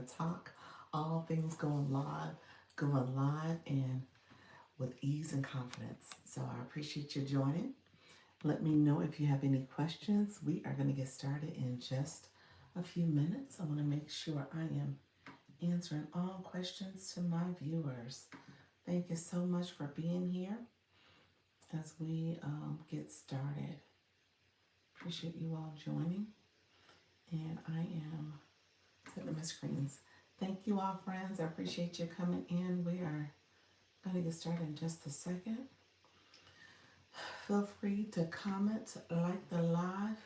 to talk all things going live and with ease and confidence. So I appreciate you joining. Let me know if you have any questions. We are going to get started in just a few minutes. I want to make sure I am answering all questions to my viewers. Thank you so much for being here as we get started. Appreciate you all joining. And I am setting my screens. Thank you all, friends. I appreciate you coming in. We are going to get started in just a second. Feel free to comment, like the live.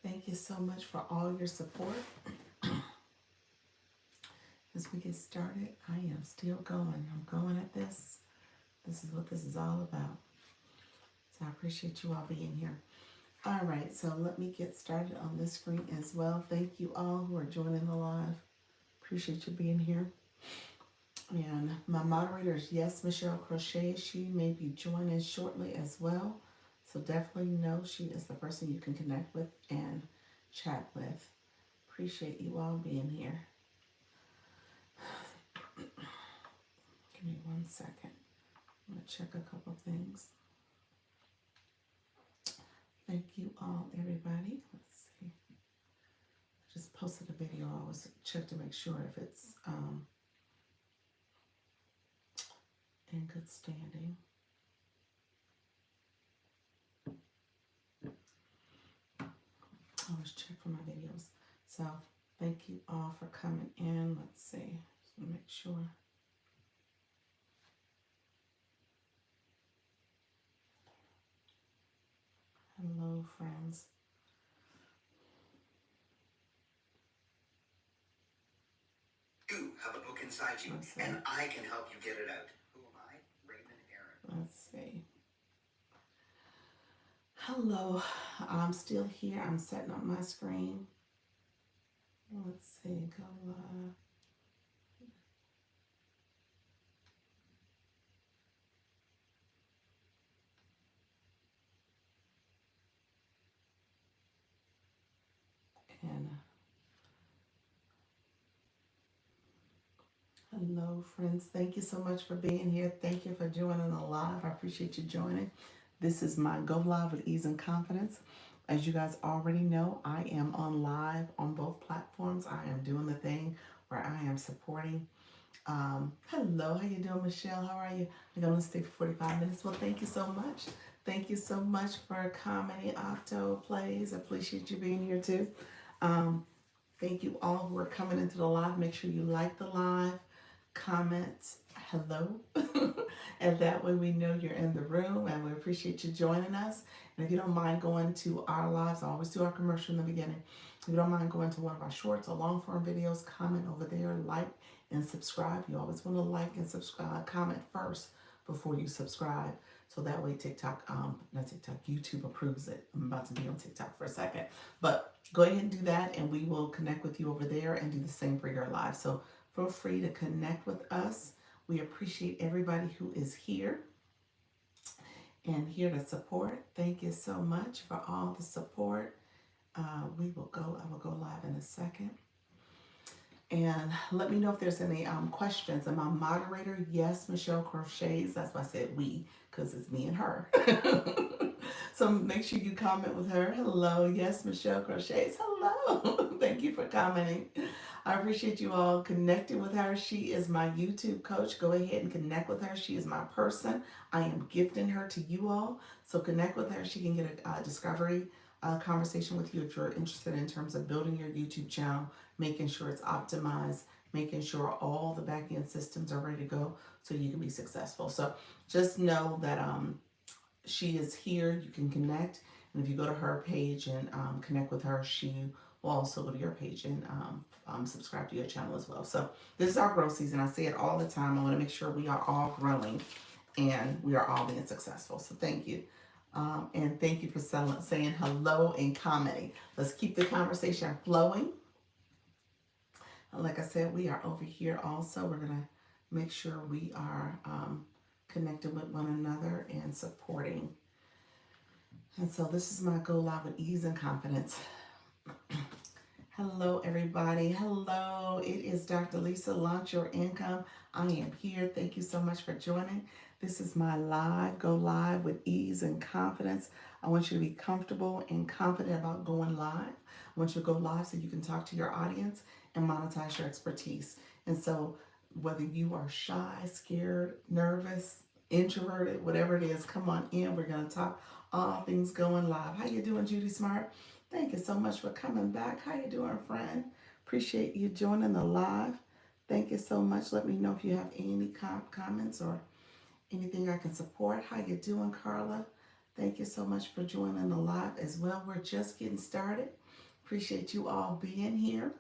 Thank you so much for all your support. As we get started, I am still going. I'm going at this. This is what this is all about. So I appreciate you all being here. All right, so let me get started on this screen as well. Thank you all who are joining the live. Appreciate you being here. And my moderator is Yes Michelle Crochet. She may be joining shortly as well. So definitely know she is the person you can connect with and chat with. Appreciate you all being here. Give me 1 second. I'm going to check a couple things. Thank you all, everybody. Let's see. I just posted a video. I always check to make sure if it's in good standing. I always check for my videos. So thank you all for coming in. Let's see. Just want to make sure. Hello, friends. You have a book inside you, and I can help you get it out. Who am I? Raymond Aaron. Let's see. Hello. I'm still here. I'm setting up my screen. Let's see. Go live. And hello, friends. Thank you so much for being here. Thank you for joining the live. I appreciate you joining. This is my Go Live with Ease and Confidence. As you guys already know, I am on live on both platforms. I am doing the thing where I am supporting. Hello, how you doing, Michelle? How are you? I'm going to stay for 45 minutes. Well, thank you so much. Thank you so much for commenting, Octo Plays. I appreciate you being here too. Thank you all who are coming into the live. Make sure you like the live, comment hello, and that way we know you're in the room, and we appreciate you joining us. And if you don't mind going to our lives, I always do our commercial in the beginning. If you don't mind going to one of our shorts or long form videos, comment over there, like and subscribe. You always want to like and subscribe, comment first before you subscribe. So that way TikTok, not TikTok, YouTube approves it. I'm about to be on TikTok for a second. But go ahead and do that, and we will connect with you over there and do the same for your live. So feel free to connect with us. We appreciate everybody who is here and here to support. Thank you so much for all the support. I will go live in a second. And let me know if there's any questions. And my moderator, Yes Michelle Crochets. That's why I said we, because it's me and her. So make sure you comment with her. Hello, Yes Michelle Crochets. Hello. Thank you for commenting. I appreciate you all connecting with her. She is my YouTube coach. Go ahead and connect with her. She is my person. I am gifting her to you all. So connect with her. She can get a discovery conversation with you if you're interested in terms of building your YouTube channel, making sure it's optimized, making sure all the back-end systems are ready to go so you can be successful. So just know that she is here. You can connect. And if you go to her page and connect with her, she will also go to your page and subscribe to your channel as well. So this is our growth season. I say it all the time. I want to make sure we are all growing and we are all being successful. So thank you. And thank you for saying hello and commenting. Let's keep the conversation flowing. And like I said, we are over here also. We're going to make sure we are connected with one another and supporting. And so this is my Go Live with Ease and Confidence. Hello, everybody. Hello, it is Dr. Lisa. Launch Your Income. I am here. Thank you so much for joining. This is my live. Go live with ease and confidence. I want you to be comfortable and confident about going live. I want you to go live so you can talk to your audience and monetize your expertise. And so, whether you are shy, scared, nervous, introverted, whatever it is, come on in. We're going to talk all things going live. How you doing, Judy Smart? Thank you so much for coming back. How you doing, friend? Appreciate you joining the live. Thank you so much. Let me know if you have any comments or anything I can support. How you doing, Carla? Thank you so much for joining the live as well. We're just getting started. Appreciate you all being here.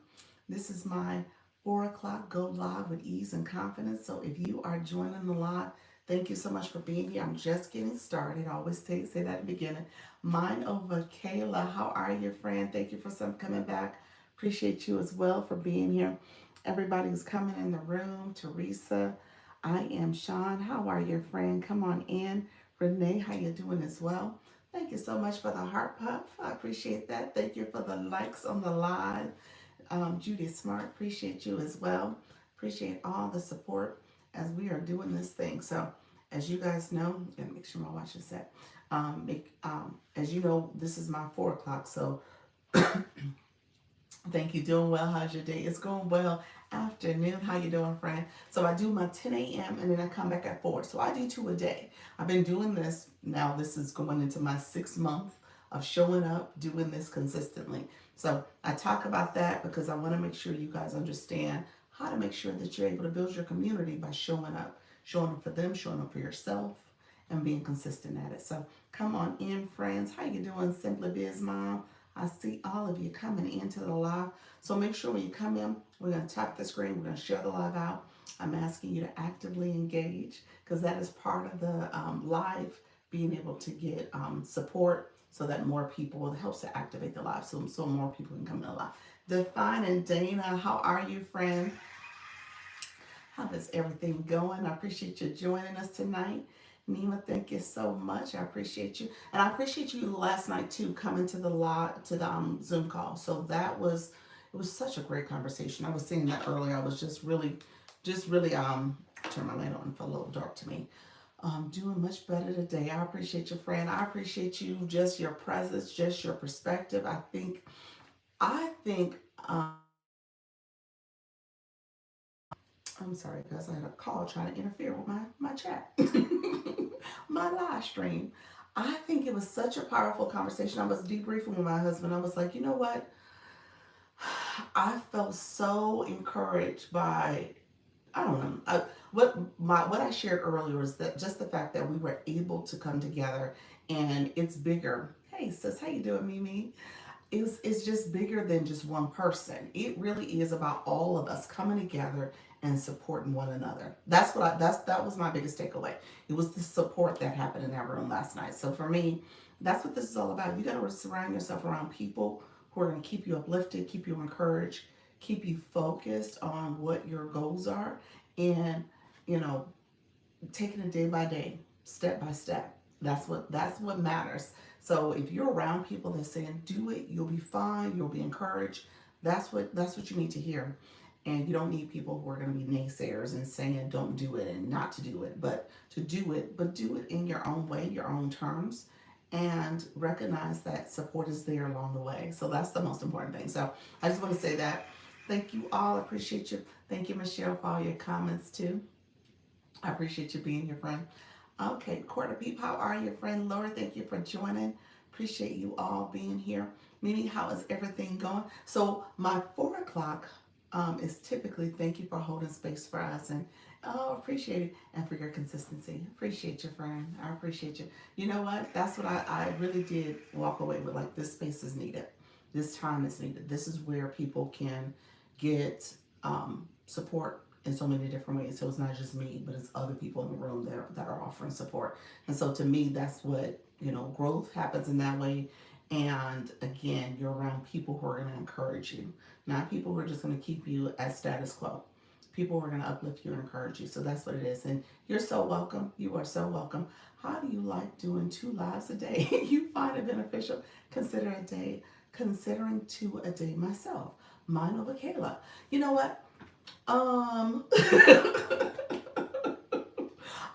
This is my 4 o'clock go live with ease and confidence. So if you are joining the live, thank you so much for being here. I'm just getting started. I always say that at the beginning. Mine over Kayla. How are you, friend? Thank you for coming back. Appreciate you as well for being here. Everybody who's coming in the room. Teresa. I am Sean. How are you, friend? Come on in. Renee, how you doing as well? Thank you so much for the heart pop. I appreciate that. Thank you for the likes on the live. Judy Smart, appreciate you as well. Appreciate all the support as we are doing this thing. So, as you guys know, I'm gonna make sure my watch is set. As you know, this is my 4 o'clock. So, thank you. Doing well. How's your day? It's going well. Afternoon. How you doing, friend? So I do my 10 a.m. and then I come back at 4. So I do 2 a day. I've been doing this now. This is going into my 6th month of showing up, doing this consistently. So I talk about that because I want to make sure you guys understand how to make sure that you're able to build your community by showing up for them, showing up for yourself, and being consistent at it. So come on in, friends. How you doing, Simply Biz Mom? I see all of you coming into the live. So make sure when you come in, we're going to tap the screen. We're going to share the live out. I'm asking you to actively engage because that is part of the live, being able to get support so that more people, it helps to activate the live so more people can come in the live. Define and Dana, how are you, friend? How is everything going? I appreciate you joining us tonight. Nima, thank you so much. I appreciate you. And I appreciate you last night too, coming to the Zoom call. So it was such a great conversation. I was saying that earlier. I was just really turn my light on, it felt a little dark to me. Doing much better today. I appreciate your friend. I appreciate you, just your presence, just your perspective. I think I'm sorry, guys. I had a call trying to interfere with my chat, my live stream. I think it was such a powerful conversation. I was debriefing with my husband. I was like, you know what? I felt so encouraged by, I don't know, what I shared earlier is that just the fact that we were able to come together, and it's bigger. Hey sis, how you doing, Mimi? It's just bigger than just one person. It really is about all of us coming together and supporting one another. That was my biggest takeaway. It was the support that happened in that room last night. So for me, that's what this is all about. You got to surround yourself around people who are going to keep you uplifted, keep you encouraged, keep you focused on what your goals are, and you know, taking it day by day, step by step. That's what matters. So if you're around people that saying do it, you'll be fine, you'll be encouraged. That's what you need to hear. And you don't need people who are going to be naysayers and saying don't do it and not to do it, but to do it, but do it in your own way, your own terms, and recognize that support is there along the way. So that's the most important thing. So I just want to say that. Thank you all. I appreciate you. Thank you, Michelle, for all your comments too. I appreciate you being here, friend. Okay, Quarter Peep, how are you, friend? Laura, thank you for joining. Appreciate you all being here. Mimi, how is everything going? So my 4 o'clock is typically thank you for holding space for us, and appreciate it, and for your consistency. Appreciate you, friend. I appreciate you. You know what? That's what I really did walk away with. Like, this space is needed. This time is needed. This is where people can get support in so many different ways. So it's not just me, but it's other people in the room that are offering support. And so to me, that's what, growth happens in that way. And again, you're around people who are going to encourage you, not people who are just going to keep you at status quo. People who are going to uplift you and encourage you. So that's what it is. And you're so welcome. You are so welcome. How do you like doing 2 lives a day? You find it beneficial? Considering 2 a day myself. Mine over Kayla. You know what?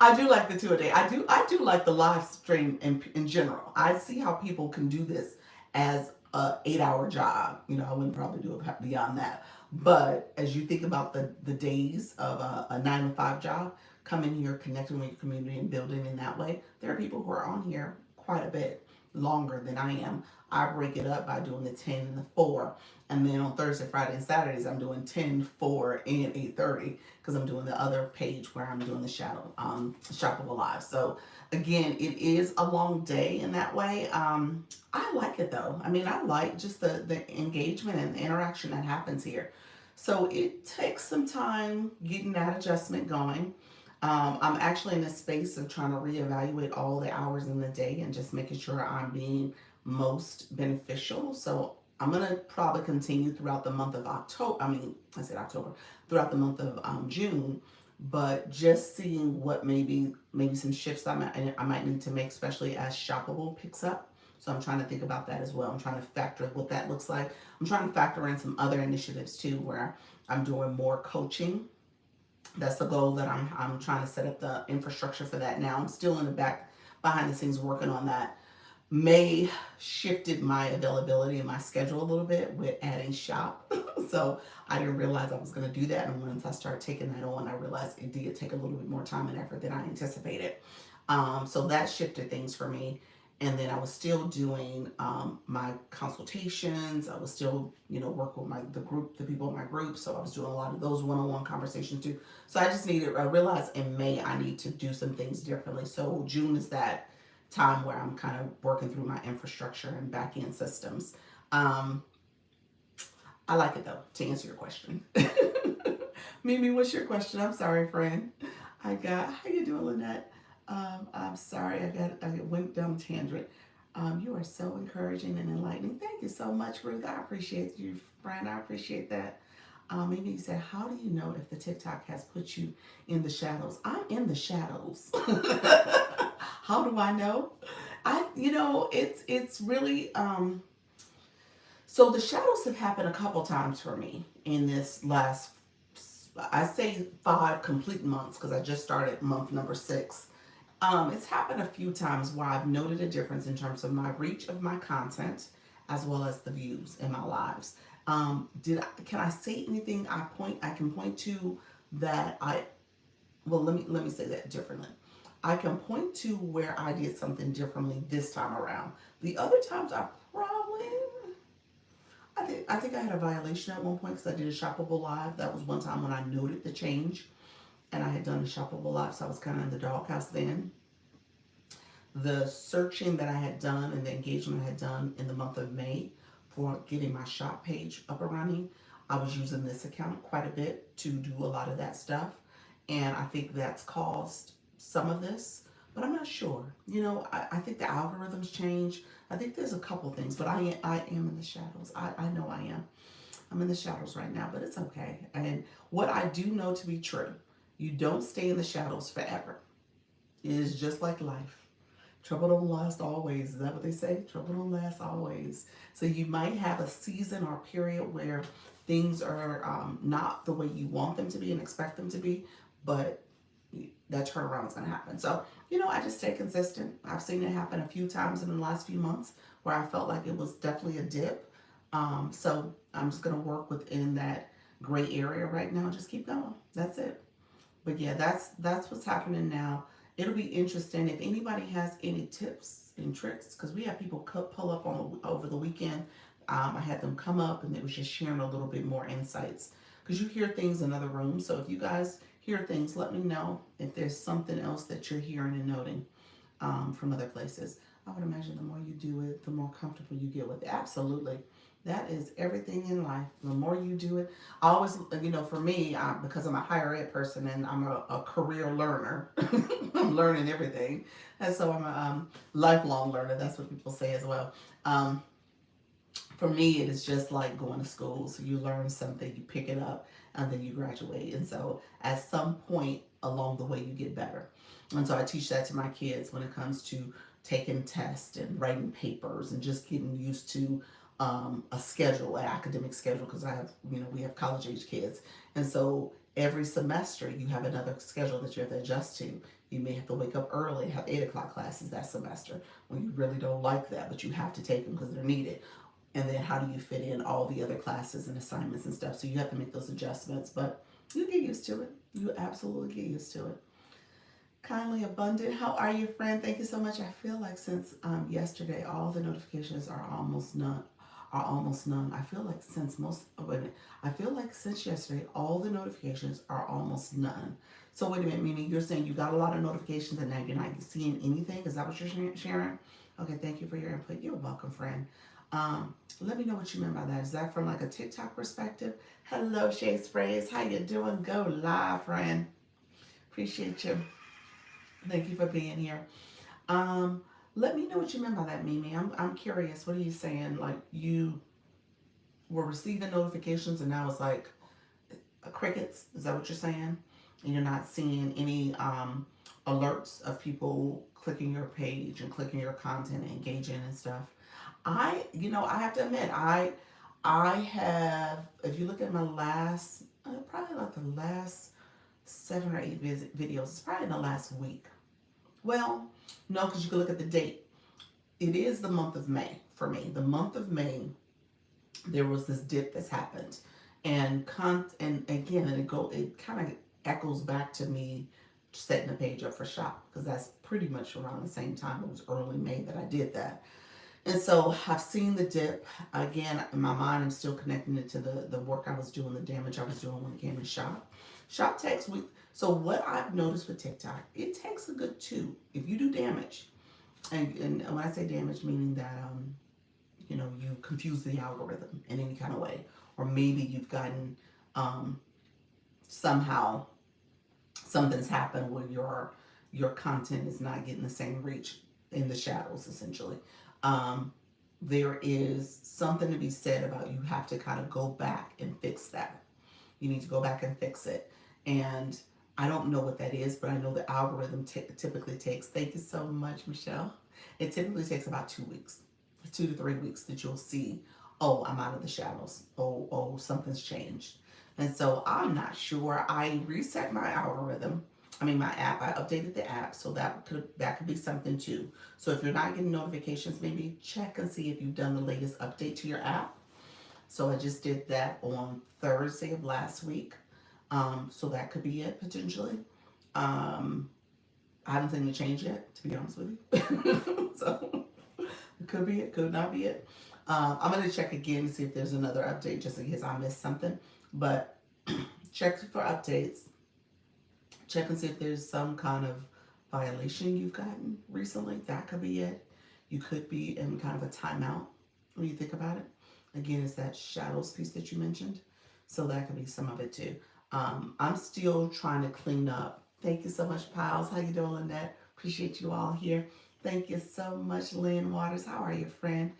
I do like the 2 a day. I do like the live stream in general. I see how people can do this as a 8 hour job. I wouldn't probably do it beyond that. But as you think about the days of a 9 to 5 job, coming here, connecting with your community and building in that way, there are people who are on here quite a bit longer than I am. I break it up by doing the 10 and the 4. And then on Thursday, Friday, and Saturdays, I'm doing 10, 4, and 8:30 because I'm doing the other page where I'm doing the shoppable live. So again, it is a long day in that way. I like it though. I mean, I like just the engagement and the interaction that happens here. So it takes some time getting that adjustment going. I'm actually in a space of trying to reevaluate all the hours in the day and just making sure I'm being most beneficial. So I'm gonna probably continue throughout the month of October. I mean, I said October, throughout the month of June, but just seeing what maybe some shifts I might need to make, especially as shoppable picks up. So I'm trying to think about that as well. I'm trying to factor what that looks like. I'm trying to factor in some other initiatives too, where I'm doing more coaching. That's the goal that I'm trying to set up the infrastructure for that now. I'm still in the back behind the scenes working on that. May shifted my availability and my schedule a little bit with adding shop. So I didn't realize I was going to do that. And once I started taking that on, I realized it did take a little bit more time and effort than I anticipated. So that shifted things for me. And then I was still doing my consultations. I was still, working with the people in my group. So I was doing a lot of those one-on-one conversations too. So I realized in May I need to do some things differently. So June is that time where I'm kind of working through my infrastructure and back end systems. Um, I like it though, to answer your question. Mimi, what's your question? I'm sorry, friend. How you doing, Lynette? I'm sorry, I went down tangent. You are so encouraging and enlightening. Thank you so much, Ruth. I appreciate you, friend. I appreciate that. Maybe you said, how do you know if the TikTok has put you in the shadows? I'm in the shadows. How do I know? It's really so the shadows have happened a couple times for me in this last, I say 5 complete months because I just started month number 6. It's happened a few times where I've noted a difference in terms of my reach of my content as well as the views in my lives. Can I say anything I can point to that I well let me say that differently. I can point to where I did something differently this time around. The other times I think I had a violation at one point because I did a shoppable live. That was one time when I noted the change and I had done a shoppable live, so I was kind of in the doghouse then. The searching that I had done and the engagement I had done in the month of May for getting my shop page up and running, I was using this account quite a bit to do a lot of that stuff. And I think that's caused some of this, but I'm not sure. I think the algorithms change. I think there's a couple things, but I am in the shadows. I know I am. I'm in the shadows right now, but it's okay. And what I do know to be true, you don't stay in the shadows forever. It is just like life. Trouble don't last always. Is that what they say? Trouble don't last always. So you might have a season or period where things are not the way you want them to be and expect them to be, but that turnaround is going to happen. So, I just stay consistent. I've seen it happen a few times in the last few months where I felt like it was definitely a dip. So I'm just going to work within that gray area right now. Just keep going. That's it. But yeah, that's what's happening now. It'll be interesting if anybody has any tips and tricks because we had people pull up over the weekend. I had them come up and they was just sharing a little bit more insights because you hear things in other rooms. So if you guys hear things, let me know if there's something else that you're hearing and noting from other places. I would imagine the more you do it, the more comfortable you get with it. Absolutely. That is everything in life. The more you do it, I always, for me, because I'm a higher ed person and I'm a career learner, I'm learning everything. And so I'm a lifelong learner. That's what people say as well. Um, for me, it is just like going to school. So you learn something, you pick it up, and then you graduate. And so at some point along the way, you get better. And so I teach that to my kids when it comes to taking tests and writing papers and just getting used to a schedule, an academic schedule, because I have, we have college age kids. And so every semester you have another schedule that you have to adjust to. You may have to wake up early, have 8 o'clock classes that semester when you really don't like that, but you have to take them because they're needed. And then how do you fit in all the other classes and assignments and stuff? So you have to make those adjustments, but you get used to it. You absolutely get used to it. Kindly abundant, how are you, friend? Thank you so much. I feel like since yesterday, all the notifications are almost none. Are almost none. I feel like since most. Oh, wait a minute. I feel like since yesterday, all the notifications are almost none. So wait a minute, Mimi. You're saying you got a lot of notifications and now you're not seeing anything? Is that what you're sharing? Okay, thank you for your input. You're welcome, friend. Let me know what you meant by that. Is that from like a TikTok perspective? Hello, Shay Sprays. How you doing? Go live, friend. Appreciate you. Thank you for being here. Um, Let me know what you meant by that, Mimi. I'm curious. What are you saying? Like you were receiving notifications and now it's like crickets? Is that what you're saying? And you're not seeing any alerts of people clicking your page and clicking your content and engaging and stuff. I have to admit, I have. If you look at my last, probably like the last 7 or 8 videos, it's probably in the last week. Well, no, because you can look at the date. It is the month of May for me. The month of May, there was this dip that's happened, and again, it kind of echoes back to me setting the page up for shop because that's pretty much around the same time. It was early May that I did that, and so I've seen the dip again in my mind. I'm still connecting it to the work I was doing, the damage I was doing when it came to shop. Shop takes week. So what I've noticed with TikTok, it takes a good 2 if you do damage, and when I say damage, meaning that you confuse the algorithm in any kind of way, or maybe you've gotten somehow something's happened where your content is not getting the same reach in the shadows essentially. um, there is something to be said about you have to kind of go back and fix that. You need to go back and fix it. And I don't know what that is, but I know the algorithm typically takes, thank you so much, Michelle. It typically takes about 2 weeks, 2 to 3 weeks that you'll see, oh, I'm out of the shadows. Oh, something's changed. And so I'm not sure. I reset my algorithm. I mean, my app. I updated the app, so that could be something too. So if you're not getting notifications, maybe check and see if you've done the latest update to your app. So I just did that on Thursday of last week. So that could be it potentially. Um, I haven't seen the change yet, to be honest with you. So it could be it, could not be it. I'm gonna check again to see if there's another update just in case I missed something. But check for updates. Check and see if there's some kind of violation you've gotten recently. That could be it. You could be in kind of a timeout when you think about it. Again, it's that shadows piece that you mentioned. So that could be some of it too. I'm still trying to clean up. Thank you so much, Piles. How you doing, Lynette? Appreciate you all here. Thank you so much, Lynn Waters. How are you, friend?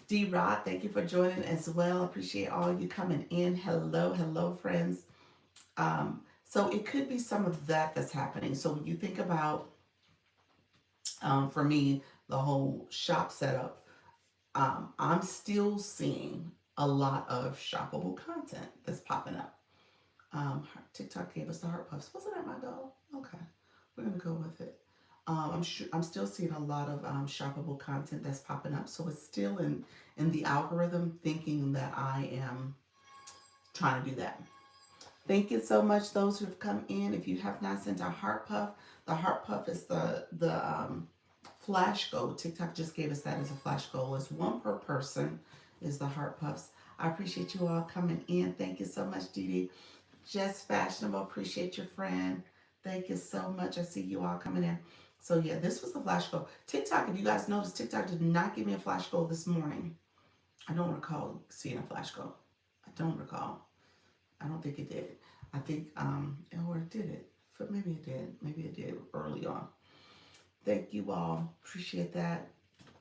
D Rod, thank you for joining as well. Appreciate all you coming in. Hello, friends. So it could be some of that that's happening. So when you think about, for me, the whole shop setup, I'm still seeing a lot of shoppable content that's popping up. TikTok gave us the heart puffs. Wasn't that my dog? Okay, we're gonna go with it. I'm still seeing a lot of shoppable content that's popping up. So it's still in the algorithm thinking that I am trying to do that. Thank you so much, those who have come in. If you have not sent a heart puff, the heart puff is the flash goal. TikTok just gave us that as a flash goal. It's one per person is the heart puffs. I appreciate you all coming in. Thank you so much, Dee Dee. Just Fashionable, appreciate your friend. Thank you so much. I see you all coming in. So yeah, this was the flash goal. TikTok, if you guys noticed, TikTok did not give me a flash goal this morning. I don't recall seeing a flash goal. I don't recall. I don't think it did. I think, or it did it. But maybe it did. Maybe it did early on. Thank you all. Appreciate that.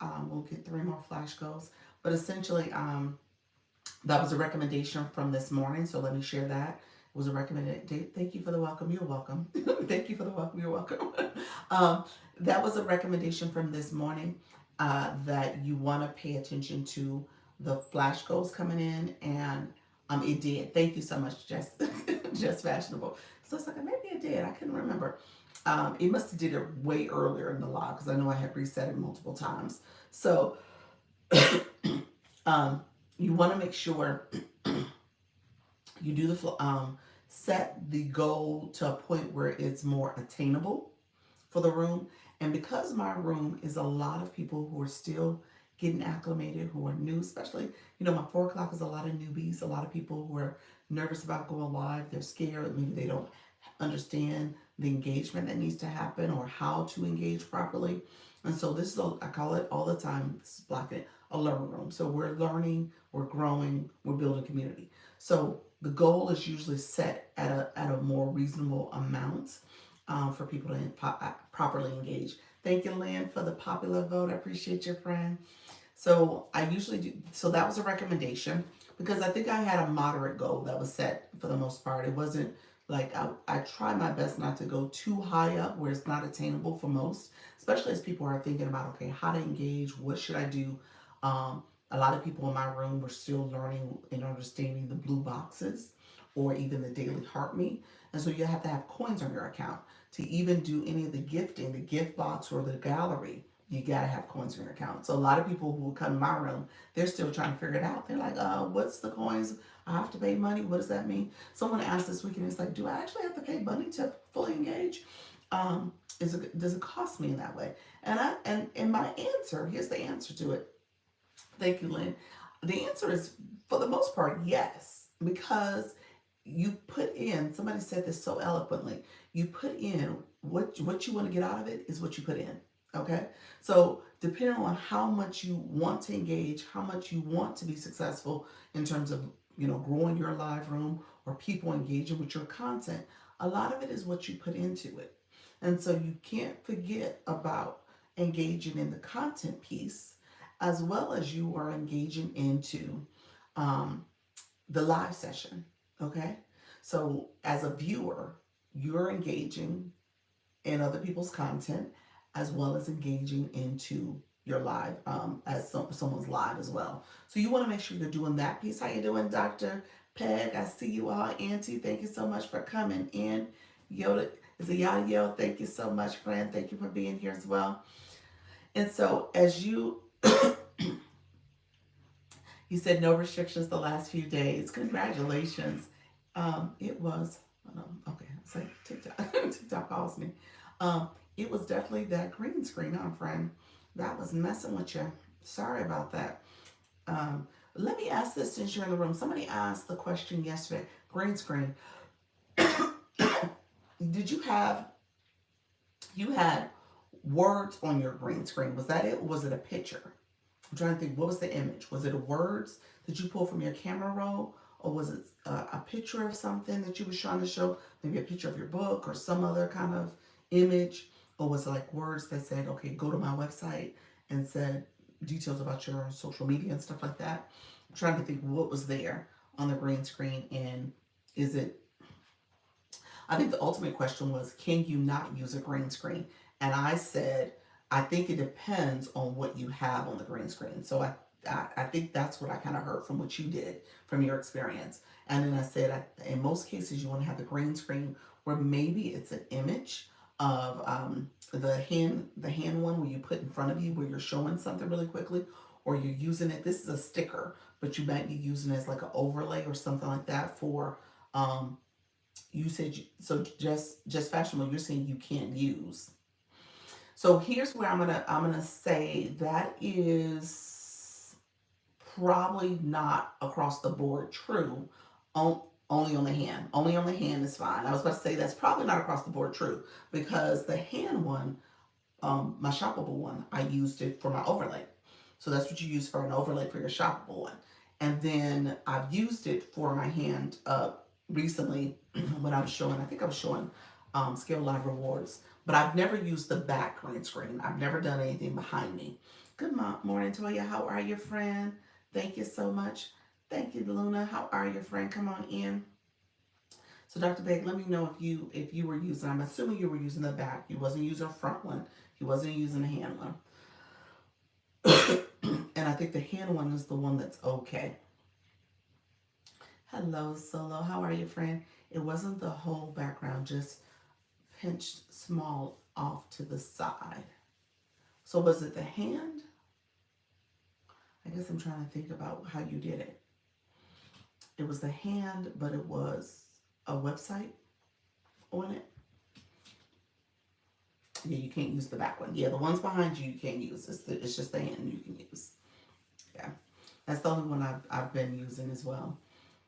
We'll get 3 more flash goals. But essentially, that was a recommendation from this morning. So let me share that. It was a recommendation. Thank you for the welcome. You're welcome. Thank you for the welcome. You're welcome. That was a recommendation from this morning that you want to pay attention to the flash goals coming in, and it did. Thank you so much, Jess. Just fashionable. So it's like maybe it did. I couldn't remember. It must have did it way earlier in the live because I know I had reset it multiple times. So um, you want to make sure you do the set the goal to a point where it's more attainable for the room. And because my room is a lot of people who are still getting acclimated, who are new, especially, my 4 o'clock is a lot of newbies, a lot of people who are nervous about going live. They're scared. Maybe they don't understand the engagement that needs to happen or how to engage properly. And so this is, I call it all the time, this is blocking it, a learning room. So we're learning, we're growing, we're building community. So the goal is usually set at a more reasonable amount for people to properly engage. Thank you, Lynn, for the popular vote. I appreciate your friend. So I usually do, so that was a recommendation because I think I had a moderate goal that was set for the most part. It wasn't like I try my best not to go too high up where it's not attainable for most, especially as people are thinking about, okay, how to engage, what should I do? A lot of people in my room were still learning and understanding the blue boxes or even the daily heartbeat. And so you have to have coins on your account to even do any of the gifting, the gift box or the gallery. You gotta have coins in your account. So a lot of people who come in my room, they're still trying to figure it out. They're like, what's the coins? I have to pay money. What does that mean? Someone asked this weekend, it's like, do I actually have to pay money to fully engage? Does it cost me in that way? And my answer, here's the answer to it. Thank you, Lynn. The answer is, for the most part, yes, because you put in. Somebody said this so eloquently. You put in what you want to get out of it is what you put in. Okay, so depending on how much you want to engage, how much you want to be successful in terms of growing your live room or people engaging with your content, a lot of it is what you put into it, and so you can't forget about engaging in the content piece as well as you are engaging into um, the live session. Okay, so as a viewer, you're engaging in other people's content as well as engaging into your live as someone's live as well. So you want to make sure you're doing that piece. How you doing, Dr. Peg? I see you all. Auntie, thank you so much for coming in. Yoda is a Yo. Thank you so much, friend. Thank you for being here as well. And so as you said no restrictions the last few days. Congratulations. It was, okay, it's like TikTok, TikTok calls me. It was definitely that green screen, friend. That was messing with you. Sorry about that. Let me ask this since you're in the room. Somebody asked the question yesterday, green screen. Did you had words on your green screen? Was that it? Or was it a picture? I'm trying to think, what was the image? Was it words that you pulled from your camera roll? Or was it a picture of something that you was trying to show? Maybe a picture of your book or some other kind of image? Or was it like words that said, okay, go to my website and said details about your social media and stuff like that? I'm trying to think what was there on the green screen, and is it, I think the ultimate question was, can you not use a green screen? And I said, I think it depends on what you have on the green screen. So I think that's what I kind of heard from what you did, from your experience. And then I said, in most cases, you want to have the green screen where maybe it's an image of the hand one where you put in front of you where you're showing something really quickly, or you're using it. This is a sticker, but you might be using it as like an overlay or something like that for. You said so. Just fashionable. You're saying you can't use. So here's where I'm gonna say that is probably not across the board true. Only on the hand. Only on the hand is fine. I was about to say that's probably not across the board true because the hand one, my shoppable one, I used it for my overlay. So that's what you use for an overlay for your shoppable one. And then I've used it for my hand recently when I was showing, I think I was showing Scale Live Rewards, but I've never used the back green screen. I've never done anything behind me. Good morning, Toya. How are you, friend? Thank you so much. Thank you, Luna. How are you, friend? Come on in. So Dr. Beg, let me know if you were using, I'm assuming you were using the back. You wasn't using a front one. You wasn't using a hand one. And And I think the hand one is the one that's okay. Hello, Solo. How are you, friend? It wasn't the whole background, just pinched small off to the side. So was it the hand? I guess I'm trying to think about how you did it. It was the hand, but it was a website on it. Yeah, you can't use the back one. Yeah, the ones behind you can't use. It's just the hand you can use. Yeah, that's the only one I've been using as well.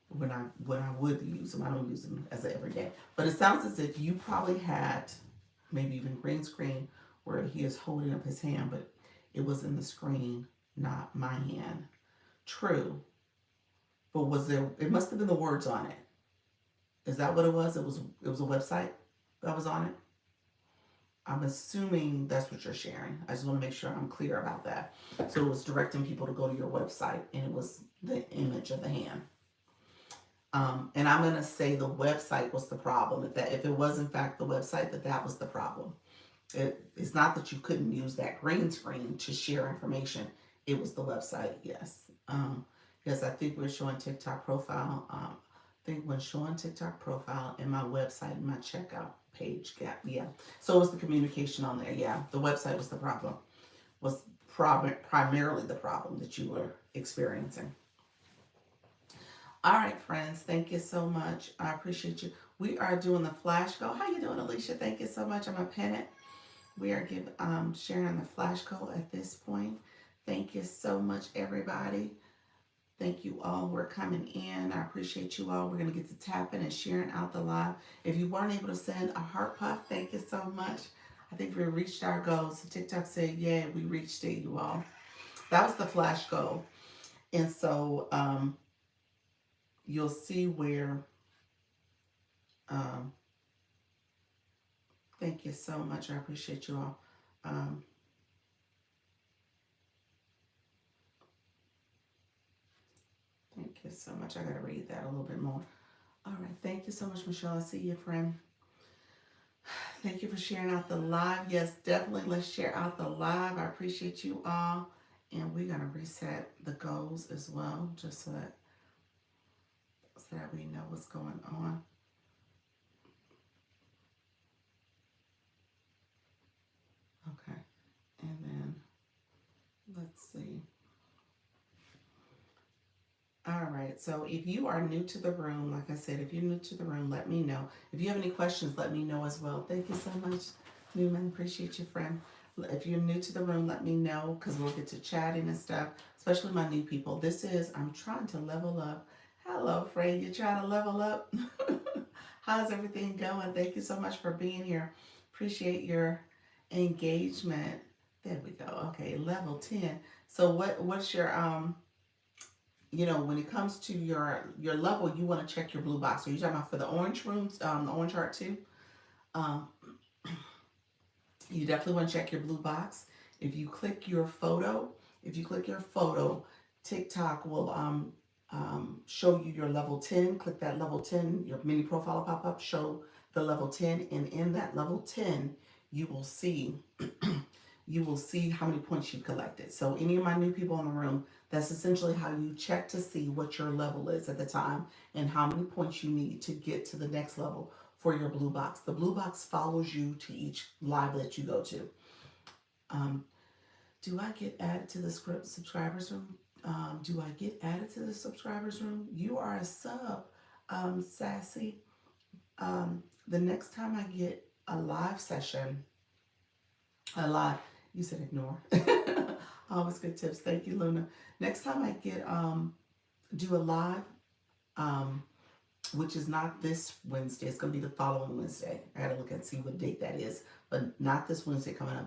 When I would use them, I don't use them as an everyday. But it sounds as if you probably had maybe even green screen where he is holding up his hand, but it was in the screen, not my hand. True, but was there? It must have been the words on it. Is that what it was? It was a website that was on it. I'm assuming that's what you're sharing. I just want to make sure I'm clear about that. So it was directing people to go to your website, and it was the image of the hand. And I'm gonna say the website was the problem. If it was in fact the website, that was the problem. It's not that you couldn't use that green screen to share information. It was the website. Yes. Yes, I think we're showing TikTok profile. I think when showing TikTok profile in my website, in my checkout page gap. Yeah. So it was the communication on there. Yeah. The website was the problem. Was primarily the problem that you were experiencing. All right, friends. Thank you so much. I appreciate you. We are doing the flash go. How you doing, Alicia? Thank you so much. I'm gonna pin it. We are sharing the flash code at this point. Thank you so much, everybody. Thank you all who are coming in. I appreciate you all. We're going to get to tapping and sharing out the live. If you weren't able to send a heart puff, thank you so much. I think we reached our goal. So TikTok said, yeah, we reached it, you all. That was the flash goal. And so you'll see where, um, thank you so much. I appreciate you all. Thank you so much. I got to read that a little bit more. All right. Thank you so much, Michelle. I see you, friend. Thank you for sharing out the live. Yes, definitely. Let's share out the live. I appreciate you all. And we're going to reset the goals as well, just so that we know what's going on. Okay. And then let's see. All right, so if you are new to the room, like I said, if you're new to the room, let me know. If you have any questions, let me know as well. Thank you so much, Newman. Appreciate you, friend. If you're new to the room, let me know because we'll get to chatting and stuff, especially my new people. I'm trying to level up. Hello, Fred. You're trying to level up? How's everything going? Thank you so much for being here. Appreciate your engagement. There we go. Okay, level 10. So what's your when it comes to your level, you want to check your blue box. So you're talking about for the orange rooms, the orange heart too. Um, you definitely want to check your blue box. If you click your photo, TikTok will show you your level 10. Click that level 10. Your mini profile will pop up. Show the level 10, and in that level 10, you will see how many points you've collected. So any of my new people in the room, that's essentially how you check to see what your level is at the time and how many points you need to get to the next level for your blue box. The blue box follows you to each live that you go to. Do I get added to the subscribers room? Do I get added to the subscribers room? You are a sub, Sassy. The next time I get a live session, you said ignore. Always good tips. Thank you, Luna. Next time I get do a live, which is not this Wednesday. It's going to be the following Wednesday. I got to look and see what date that is. But not this Wednesday coming up.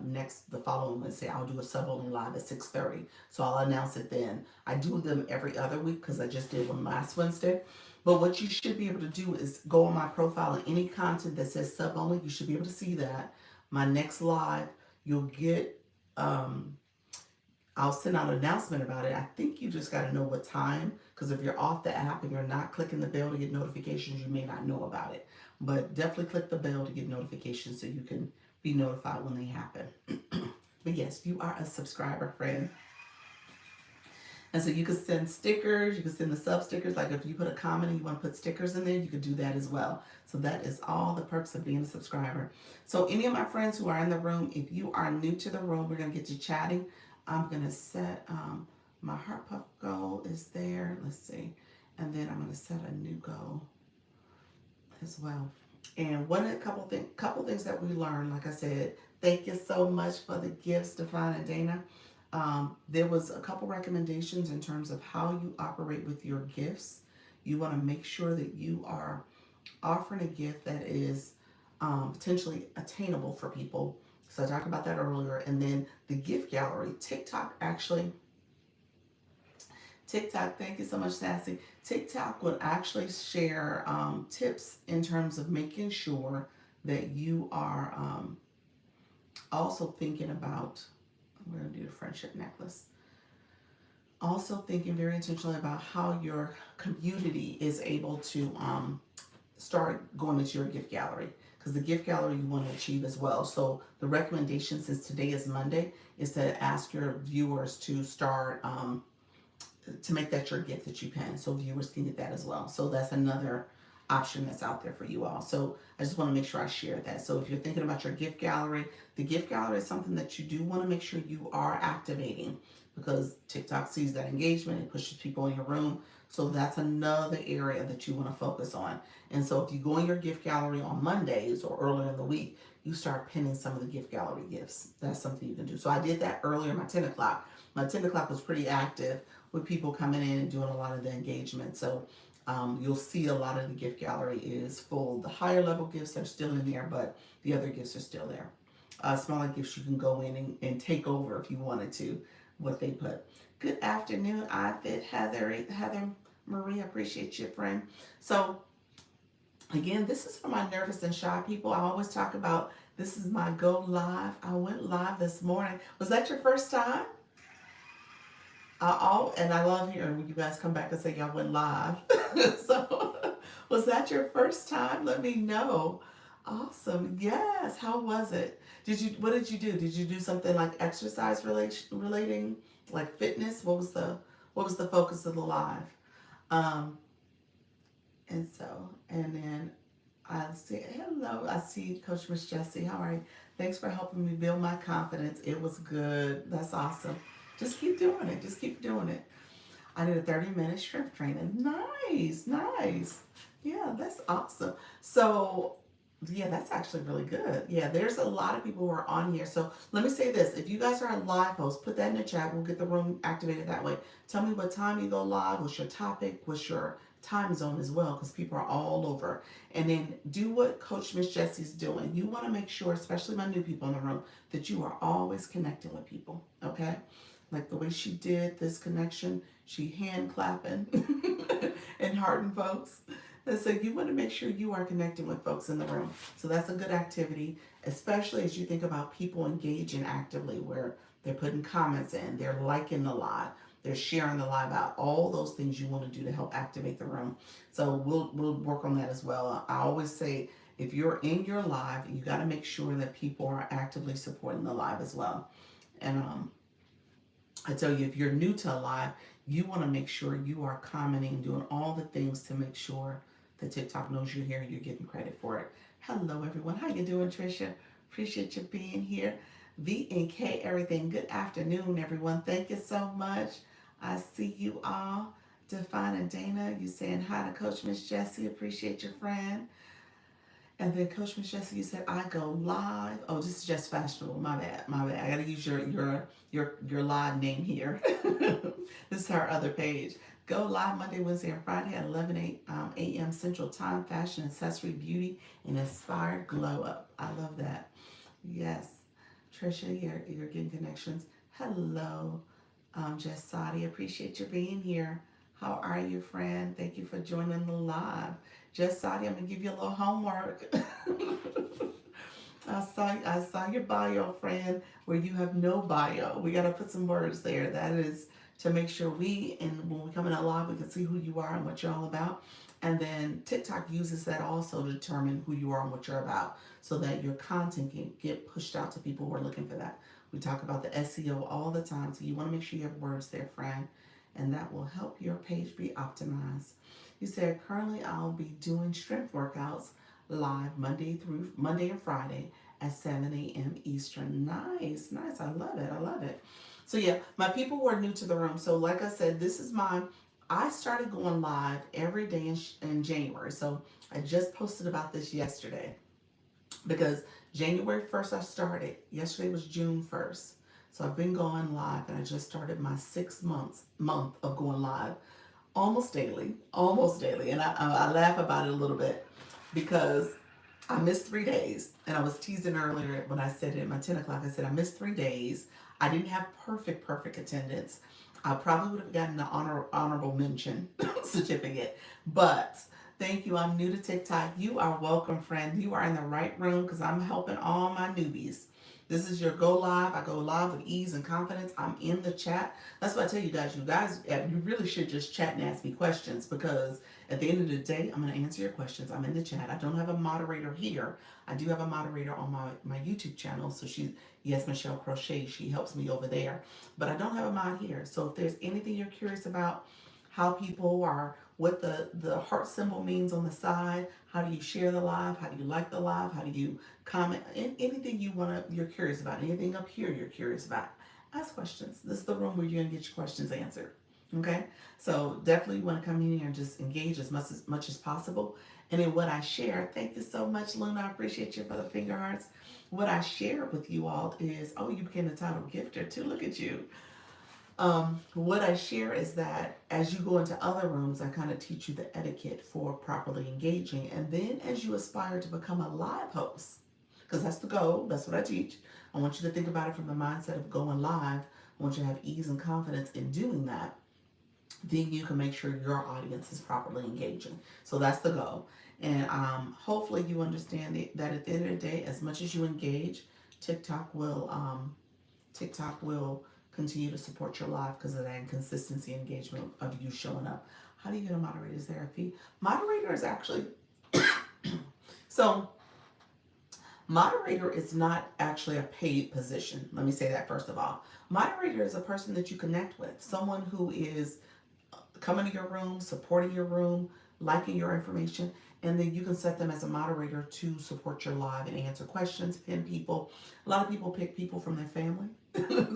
The following Wednesday, I'll do a sub-only live at 6:30. So I'll announce it then. I do them every other week because I just did one last Wednesday. But what you should be able to do is go on my profile and any content that says sub-only, you should be able to see that. My next live, you'll get... I'll send out an announcement about it. I think you just got to know what time, because if you're off the app and you're not clicking the bell to get notifications, you may not know about it. But definitely click the bell to get notifications so you can be notified when they happen. But yes, you are a subscriber, friend. And so you could send stickers, you could send the sub stickers. Like if you put a comment and you want to put stickers in there, you could do that as well. So that is all the perks of being a subscriber. So any of my friends who are in the room, if you are new to the room, we're going to get you chatting. I'm going to set my heart puff goal is there. Let's see. And then I'm going to set a new goal as well. And couple things that we learned, like I said, thank you so much for the gifts, Divine and Dana. There was a couple recommendations in terms of how you operate with your gifts. You want to make sure that you are offering a gift that is potentially attainable for people. So I talked about that earlier. And then the gift gallery, TikTok, thank you so much, Sassy. TikTok would actually share tips in terms of making sure that you are also thinking about, we're going to do the friendship necklace. Also thinking very intentionally about how your community is able to start going into your gift gallery, because the gift gallery you want to achieve as well. So the recommendation, since today is Monday, is to ask your viewers to start to make that your gift that you pin, so viewers can get that as well. So that's another option that's out there for you all. So I just want to make sure I share that. So if you're thinking about your gift gallery, the gift gallery is something that you do want to make sure you are activating, because TikTok sees that engagement, it pushes people in your room. So that's another area that you want to focus on. And so if you go in your gift gallery on Mondays or earlier in the week, you start pinning some of the gift gallery gifts. That's something you can do. So I did that earlier, my 10 o'clock. My 10 o'clock was pretty active with people coming in and doing a lot of the engagement. So you'll see a lot of the gift gallery is full. The higher level gifts are still in there, but the other gifts are still there. Smaller gifts you can go in and take over if you wanted to, what they put. Good afternoon, iFit, Heather Marie, appreciate you, friend. So again, this is for my nervous and shy people. I always talk about this is my go live. I went live this morning. Was that your first time? And I love hearing when you guys come back and say y'all went live. So, was that your first time? Let me know. Awesome. Yes. How was it? What did you do? Did you do something like exercise relating, like fitness? What was the focus of the live? Um, and then I see, hello, I see Coach Miss Jessie. How are you? Thanks for helping me build my confidence. It was good. That's awesome. Just keep doing it. Just keep doing it. I did a 30-minute strength training. Nice, nice. Yeah, that's awesome. So, yeah, that's actually really good. Yeah, there's a lot of people who are on here. So let me say this. If you guys are on live host, put that in the chat. We'll get the room activated that way. Tell me what time you go live, what's your topic, what's your time zone as well, because people are all over. And then do what Coach Miss Jessie's doing. You want to make sure, especially my new people in the room, that you are always connecting with people, okay? Like the way she did this connection, she hand clapping and hearting folks. And so you want to make sure you are connecting with folks in the room. So that's a good activity, especially as you think about people engaging actively, where they're putting comments in, they're liking the live, they're sharing the live out. All those things you want to do to help activate the room. So we'll work on that as well. I always say, if you're in your live, you got to make sure that people are actively supporting the live as well. And I tell you, if you're new to a live, you want to make sure you are commenting, doing all the things to make sure that TikTok knows you're here and you're getting credit for it. Hello, everyone. How you doing, Trisha? Appreciate you being here. V and K, everything. Good afternoon, everyone. Thank you so much. I see you all. Define and Dana, you saying hi to Coach Miss Jessie. Appreciate your friend. And then Coach Miss Jessie, you said I go live. Oh, this is just fashionable. My bad. My bad. I gotta use your live name here. This is our other page. Go live Monday, Wednesday, and Friday at 11 a.m. Central Time. Fashion, accessory, beauty, and inspired glow up. I love that. Yes, Trisha, you're getting connections. Hello, Jess Sadi. Appreciate you being here. How are you, friend? Thank you for joining the live. Just Sadi, I'm gonna give you a little homework. I saw your bio, friend, where you have no bio. We gotta put some words there. That is to make sure when we come in live, we can see who you are and what you're all about. And then TikTok uses that also to determine who you are and what you're about, so that your content can get pushed out to people who are looking for that. We talk about the SEO all the time, so you want to make sure you have words there, friend. and that will help your page be optimized. You said currently I'll be doing strength workouts live Monday and Friday at 7 a.m. Eastern. Nice, nice. I love it. I love it. So yeah, my people who are new to the room. So like I said, this is I started going live every day in January. So I just posted about this yesterday because January 1st I started. Yesterday was June 1st. So I've been going live and I just started my 6 month of going live almost daily. And I laugh about it a little bit because I missed 3 days. And I was teasing earlier when I said it at my 10 o'clock. I said I missed 3 days. I didn't have perfect attendance. I probably would have gotten an honorable mention certificate. But thank you. I'm new to TikTok. You are welcome, friend. You are in the right room because I'm helping all my newbies. This is your go live. I go live with ease and confidence. I'm in the chat. That's what I tell you guys. You really should just chat and ask me questions because at the end of the day, I'm going to answer your questions. I'm in the chat. I don't have a moderator here. I do have a moderator on my YouTube channel. So yes, Michelle Crochet, she helps me over there. But I don't have a mod here. So if there's anything you're curious about, how people are, what the heart symbol means on the side, how do you share the live, how do you like the live, how do you comment, anything you're curious about, anything up here you're curious about, ask questions. This is the room where you're going to get your questions answered. Okay, so definitely want to come in here and just engage as much as possible. And in what I share, thank you so much, Luna. I appreciate you for the finger hearts. What I share with you all is, oh, you became a title gifter too. Look at you. What I share is that as you go into other rooms, I kind of teach you the etiquette for properly engaging. And then as you aspire to become a live host, because that's the goal, that's what I teach. I want you to think about it from the mindset of going live. I want you to have ease and confidence in doing that. Then you can make sure your audience is properly engaging. So that's the goal. And hopefully you understand that at the end of the day, as much as you engage, TikTok will TikTok will continue to support your live because of that inconsistency engagement of you showing up. How do you get a moderator? Is there a fee? Moderator is actually so moderator is not actually a paid position. Let me say that first of all. Moderator is a person that you connect with, someone who is coming to your room, supporting your room, liking your information, and then you can set them as a moderator to support your live and answer questions, pin people. A lot of people pick people from their family.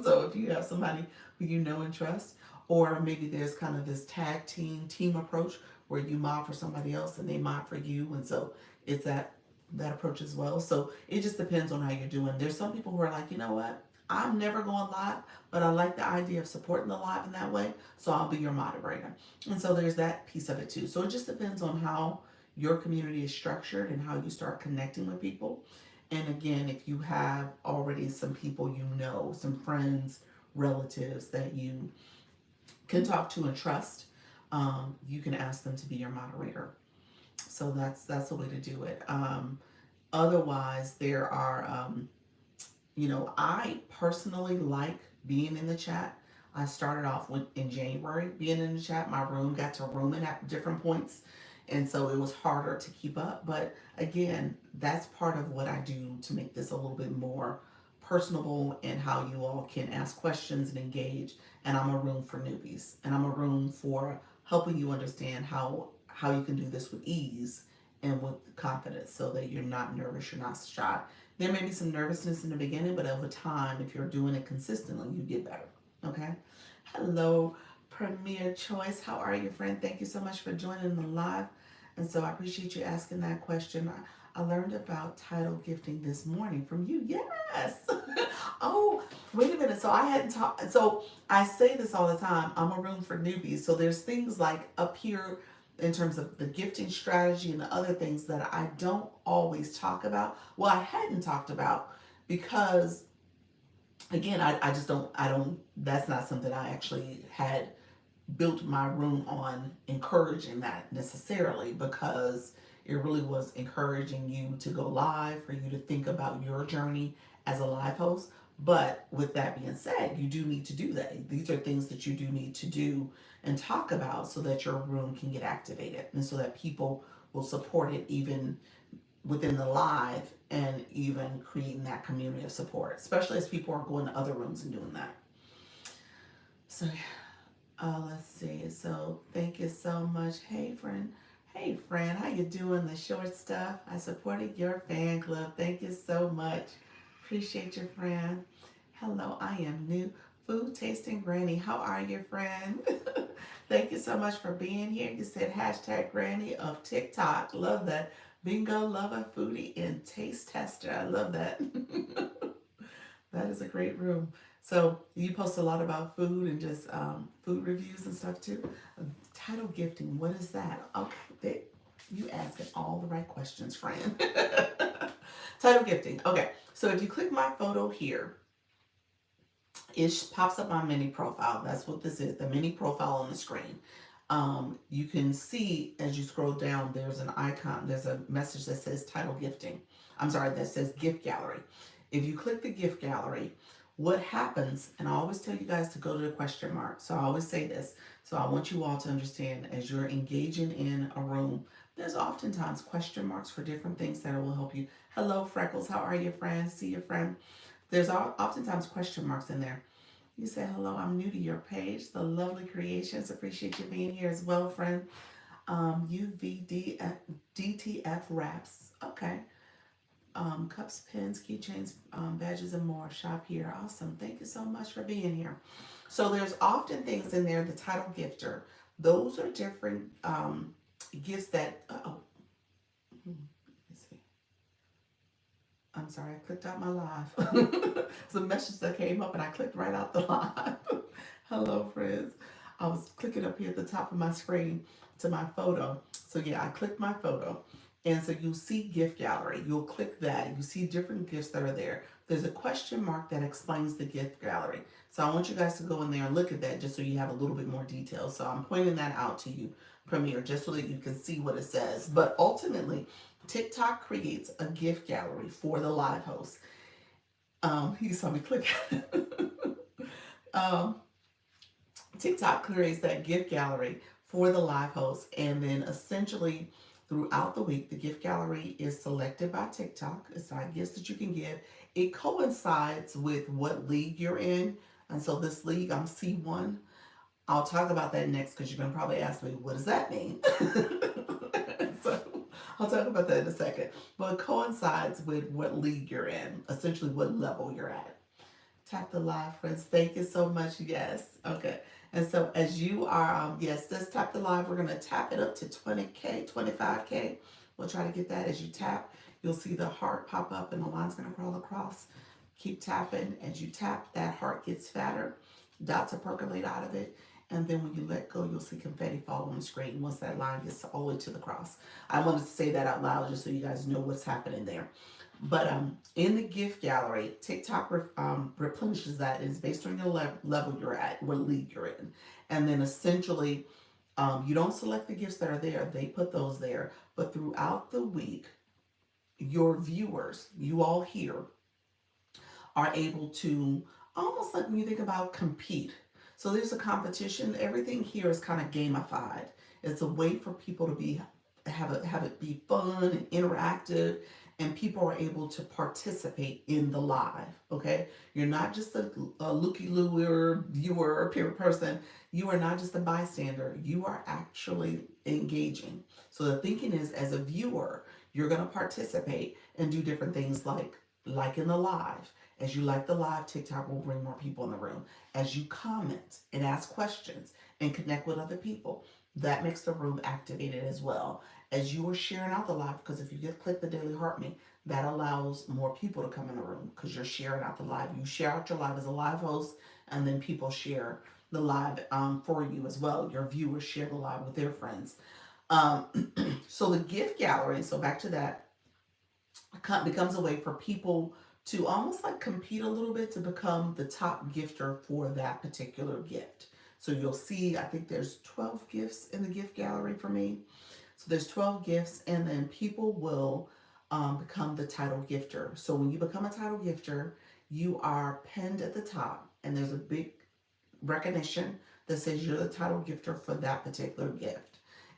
So if you have somebody who you know and trust, or maybe there's kind of this tag team approach where you mod for somebody else and they mod for you, and so it's that approach as well. So it just depends on how you're doing. There's some people who are like, you know what? I'm never going live, but I like the idea of supporting the live in that way, so I'll be your moderator. And so there's that piece of it too. So it just depends on how your community is structured and how you start connecting with people. And again, if you have already some people you know, some friends, relatives that you can talk to and trust, you can ask them to be your moderator. So that's the way to do it. Otherwise, there are I personally like being in the chat. I started off in January being in the chat. My room got to rooming at different points, and so it was harder to keep up. But again, that's part of what I do to make this a little bit more personable and how you all can ask questions and engage. And I'm a room for newbies, and I'm a room for helping you understand how you can do this with ease and with confidence so that you're not nervous, you're not shy. There may be some nervousness in the beginning, but over time, if you're doing it consistently, you get better. Okay? Hello, Premier Choice. How are you, friend? Thank you so much for joining the live. And so I appreciate you asking that question. I learned about title gifting this morning from you. Yes. Oh, wait a minute. So I hadn't talked. So I say this all the time. I'm a room for newbies. So there's things like up here in terms of the gifting strategy and the other things that I don't always talk about. Well, I hadn't talked about because again, I just don't, that's not something I actually had built my room on encouraging that necessarily, because it really was encouraging you to go live, for you to think about your journey as a live host. But with that being said, you do need to do that. These are things that you do need to do and talk about so that your room can get activated and so that people will support it even within the live, and even creating that community of support, especially as people are going to other rooms and doing that. So Let's see. So thank you so much. Hey, friend. Hey, friend. How you doing? The short stuff. I supported your fan club. Thank you so much. Appreciate your friend. Hello, I am new. Food tasting granny. How are you, friend? Thank you so much for being here. You said hashtag granny of TikTok. Love that. Bingo lover, foodie, and taste tester. I love that. That is a great room. So you post a lot about food and just food reviews and stuff too. Title gifting, what is that? Okay, you asking all the right questions, friend. Title gifting. Okay, so if you click my photo here, it pops up my mini profile. That's what this is, the mini profile on the screen. You can see as you scroll down, there's an icon, there's a message that says title gifting. I'm sorry, that says gift gallery. If you click the gift gallery, what happens, and I always tell you guys to go to the question mark. So I always say this. So I want you all to understand as you're engaging in a room, there's oftentimes question marks for different things that will help you. Hello, Freckles. How are you, friend? See your friend. There's oftentimes question marks in there. You say, hello, I'm new to your page. The lovely creations. Appreciate you being here as well, friend. DTF wraps. Okay. Cups, pins, keychains, badges, and more. Shop here. Awesome. Thank you so much for being here. So there's often things in there, the title gifter. Those are different gifts that, let's see. I'm sorry, I clicked out my live. It's a message that came up and I clicked right out the live. Hello, friends. I was clicking up here at the top of my screen to my photo. So yeah, I clicked my photo. And so you'll see gift gallery. You'll click that. You see different gifts that are there. There's a question mark that explains the gift gallery. So I want you guys to go in there and look at that just so you have a little bit more detail. So I'm pointing that out to you, Premier, just so that you can see what it says. But ultimately, TikTok creates a gift gallery for the live host. You saw me click. um, TikTok creates that gift gallery for the live host, and then essentially throughout the week, the gift gallery is selected by TikTok. It's not gifts that you can give. It coincides with what league you're in, and so this league, I'm C1. I'll talk about that next because you're gonna probably ask me, what does that mean? So I'll talk about that in a second. But it coincides with what league you're in, essentially what level you're at. Tap the live, friends. Thank you so much. Yes. Okay. And so as you are, yes, let's tap the live. We're going to tap it up to 20K, 25K. We'll try to get that as you tap. You'll see the heart pop up and the line's going to crawl across. Keep tapping. As you tap, that heart gets fatter. Dots will percolate out of it. And then when you let go, you'll see confetti fall on the screen once that line gets all the way to the cross. I wanted to say that out loud just so you guys know what's happening there. But in the gift gallery, TikTok replenishes that. It's based on your level you're at, what league you're in. And then essentially, you don't select the gifts that are there, they put those there. But throughout the week, your viewers, you all here, are able to almost like when you think about compete. So there's a competition. Everything here is kind of gamified. It's a way for people to have it be fun and interactive, and people are able to participate in the live. Okay, you're not just a looky-loo viewer or peer person. You are not just a bystander. You are actually engaging. So the thinking is, as a viewer, you're going to participate and do different things like in the live. As you like the live, TikTok will bring more people in the room. As you comment and ask questions and connect with other people, that makes the room activated as well. As you are sharing out the live, because if you just click the Daily Heart Me, that allows more people to come in the room because you're sharing out the live. You share out your live as a live host, and then people share the live for you as well. Your viewers share the live with their friends. So the gift gallery, so back to that, becomes a way for people to almost like compete a little bit to become the top gifter for that particular gift. So you'll see, I think there's 12 gifts in the gift gallery for me. So there's 12 gifts, and then people will become the title gifter. So when you become a title gifter, you are pinned at the top, and there's a big recognition that says you're the title gifter for that particular gift.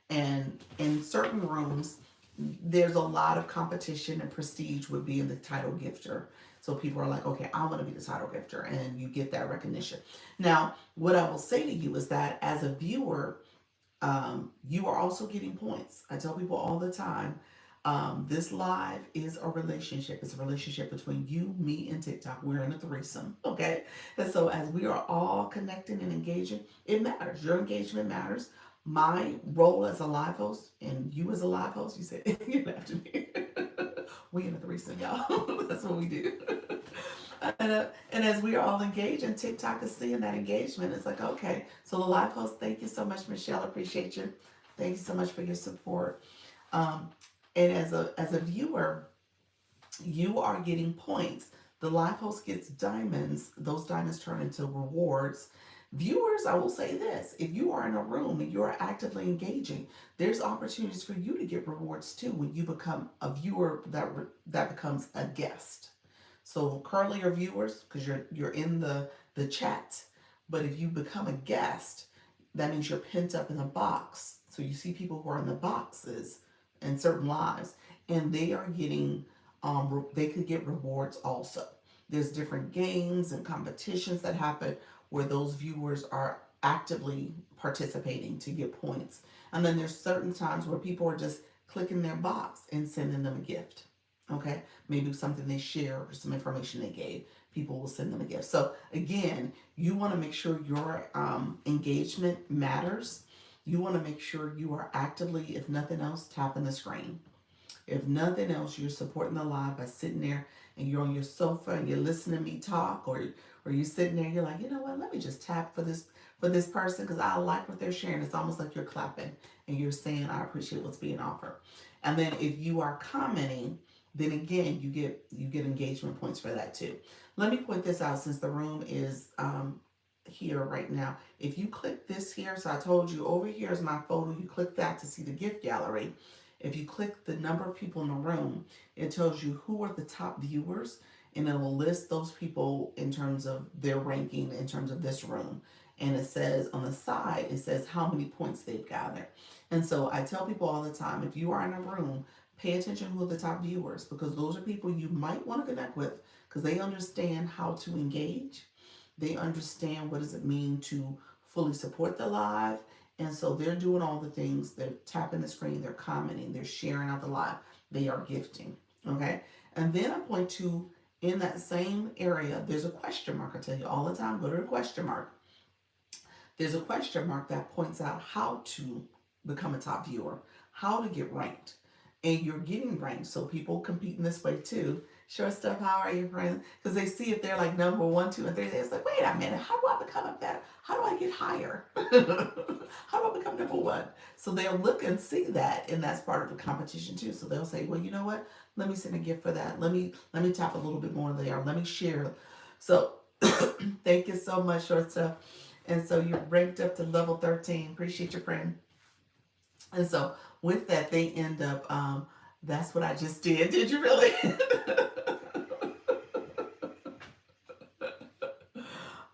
And in certain rooms, there's a lot of competition and prestige with being the title gifter. So people are like, okay, I want to be the title gifter, and you get that recognition. Now, what I will say to you is that as a viewer, you are also getting points. I tell people all the time, this live is a relationship. It's a relationship between you, me, and TikTok. We're in a threesome, okay? And so as we are all connecting and engaging, it matters. Your engagement matters. My role as a live host and you as a live host, you said, you laughed at me. We in a threesome, y'all. That's what we do. And as we are all engaged, and TikTok is seeing that engagement, it's like, okay. So the live host, thank you so much, Michelle. Appreciate you. Thank you so much for your support. Um, and as a viewer, you are getting points. The live host gets diamonds. Those diamonds turn into rewards. Viewers, I will say this: if you are in a room and you are actively engaging, there's opportunities for you to get rewards too when you become a viewer that becomes a guest. So currently you're viewers because you're in the chat, but if you become a guest, that means you're pent up in a box. So you see people who are in the boxes in certain lives, and they are getting they could get rewards also. There's different games and competitions that happen where those viewers are actively participating to get points. And then there's certain times where people are just clicking their box and sending them a gift. Okay, maybe something they share or some information they gave, people will send them a gift. So again, you want to make sure your engagement matters. You want to make sure you are actively, if nothing else, tapping the screen. If nothing else, you're supporting the live by sitting there and you're on your sofa and you're listening to me talk, or you're sitting there and you're like, you know what, let me just tap for this person because I like what they're sharing. It's almost like you're clapping and you're saying, I appreciate what's being offered. And then if you are commenting, then again you get engagement points for that too. Let me point this out since the room is here right now. If you click this here, so I told you over here is my photo, you click that to see the gift gallery. If you click the number of people in the room, it tells you who are the top viewers, and it will list those people in terms of their ranking in terms of this room. And it says on the side, it says how many points they've gathered. And so I tell people all the time, if you are in a room, pay attention who are the top viewers, because those are people you might want to connect with because they understand how to engage. They understand what does it mean to fully support the live. And so they're doing all the things. They're tapping the screen, they're commenting, they're sharing out the live, they are gifting. Okay. And then I point to in that same area, there's a question mark. I tell you all the time, go to the question mark. There's a question mark that points out how to become a top viewer, how to get ranked. And you're getting ranked. So people compete in this way too. Sure stuff, how are you, friends? Because they see if they're like number one, two, and three. They're like, wait a minute, how do I become a better? How do I get higher? How do I become number one? So they'll look and see that, and that's part of the competition too. So they'll say, well, you know what? Let me send a gift for that. Let me tap a little bit more there. Let me share. So thank you so much, short stuff. And so you're ranked up to level 13. Appreciate your friend. And so with that, they end up, that's what I just did. Did you really?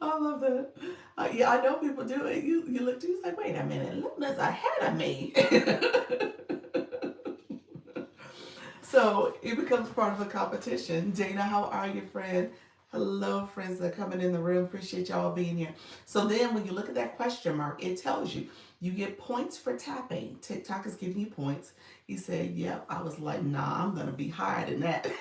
I love that. Yeah, I know people do it. You look to you like, wait a minute, Luna's ahead of me. So it becomes part of a competition. Dana, how are you, friend? Hello, friends that are coming in the room. Appreciate y'all being here. So then when you look at that question mark, it tells you you get points for tapping. TikTok is giving you points. He said, yep. I was like, nah, I'm going to be higher than that.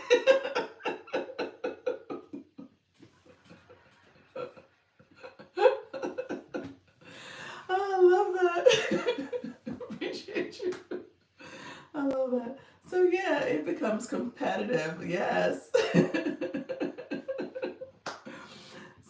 I love that. Appreciate you. I love that. So yeah, it becomes competitive. Yes.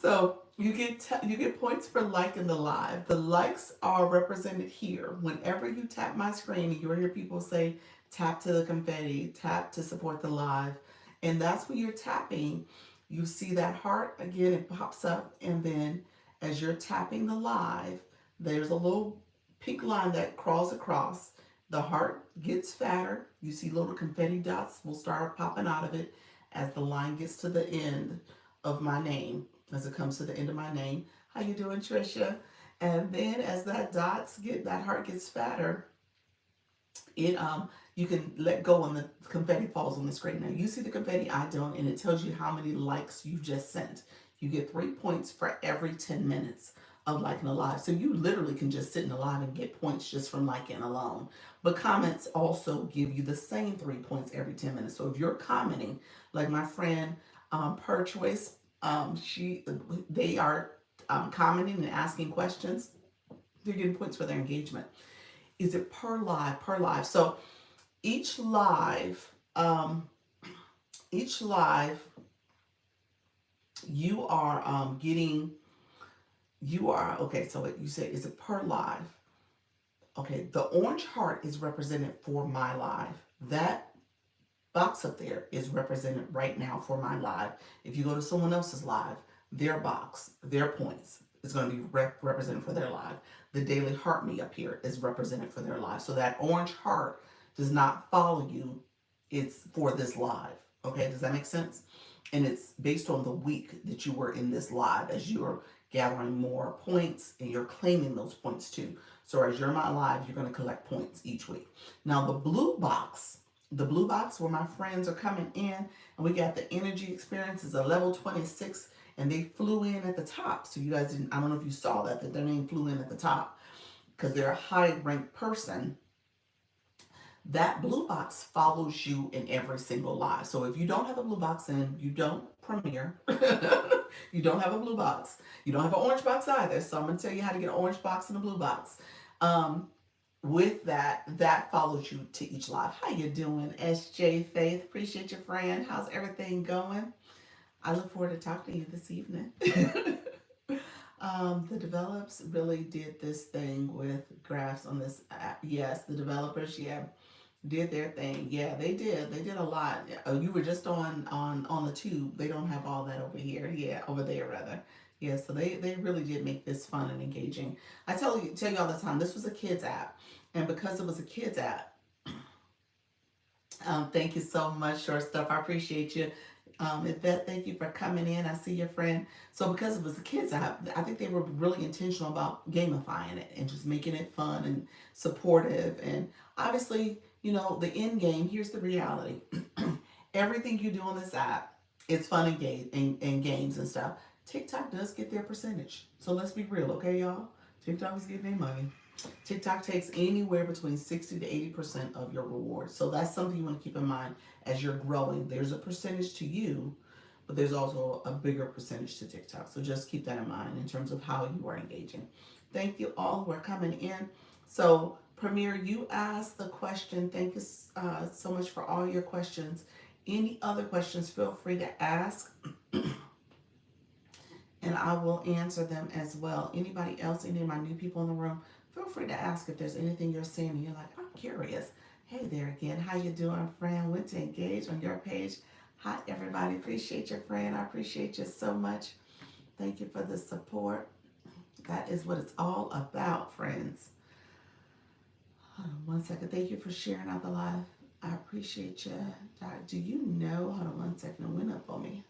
So you get points for liking the live. The likes are represented here. Whenever you tap my screen, you'll hear people say tap to the confetti, tap to support the live, and that's when you're tapping. You see that heart again. It pops up, and then as you're tapping the live, there's a little pink line that crawls across. The heart gets fatter. You see little confetti dots will start popping out of it as the line gets to the end of my name, as it comes to the end of my name. How you doing, Trisha? And then as that heart gets fatter, it You can let go and the confetti falls on the screen. Now you see the confetti, I don't, and it tells you how many likes you just sent. You get 3 points for every 10 minutes of liking a live. So you literally can just sit in a live and get points just from liking alone. But comments also give you the same 3 points every 10 minutes. So if you're commenting, like my friend Per Choice, they are commenting and asking questions, they're getting points for their engagement. Is it per live? Per live. So each live, each live, you are getting, you are okay. So you say, is it per live? Okay, the orange heart is represented for my live. That box up there is represented right now for my live. If you go to someone else's live, their box, their points is going to be represented for their live. The daily heart me up here is represented for their live. So that orange heart does not follow you. It's for this live. Okay, does that make sense? And it's based on the week that you were in this live as you're gathering more points and you're claiming those points too. So as you're in my live, you're going to collect points each week. Now the blue box where my friends are coming in and we got the energy experience is a level 26 and they flew in at the top. So you guys didn't, I don't know if you saw that their name flew in at the top because they're a high ranked person. That blue box follows you in every single live. So if you don't have a blue box and you don't premiere, you don't have a blue box, you don't have an orange box either. So I'm going to tell you how to get an orange box and a blue box. With that follows you to each live. How you doing, SJ Faith? Appreciate your friend. How's everything going? I look forward to talking to you this evening. The developers really did this thing with graphs on this app. Yes, the developers, yeah, did their thing. Yeah, they did. They did a lot. You were just on the tube. They don't have all that over here. Yeah, over there rather. Yeah, so they really did make this fun and engaging. I tell you all the time, this was a kids app, and because it was a kids app, thank you so much, Short Stuff. I appreciate you. Yvette, thank you for coming in. I see your friend. So because it was the kids, I think they were really intentional about gamifying it and just making it fun and supportive. And obviously, you know, the end game, here's the reality. Everything you do on this app, it's fun and games and stuff. TikTok does get their percentage. So let's be real, okay, y'all? TikTok is getting their money. TikTok takes anywhere between 60 to 80% of your rewards. So that's something you want to keep in mind as you're growing. There's a percentage to you, but there's also a bigger percentage to TikTok. So just keep that in mind in terms of how you are engaging. Thank you all who are coming in. So Premier, you asked the question. Thank you so much for all your questions. Any other questions, feel free to ask. And I will answer them as well. Anybody else, any of my new people in the room, feel free to ask if there's anything you're seeing and you're like, I'm curious. Hey there again. How you doing, friend? Went to engage on your page. Hi, everybody. Appreciate your friend. I appreciate you so much. Thank you for the support. That is what it's all about, friends. Hold on one second. Thank you for sharing out the live. I appreciate you. Do you know? Hold on one second. It went up on me.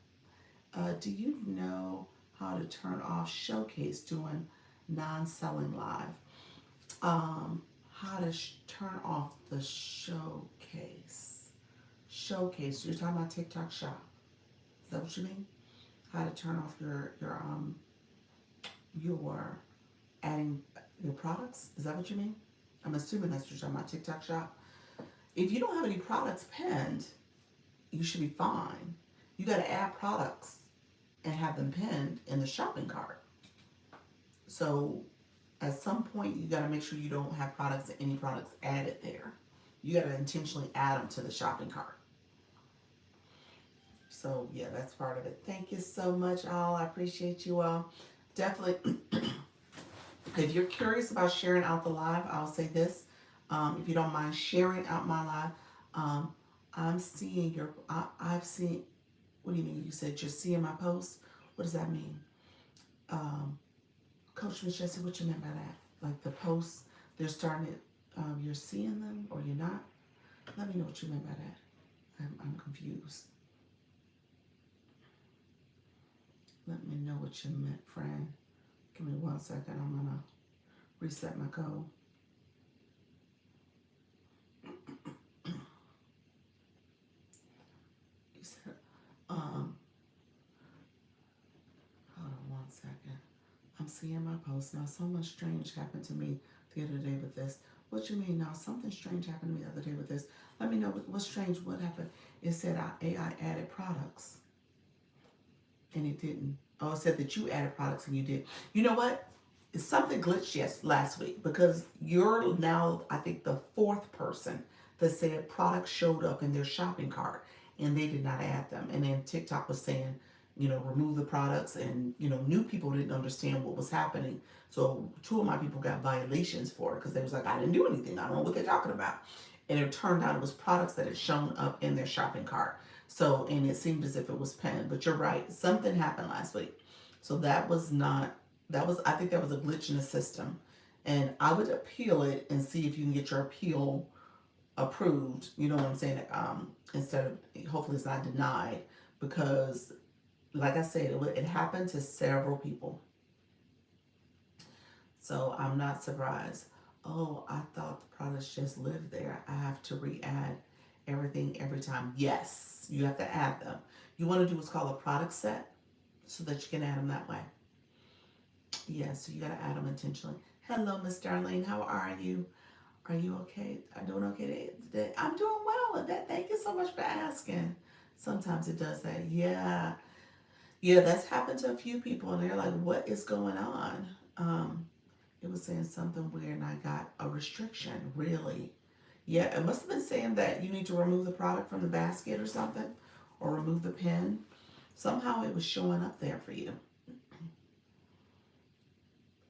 Do you know how to turn off showcase doing non-selling live? How to turn off the showcase. Showcase. You're talking about TikTok Shop. Is that what you mean? How to turn off your adding your products? Is that what you mean? I'm assuming that's what you're talking about, TikTok Shop. If you don't have any products pinned, you should be fine. You got to add products and have them pinned in the shopping cart. So at some point, you got to make sure you don't have any products added there. You got to intentionally add them to the shopping cart. So yeah, that's part of it. Thank you so much, all. I appreciate you all. Definitely, if you're curious about sharing out the live, I'll say this. If you don't mind sharing out my live, I'm seeing I've seen, what do you mean? You said you're seeing my posts? What does that mean? Coach Miss Jessie, what you meant by that? Like the posts, they're starting it, you're seeing them or you're not? Let me know what you meant by that. I'm confused. Let me know what you meant, friend. Give me 1 second. I'm going to reset my code. said, um, hold on one second. I'm seeing my post now. So much strange happened to me the other day with this. What you mean now? Something strange happened to me the other day with this. Let me know what's strange. What happened? It said AI added products, and it didn't. Oh, it said that you added products and you did. You know what? Something glitched last week because you're now, I think, the fourth person that said products showed up in their shopping cart and they did not add them. And then TikTok was saying, remove the products, and new people didn't understand what was happening. So two of my people got violations for it because they was like, I didn't do anything. I don't know what they're talking about. And it turned out it was products that had shown up in their shopping cart. So, and it seemed as if it was pinned. But you're right, something happened last week. So that was not, I think that was a glitch in the system. And I would appeal it and see if you can get your appeal approved. You know what I'm saying? Instead of, hopefully it's not denied, because like I said, it happened to several people. So I'm not surprised. Oh, I thought the products just lived there. I have to re-add everything every time. Yes, you have to add them. You want to do what's called a product set so that you can add them that way. Yes, so you got to add them intentionally. Hello, Miss Darlene. How are you? Are you okay? Are doing okay today? I'm doing well. Thank you so much for asking. Sometimes it does that. Yeah. Yeah, that's happened to a few people, and they're like, what is going on? It was saying something weird, and I got a restriction. Really? Yeah, it must have been saying that you need to remove the product from the basket or something, or remove the pin. Somehow it was showing up there for you.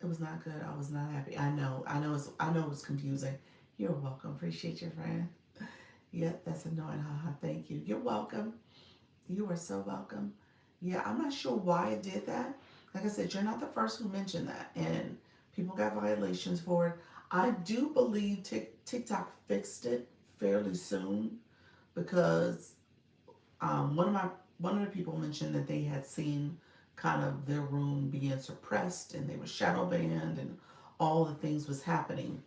It was not good. I was not happy. I know it was confusing. You're welcome. Appreciate your friend. Yeah, that's annoying. Haha. Thank you. You're welcome. You are so welcome. Yeah, I'm not sure why it did that. Like I said, you're not the first who mentioned that, and people got violations for it. I do believe TikTok fixed it fairly soon because one of the people mentioned that they had seen kind of their room being suppressed and they were shadow banned and all the things was happening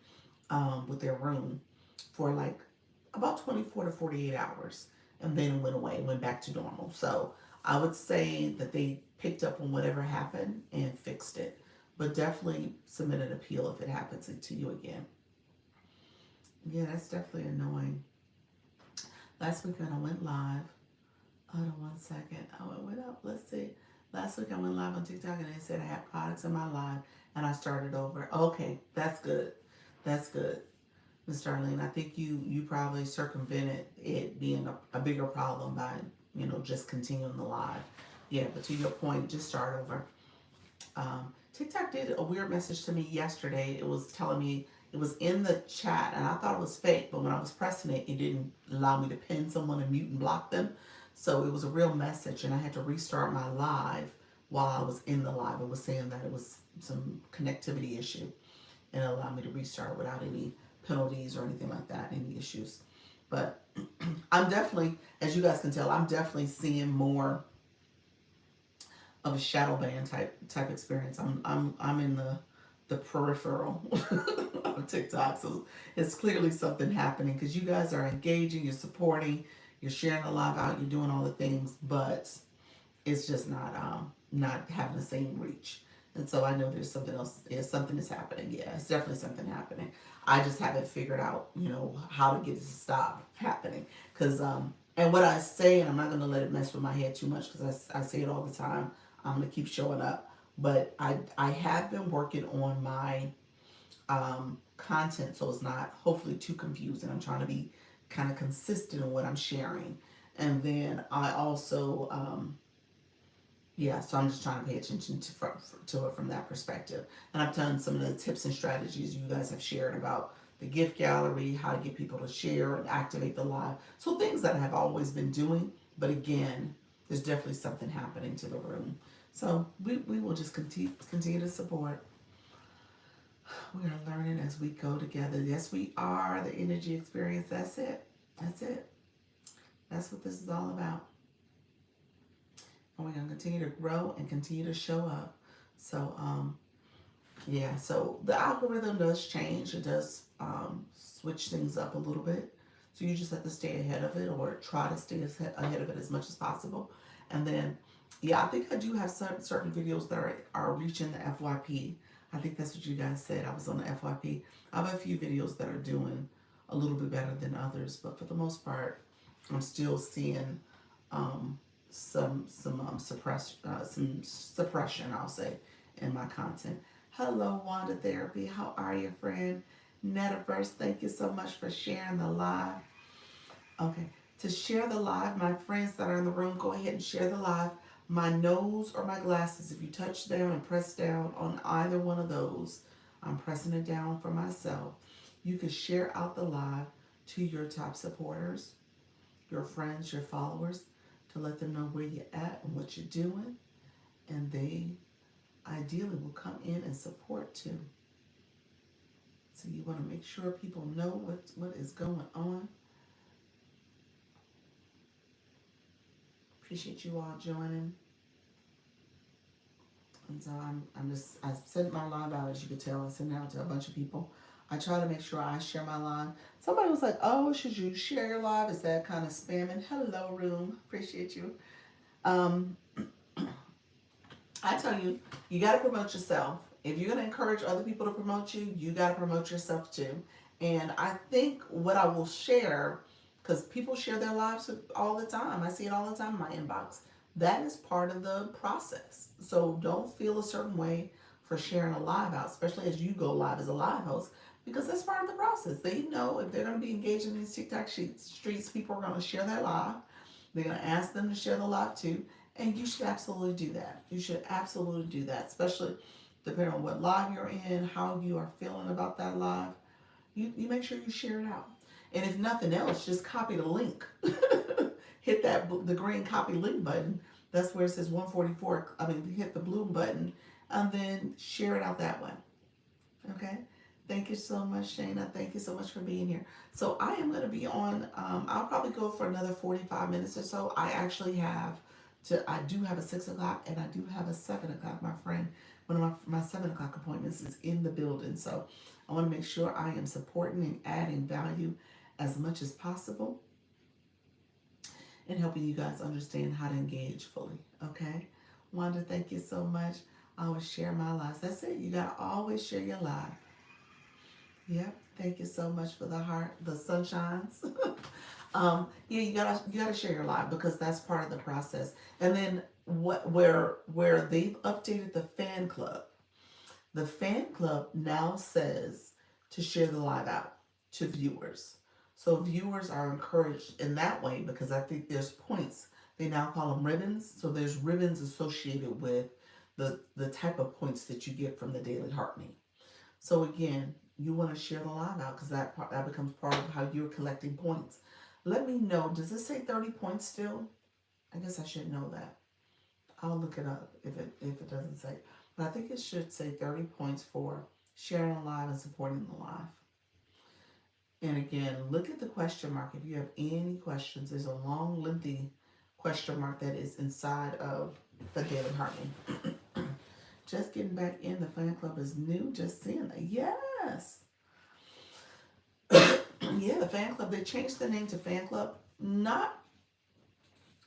with their room for like about 24 to 48 hours, and then it went away, went back to normal. So I would say that they picked up on whatever happened and fixed it, but definitely submit an appeal if it happens to you again. Yeah, that's definitely annoying. Last weekend I went live. Hold on one second. Oh, it went up. Let's see. Last week I went live on TikTok and they said I had products in my live and I started over. Okay, that's good. That's good. Miss Darlene, I think you probably circumvented it being a bigger problem by, just continuing the live. Yeah, but to your point, just start over. TikTok did a weird message to me yesterday. It was telling me it was in the chat, and I thought it was fake, but when I was pressing it, it didn't allow me to pin someone and mute and block them. So it was a real message, and I had to restart my live while I was in the live. It was saying that it was some connectivity issue, and it allowed me to restart without any penalties or anything like that, any issues. But I'm definitely, as you guys can tell, I'm definitely seeing more of a shadow ban type experience. I'm in the peripheral of TikTok, so it's clearly something happening because you guys are engaging, you're supporting, you're sharing a lot out, you're doing all the things, but it's just not having the same reach. And so I know there's something else. Yeah, something is happening. Yeah, it's definitely something happening. I just haven't figured out, how to get it to stop happening. Cause and what I say, and I'm not gonna let it mess with my head too much, because I say it all the time. I'm gonna keep showing up. But I have been working on my content, so it's not hopefully too confusing. I'm trying to be kind of consistent in what I'm sharing, and then I also yeah, so I'm just trying to pay attention to it from that perspective. And I've done some of the tips and strategies you guys have shared about the gift gallery, how to get people to share and activate the live. So things that I have always been doing, but again, there's definitely something happening to the room. So we will just continue to support. We are learning as we go together. Yes, we are. The energy experience, that's it. That's it. That's what this is all about. And we're going to continue to grow and continue to show up. So, yeah, so the algorithm does change. It does switch things up a little bit. So you just have to stay ahead of it, or try to stay ahead of it as much as possible. And then, yeah, I think I do have certain videos that are reaching the FYP. I think that's what you guys said. I was on the FYP. I have a few videos that are doing a little bit better than others, but for the most part, I'm still seeing um, some suppression, I'll say, in my content. Hello, Wanda Therapy. How are you, friend? Netaverse, thank you so much for sharing the live. Okay, to share the live, my friends that are in the room, go ahead and share the live. My nose or my glasses, if you touch down and press down on either one of those, I'm pressing it down for myself. You can share out the live to your top supporters, your friends, your followers, to let them know where you're at and what you're doing, and they ideally will come in and support too. So you want to make sure people know what is going on. Appreciate you all joining. And so I sent my live out, as you could tell. I sent it out to a bunch of people. I try to make sure I share my live. Somebody was like, oh, should you share your live? Is that kind of spamming? Hello, room. Appreciate you. Um, I tell you, you got to promote yourself. If you're going to encourage other people to promote you, you got to promote yourself too. And I think what I will share, because people share their lives all the time, I see it all the time in my inbox. That is part of the process. So don't feel a certain way for sharing a live out, especially as you go live as a live host, because that's part of the process. They know if they're going to be engaged in these TikTok streets, people are going to share their live. They're going to ask them to share the live too. And you should absolutely do that. You should absolutely do that, especially depending on what live you're in, how you are feeling about that live. You make sure you share it out. And if nothing else, just copy the link. Hit the green copy link button. That's where it says 144. Hit the blue button and then share it out that way. Okay? Thank you so much, Shayna. Thank you so much for being here. So I am going to be on, I'll probably go for another 45 minutes or so. I do have a 6 o'clock and I do have a 7 o'clock. My friend, one of my 7 o'clock appointments is in the building. So I want to make sure I am supporting and adding value as much as possible and helping you guys understand how to engage fully. Okay? Wanda, thank you so much. I always share my lives. That's it. You got to always share your life. Yep. Thank you so much for the heart, the sunshines. Yeah, you gotta share your live because that's part of the process. And then where they've updated the fan club. The fan club now says to share the live out to viewers. So viewers are encouraged in that way because I think there's points. They now call them ribbons. So there's ribbons associated with the type of points that you get from the daily heartening. So again, you want to share the live out because that becomes part of how you're collecting points. Let me know. Does it say 30 points still? I guess I should know that. I'll look it up if it doesn't say. But I think it should say 30 points for sharing a live and supporting the live. And again, look at the question mark. If you have any questions, there's a long, lengthy question mark that is inside of the daily heartening. Just getting back in, the fan club is new. Just seeing that. Yes. Yeah, the fan club. They changed the name to fan club. Not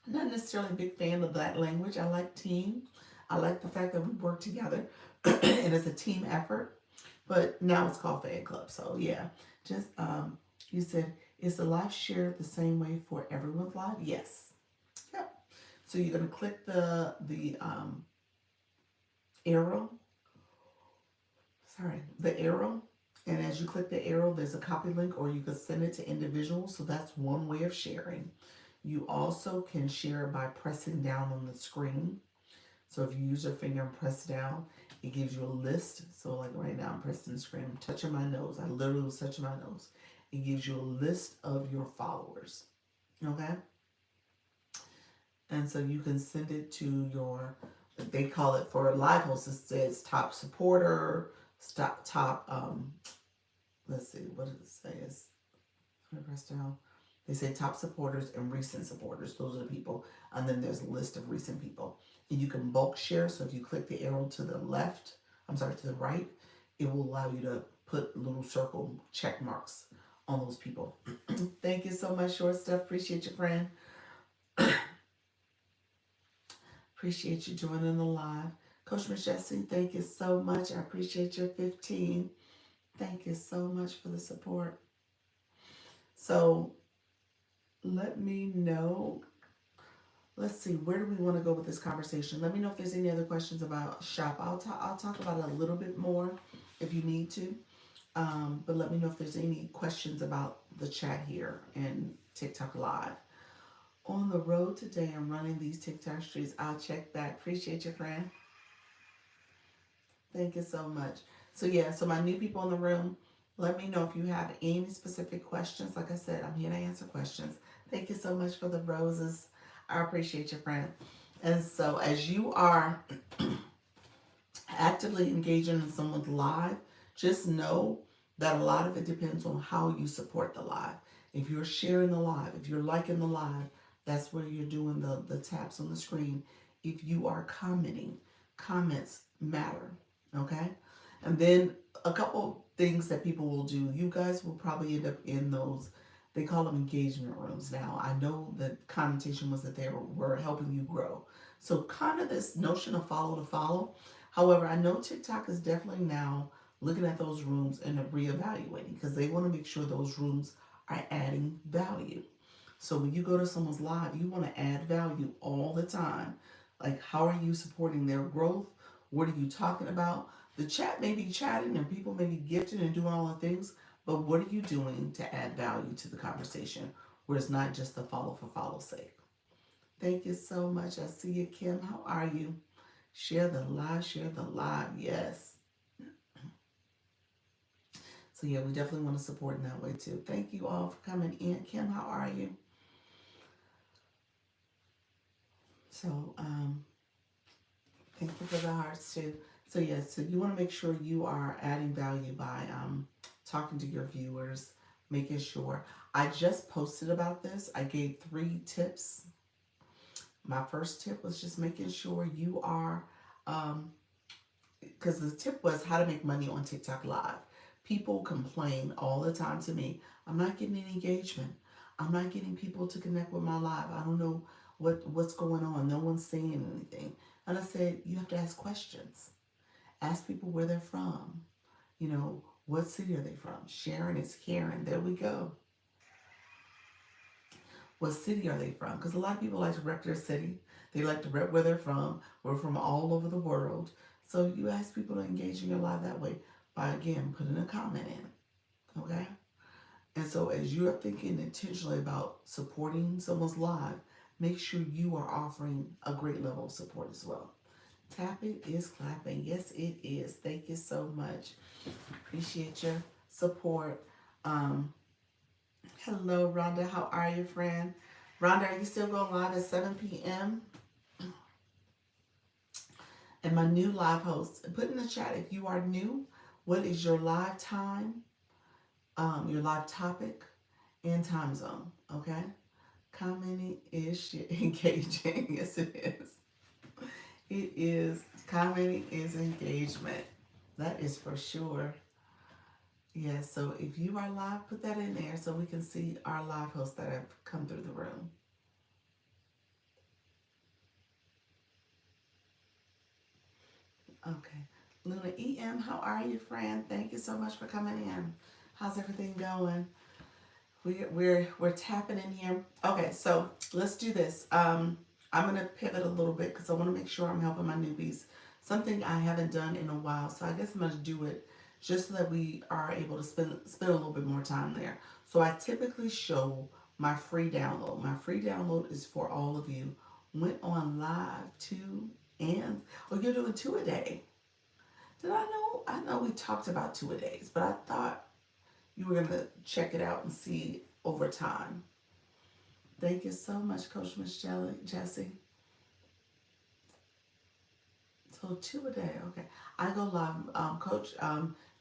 necessarily a big fan of that language. I like team. I like the fact that we work together and it's a team effort. But now it's called fan club. So yeah, just you said, is the live shared the same way for everyone's live? Yes. Yep. So you're gonna click the arrow. The arrow. And as you click the arrow, there's a copy link, or you can send it to individuals. So that's one way of sharing. You also can share by pressing down on the screen. So if you use your finger and press down, it gives you a list. So like right now, I'm pressing the screen, I'm touching my nose. I literally was touching my nose. It gives you a list of your followers. Okay? And so you can send it to your, they call it for live hosts, it says top supporter, let's see, what does it say? Let me press down. They say top supporters and recent supporters. Those are the people. And then there's a list of recent people. And you can bulk share. So if you click the arrow to the to the right, it will allow you to put little circle check marks on those people. Thank you so much, Short Stuff. Appreciate you, friend. Appreciate you joining the live. Coach Miss Jessie, thank you so much. I appreciate your 15. Thank you so much for the support. So let me know. Let's see, where do we want to go with this conversation? Let me know if there's any other questions about shop. I'll talk about it a little bit more if you need to. But let me know if there's any questions about the chat here and TikTok Live. On the road today, I'm running these TikTok streets. I'll check back. Appreciate you, friend. Thank you so much. So yeah, so my new people in the room, let me know if you have any specific questions. Like I said, I'm here to answer questions. Thank you so much for the roses. I appreciate you, friend. And so as you are actively engaging in someone's live, just know that a lot of it depends on how you support the live. If you're sharing the live, if you're liking the live, that's where you're doing the taps on the screen. If you are commenting, comments matter, okay? And then a couple things that people will do. You guys will probably end up in those, they call them engagement rooms now. I know the connotation was that they were helping you grow. So kind of this notion of follow to follow. However, I know TikTok is definitely now looking at those rooms and reevaluating because they want to make sure those rooms are adding value. So when you go to someone's live, you want to add value all the time. Like, how are you supporting their growth? What are you talking about? The chat may be chatting and people may be gifting and doing all the things, but what are you doing to add value to the conversation where it's not just the follow for follow's sake? Thank you so much. I see you, Kim. How are you? Share the live, share the live. Yes. So yeah, we definitely want to support in that way too. Thank you all for coming in. Kim, how are you? So thank you for the hearts too. So yes, so you want to make sure you are adding value by talking to your viewers, making sure. I just posted about this. I gave 3 tips. My first tip was just making sure you are because the tip was how to make money on TikTok Live. People complain all the time to me, I'm not getting any engagement. I'm not getting people to connect with my live. I don't know what's going on. No one's saying anything. And I said, you have to ask questions. Ask people where they're from. You know, what city are they from? Sharon is Karen. There we go. What city are they from? Because a lot of people like to rep their city. They like to rep where they're from. We're from all over the world. So you ask people to engage in your live that way by, again, putting a comment in. Okay? And so as you're thinking intentionally about supporting someone's live, make sure you are offering a great level of support as well. Tapping is clapping. Yes, it is. Thank you so much. Appreciate your support. Hello, Rhonda. How are you, friend? Rhonda, are you still going live at 7 p.m.? And my new live host, put in the chat if you are new, what is your live time, your live topic, and time zone, okay? Commenting is engaging. Yes, it is. It is. Commenting is engagement. That is for sure. Yes, so if you are live, put that in there so we can see our live hosts that have come through the room. Okay. Luna EM, how are you, friend? Thank you so much for coming in. How's everything going? We're tapping in here. Okay, so let's do this. I'm gonna pivot a little bit because I want to make sure I'm helping my newbies. Something I haven't done in a while, so I guess I'm gonna do it just so that we are able to spend a little bit more time there. So I typically show my free download. My free download is for all of you. Went on live 2 and you're doing 2 a day. Did I know? I know we talked about 2 a days, but I thought you were gonna check it out and see over time. Thank you so much, Coach Miss Jessie. So 2 a day, okay. I go live. Coach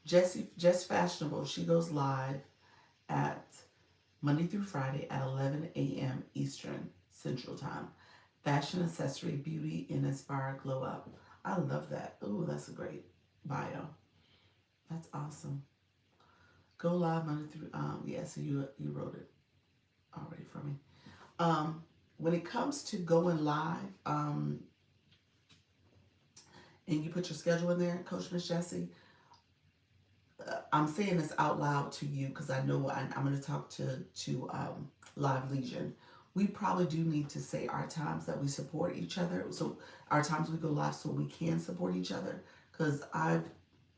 Jess Fashionable. She goes live at Monday through Friday at 11 a.m. Eastern Central Time. Fashion, accessory, beauty, and inspire glow up. I love that. Ooh, that's a great bio. That's awesome. Go live Monday through, yeah, so you wrote it already for me. Um, when it comes to going live, and you put your schedule in there, Coach Miss Jessie, I'm saying this out loud to you because I know I'm going to talk to Live Legion. We probably do need to say our times that we support each other. So our times we go live so we can support each other. Because I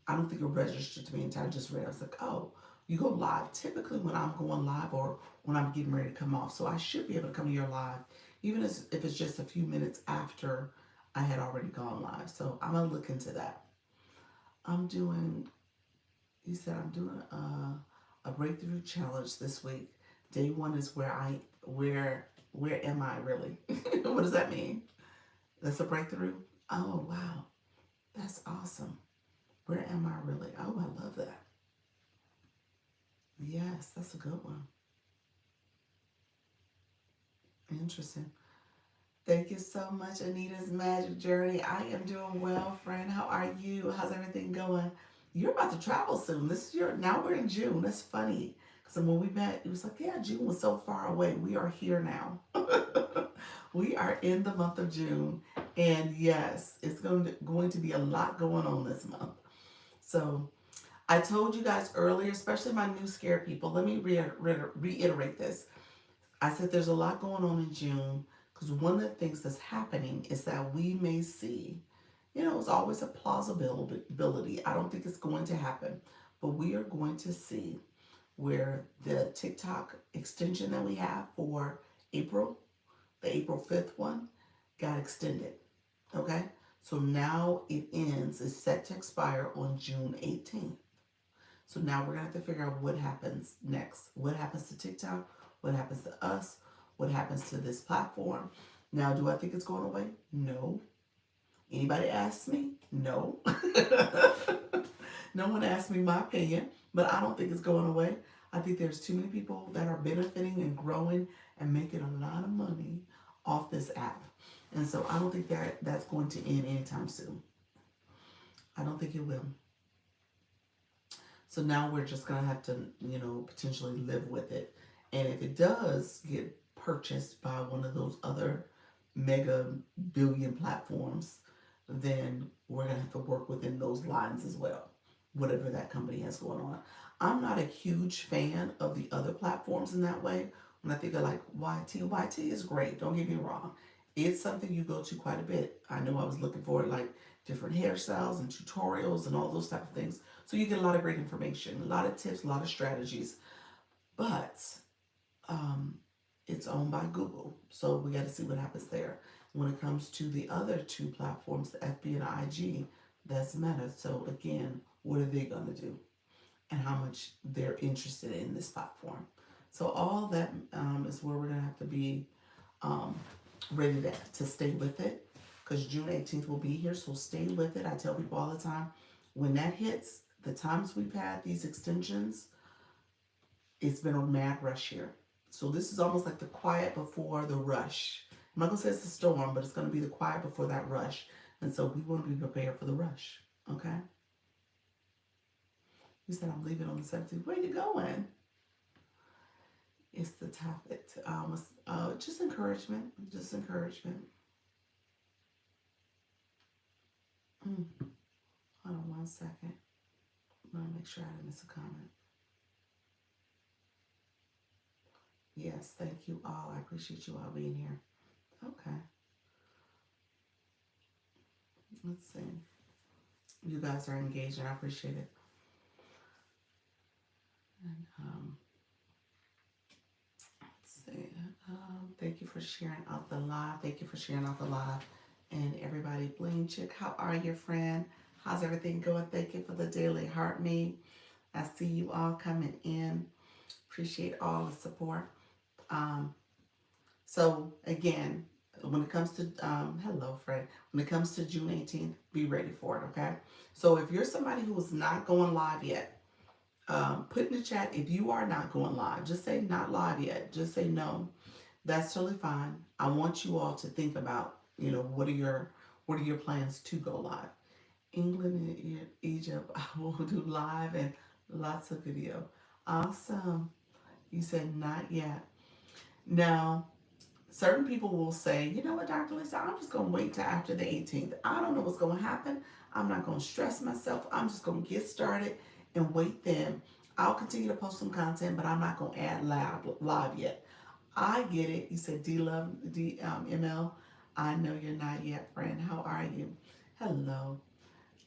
don't think it registered to me until I just read. I was like, oh, you go live typically when I'm going live or when I'm getting ready to come off. So I should be able to come to your live, even if it's just a few minutes after I had already gone live. So I'm gonna look into that. I'm doing. He said I'm doing a breakthrough challenge this week. Day one is where am I really? What does that mean? That's a breakthrough. Oh wow, that's awesome. Where am I really? Oh, I love that. Yes, that's a good one. Interesting. Thank you so much, Anita's Magic Journey. I am doing well, friend. How are you? How's everything going? You're about to travel soon. This is your now we're in June. That's funny. Because when we met, it was like, yeah, June was so far away. We are here now. We are in the month of June. And yes, it's going to be a lot going on this month. So I told you guys earlier, especially my new scared people, let me reiterate this. I said there's a lot going on in June because one of the things that's happening is that we may see, it's always a plausibility. I don't think it's going to happen, but we are going to see where the TikTok extension that we have for April, the April 5th one, got extended. Okay? So now it ends, it's set to expire on June 18th. So now we're gonna have to figure out what happens next. What happens to TikTok? What happens to us? What happens to this platform? Now, do I think it's going away? No. Anybody asks me? No. No one asked me my opinion, but I don't think it's going away. I think there's too many people that are benefiting and growing and making a lot of money off this app. And so I don't think that's going to end anytime soon. I don't think it will. So now we're just going to have to, potentially live with it. And if it does get purchased by one of those other mega billion platforms, then we're going to have to work within those lines as well, whatever that company has going on. I'm not a huge fan of the other platforms in that way. When I think of like YT is great, don't get me wrong. It's something you go to quite a bit. I know I was looking for like different hairstyles and tutorials and all those type of things. So you get a lot of great information, a lot of tips, a lot of strategies. But um, it's owned by Google, so we got to see what happens there. When it comes to the other two platforms, the FB and IG, that's Meta. So again, what are they going to do, and how much they're interested in this platform? So all that is where we're going to have to be um, ready to stay with it, because June 18th will be here. So stay with it. I tell people all the time, when that hits, the times we've had these extensions, it's been a mad rush here. So this is almost like the quiet before the rush. I'm not gonna say it's a storm, but it's gonna be the quiet before that rush. And so we want to be prepared for the rush. Okay? You said I'm leaving on the 17th. Where are you going? It's the topic. Just encouragement. Just encouragement. Hold on one second. I'm gonna make sure I didn't miss a comment. Yes, thank you all. I appreciate you all being here. Okay. Let's see. You guys are engaged and I appreciate it. And let's see. Thank you for sharing out the live. Thank you for sharing out the live. And everybody, Bling Chick, how are you, friend? How's everything going? Thank you for the daily heart me. I see you all coming in. Appreciate all the support. So again, when it comes to hello, Fred. When it comes to June 18th, be ready for it. Okay. So if you're somebody who is not going live yet, put in the chat if you are not going live. Just say not live yet. Just say no. That's totally fine. I want you all to think about, what are your plans to go live? England and Egypt, I will do live and lots of video. Awesome. You said not yet. Now, certain people will say, you know what, Dr. Lisa, I'm just going to wait till after the 18th. I don't know what's going to happen. I'm not going to stress myself. I'm just going to get started and wait then. I'll continue to post some content, but I'm not going to add live yet. I get it. You said D Love, ML. I know you're not yet, friend. How are you? Hello.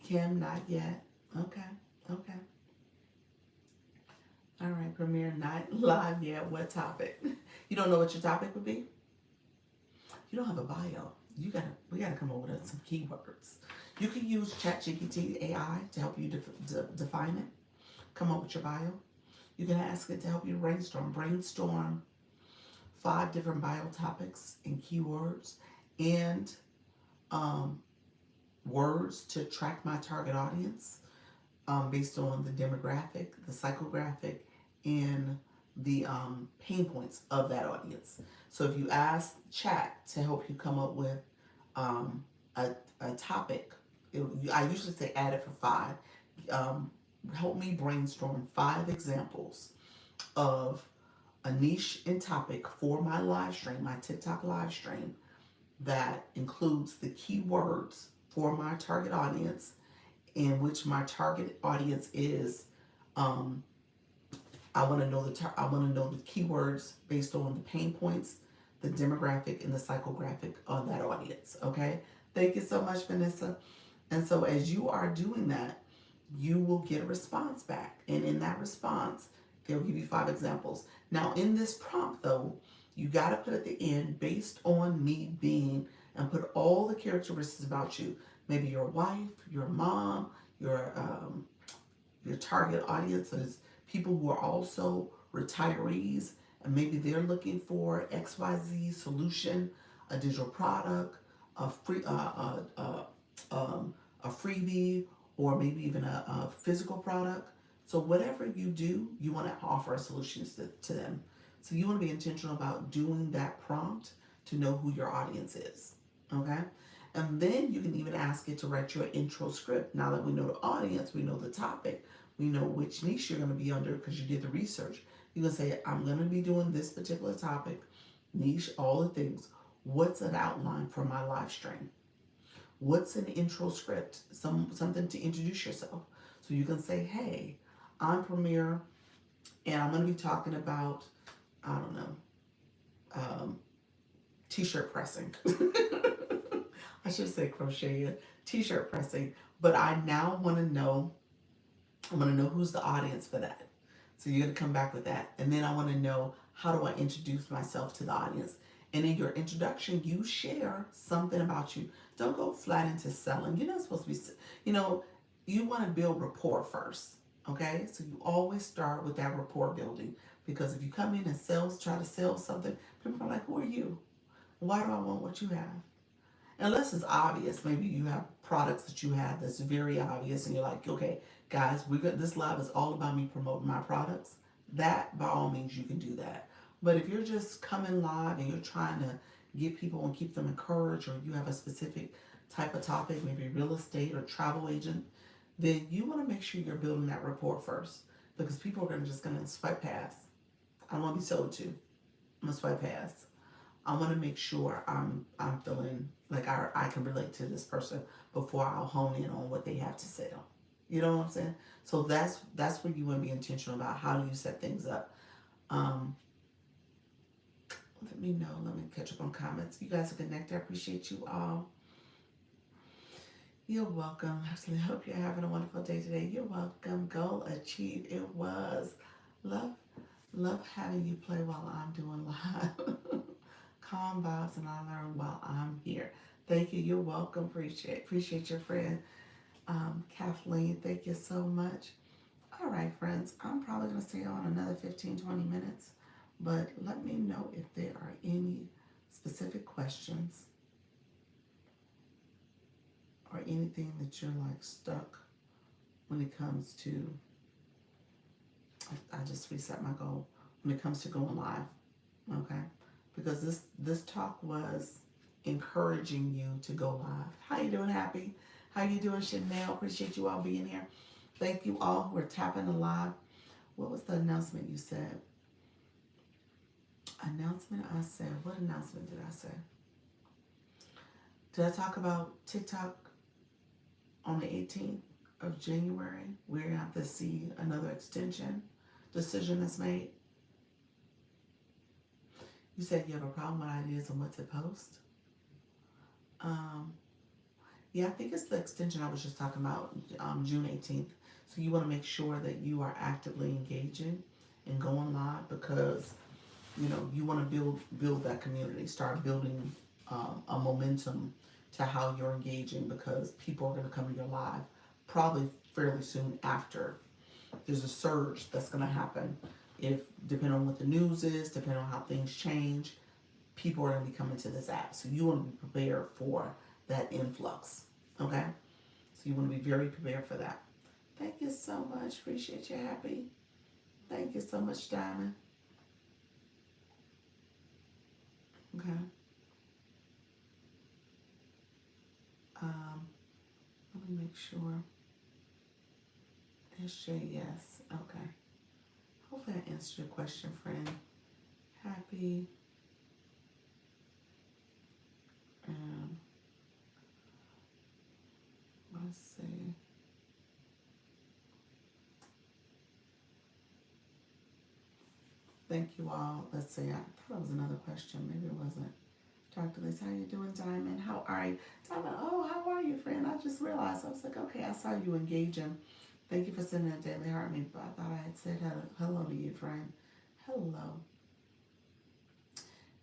Kim, not yet. Okay. Okay. All right, Premiere, not live yet. What topic? You don't know what your topic would be? You don't have a bio. We gotta come up with some keywords. You can use ChatGPT AI to help you define it. Come up with your bio. You can ask it to help you brainstorm. Brainstorm 5 different bio topics and keywords and um, words to track my target audience based on the demographic, the psychographic, and the pain points of that audience. So if you ask chat to help you come up with um, a, a topic, I usually say add it for 5. Um, Help me brainstorm 5 examples of a niche and topic for my live stream, my TikTok live stream, that includes the keywords for my target audience, in which my target audience is um, I want to know I want to know the keywords based on the pain points, the demographic, and the psychographic of that audience. Okay, thank you so much, Vanessa. And so as you are doing that, you will get a response back, and in that response, they'll give you 5 examples. Now, in this prompt, though, you got to put at the end based on me being, and put all the characteristics about you. Maybe your wife, your mom, your target audience is people who are also retirees, and maybe they're looking for XYZ solution, a digital product, a free a freebie, or maybe even a physical product. So whatever you do, you want to offer solutions to them. So you want to be intentional about doing that prompt to know who your audience is. Okay? And then you can even ask it to write you an intro script. Now that we know the audience, we know the topic, we know which niche you're going to be under because you did the research. You can say, I'm going to be doing this particular topic, niche, all the things. What's an outline for my live stream? What's an intro script? Something to introduce yourself. So you can say, hey, I'm Premier, and I'm going to be talking about, I don't know, t-shirt pressing. I should say crochet, t-shirt pressing. But I now want to know, I want to know who's the audience for that. So you're going to come back with that. And then I want to know, how do I introduce myself to the audience? And in your introduction, you share something about you. Don't go flat into selling. You're not supposed to be, you want to build rapport first. Okay? So you always start with that rapport building. Because if you come in and try to sell something, people are like, who are you? Why do I want what you have? Unless it's obvious, maybe you have products that you have that's very obvious, and you're like, okay, guys, this live is all about me promoting my products. That, by all means, you can do that. But if you're just coming live and you're trying to get people and keep them encouraged, or you have a specific type of topic, maybe real estate or travel agent, then you want to make sure you're building that rapport first, because people are just going to swipe past. I don't want to be sold to. I'm going to swipe past. I want to make sure I'm feeling like I can relate to this person before I'll hone in on what they have to sell. You know what I'm saying? So that's where you want to be intentional about how do you set things up. Um, Let me know. Let me catch up on comments. You guys are connected. I appreciate you all. You're welcome. I hope you're having a wonderful day today. You're welcome. Goal achieved. It was. Love having you play while I'm doing live. Calm vibes, and I learn while I'm here. Thank you. You're welcome. Appreciate your friend, Kathleen. Thank you so much. All right, friends. I'm probably going to stay on another 15-20 minutes, but let me know if there are any specific questions or anything that you're like stuck when it comes to. I just reset my goal when it comes to going live. Okay. Because this talk was encouraging you to go live. How you doing, Happy? How you doing, Chanel? Appreciate you all being here. Thank you all who are tapping the live. What was the announcement you said? Announcement I said. What announcement did I say? Did I talk about TikTok on the 18th of January? We're going to have to see another extension decision that's made. You said you have a problem with ideas on what to post. Um, yeah, I think it's the extension I was just talking about, June 18th. So you want to make sure that you are actively engaging and going live because you want to build that community, start building a momentum to how you're engaging because people are going to come to your live probably fairly soon after. There's a surge that's going to happen if depending on what the news is, depending on how things change, people are going to be coming to this app. So you want to be prepared for that influx. Okay? So you want to be very prepared for that. Thank you so much. Appreciate you, Happy. Thank you so much, Diamond. Okay. Um, Let me make sure. SJ, yes. Okay. Hopefully I answered your question, friend. Happy. Um, let's see. Thank you all. Let's see. I thought it was another question. Maybe it wasn't. Dr. Liz, how you doing, Diamond? How are you? Diamond, oh, how are you, friend? I just realized. I was like, okay, I saw you engaging. Thank you for sending that daily heart me, but I thought I had said hello to you, friend. Hello.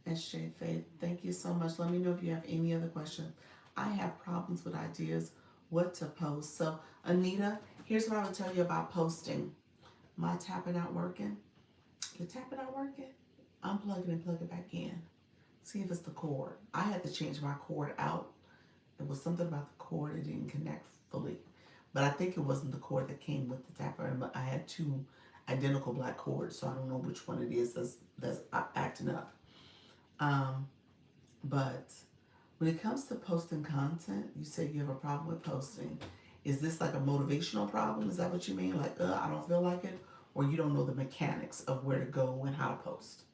SJ Faith, thank you so much. Let me know if you have any other questions. I have problems with ideas what to post. So, Anita, here's what I would tell you about posting. My tapping not working. Your tapping not working? Unplug it and plug it back in. See if it's the cord. I had to change my cord out. It was something about the cord. It didn't connect fully. But I think it wasn't the cord that came with the tapper. I had two identical black cords, so I don't know which one it is that's acting up. But when it comes to posting content, you say you have a problem with posting. Is this like a motivational problem? Is that what you mean? Like, I don't feel like it? Or you don't know the mechanics of where to go and how to post?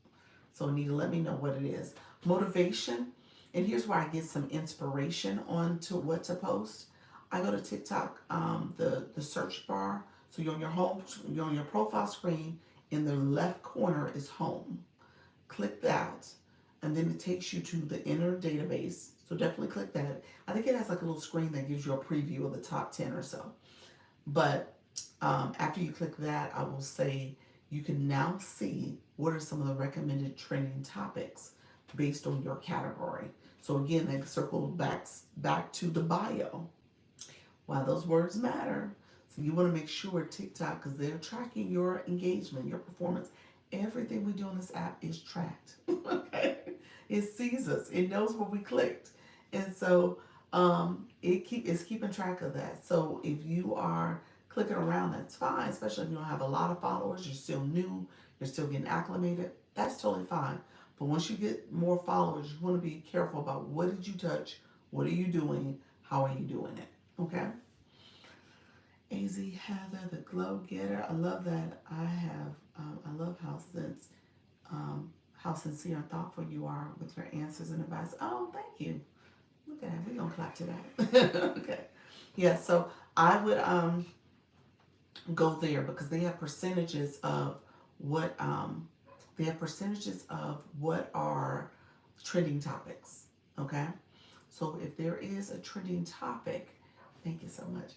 So Anita, let me know what it is. Motivation, and here's where I get some inspiration on to what to post. I go to TikTok, the search bar. So you're on your profile screen. In the left corner is home. Click that, and then it takes you to the inner database. So definitely click that. I think it has like a little screen that gives you a preview of the top 10 or so. But after you click that, I will say you can now see what are some of the recommended trending topics based on your category. So again, they circle back to the bio. Why those words matter. So you want to make sure TikTok, because they're tracking your engagement, your performance. Everything we do on this app is tracked. Okay, it sees us. It knows what we clicked, and so it's keeping track of that. So if you are clicking around, that's fine. Especially if you don't have a lot of followers, you're still new, you're still getting acclimated. That's totally fine. But once you get more followers, you want to be careful about what did you touch, what are you doing, how are you doing it. Okay. AZ Heather, the glow getter. I love that. I love how sincere and thoughtful you are with your answers and advice. Oh, thank you. Look at that. We're gonna clap to that. Okay. Yeah. So I would go there because they have percentages of what are trending topics. Okay. So if there is a trending topic, thank you so much,